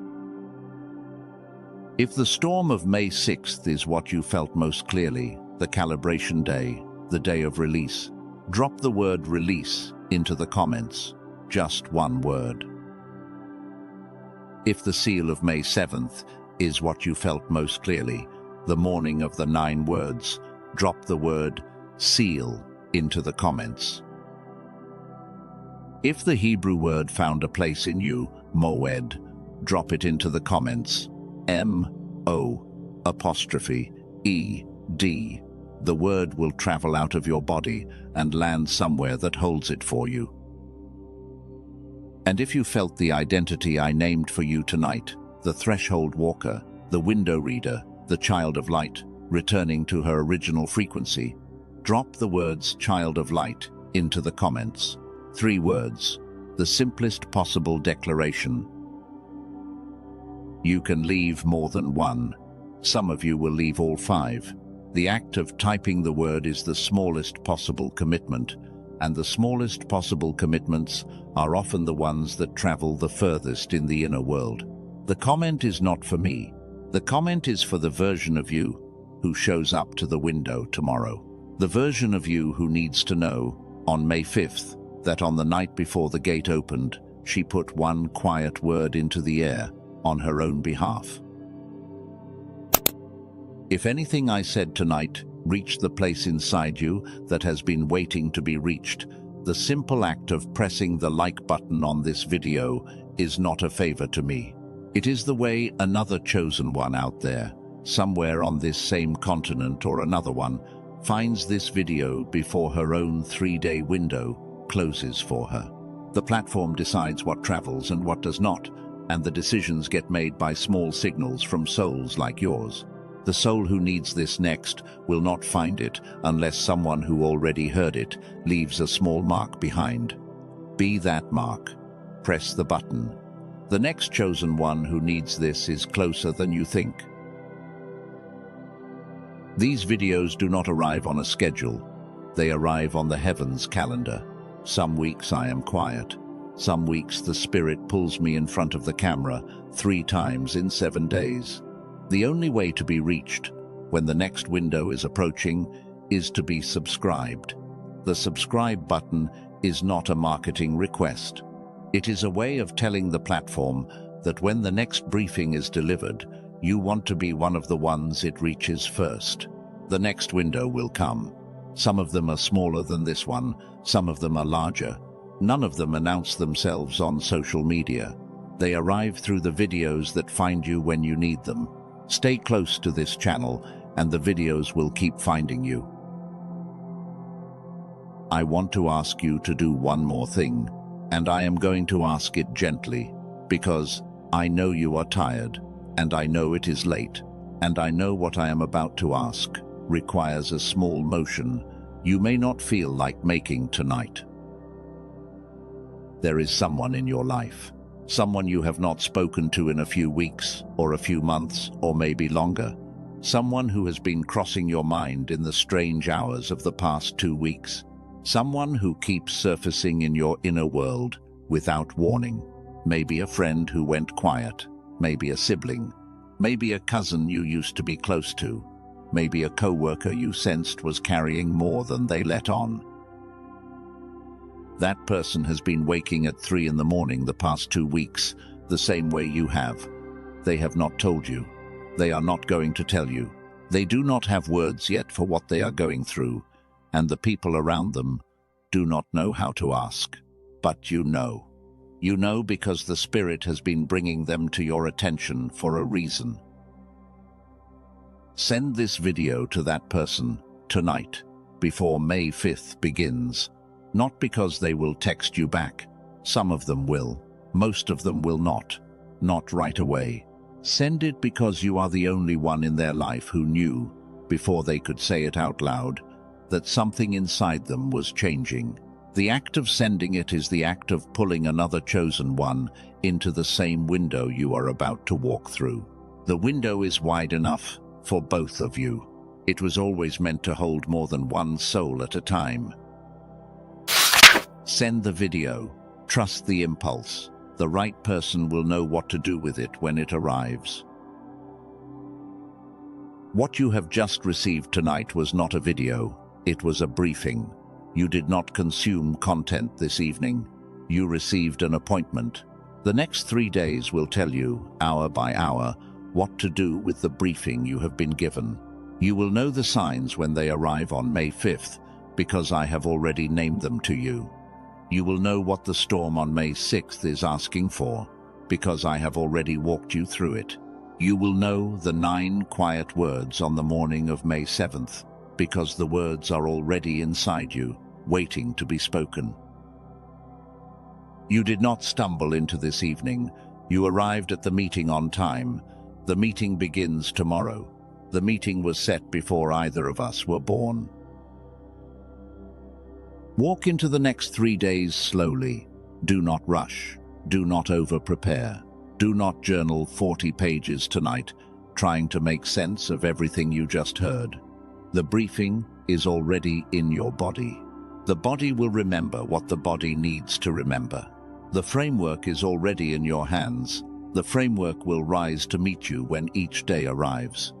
If the storm of May 6th is what you felt most clearly, the calibration day, the day of release, drop the word release into the comments. Just one word. If the seal of May 7th is what you felt most clearly, the morning of the 9 words, drop the word seal into the comments. If the Hebrew word found a place in you, Moed, drop it into the comments. M-O''E''D. The word will travel out of your body and land somewhere that holds it for you. And if you felt the identity I named for you tonight, the threshold walker, the window reader, the child of light, returning to her original frequency, drop the words child of light into the comments. 3 words, the simplest possible declaration. You can leave more than one. Some of you will leave all 5. The act of typing the word is the smallest possible commitment, and the smallest possible commitments are often the ones that travel the furthest in the inner world. The comment is not for me. The comment is for the version of you who shows up to the window tomorrow. The version of you who needs to know, on May 5th, that on the night before the gate opened, she put one quiet word into the air on her own behalf. If anything I said tonight reached the place inside you that has been waiting to be reached, the simple act of pressing the like button on this video is not a favor to me. It is the way another chosen one out there, somewhere on this same continent or another one, finds this video before her own 3-day window closes for her. The platform decides what travels and what does not, and the decisions get made by small signals from souls like yours. The soul who needs this next will not find it unless someone who already heard it leaves a small mark behind. Be that mark. Press the button. The next chosen one who needs this is closer than you think. These videos do not arrive on a schedule. They arrive on the heavens calendar. Some weeks I am quiet. Some weeks the spirit pulls me in front of the camera 3 times in 7 days. The only way to be reached when the next window is approaching is to be subscribed. The subscribe button is not a marketing request. It is a way of telling the platform that when the next briefing is delivered, you want to be one of the ones it reaches first. The next window will come. Some of them are smaller than this one, some of them are larger. None of them announce themselves on social media. They arrive through the videos that find you when you need them. Stay close to this channel, and the videos will keep finding you. I want to ask you to do one more thing, and I am going to ask it gently, because I know you are tired, and I know it is late, and I know what I am about to ask requires a small motion you may not feel like making tonight. There is someone in your life. Someone you have not spoken to in a few weeks, or a few months, or maybe longer. Someone who has been crossing your mind in the strange hours of the past 2 weeks. Someone who keeps surfacing in your inner world without warning. Maybe a friend who went quiet. Maybe a sibling. Maybe a cousin you used to be close to. Maybe a co-worker you sensed was carrying more than they let on. That person has been waking at 3 in the morning the past 2 weeks, the same way you have. They have not told you. They are not going to tell you. They do not have words yet for what they are going through, and the people around them do not know how to ask. But you know. You know because the Spirit has been bringing them to your attention for a reason. Send this video to that person tonight, before May 5th begins. Not because they will text you back. Some of them will. Most of them will not. Not right away. Send it because you are the only one in their life who knew, before they could say it out loud, that something inside them was changing. The act of sending it is the act of pulling another chosen one into the same window you are about to walk through. The window is wide enough for both of you. It was always meant to hold more than one soul at a time. Send the video. Trust the impulse. The right person will know what to do with it when it arrives. What you have just received tonight was not a video. It was a briefing. You did not consume content this evening. You received an appointment. The next 3 days will tell you, hour by hour, what to do with the briefing you have been given. You will know the signs when they arrive on May 5th, because I have already named them to you. You will know what the storm on May 6th is asking for, because I have already walked you through it. You will know the 9 quiet words on the morning of May 7th, because the words are already inside you, waiting to be spoken. You did not stumble into this evening. You arrived at the meeting on time. The meeting begins tomorrow. The meeting was set before either of us were born. Walk into the next 3 days slowly. Do not rush. Do not over-prepare. Do not journal 40 pages tonight, trying to make sense of everything you just heard. The briefing is already in your body. The body will remember what the body needs to remember. The framework is already in your hands. The framework will rise to meet you when each day arrives.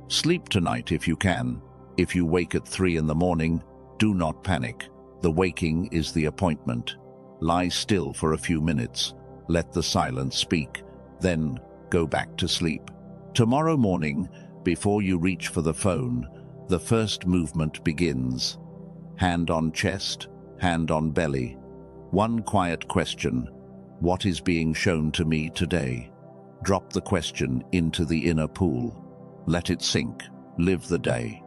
Sleep tonight if you can. If you wake at 3 in the morning, do not panic. The waking is the appointment. Lie still for a few minutes. Let the silence speak. Then go back to sleep. Tomorrow morning, before you reach for the phone, the first movement begins. Hand on chest, hand on belly. One quiet question. What is being shown to me today? Drop the question into the inner pool. Let it sink. Live the day.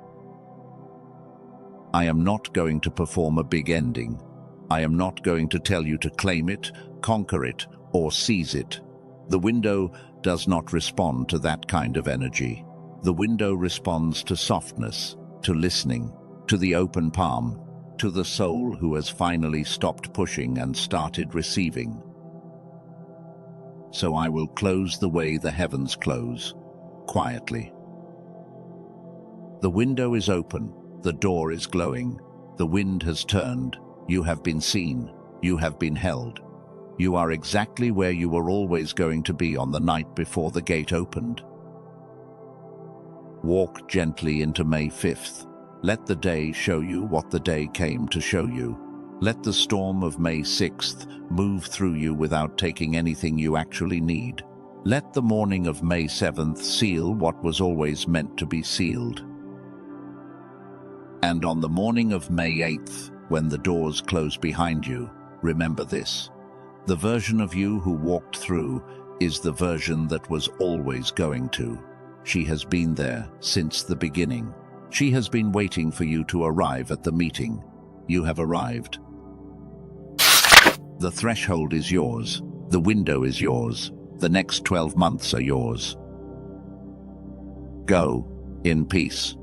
I am not going to perform a big ending. I am not going to tell you to claim it, conquer it, or seize it. The window does not respond to that kind of energy. The window responds to softness, to listening, to the open palm, to the soul who has finally stopped pushing and started receiving. So I will close the way the heavens close, quietly. The window is open, the door is glowing, the wind has turned, you have been seen, you have been held. You are exactly where you were always going to be on the night before the gate opened. Walk gently into May 5th. Let the day show you what the day came to show you. Let the storm of May 6th move through you without taking anything you actually need. Let the morning of May 7th seal what was always meant to be sealed. And on the morning of May 8th, when the doors close behind you, remember this. The version of you who walked through is the version that was always going to. She has been there since the beginning. She has been waiting for you to arrive at the meeting. You have arrived. The threshold is yours. The window is yours. The next 12 months are yours. Go in peace.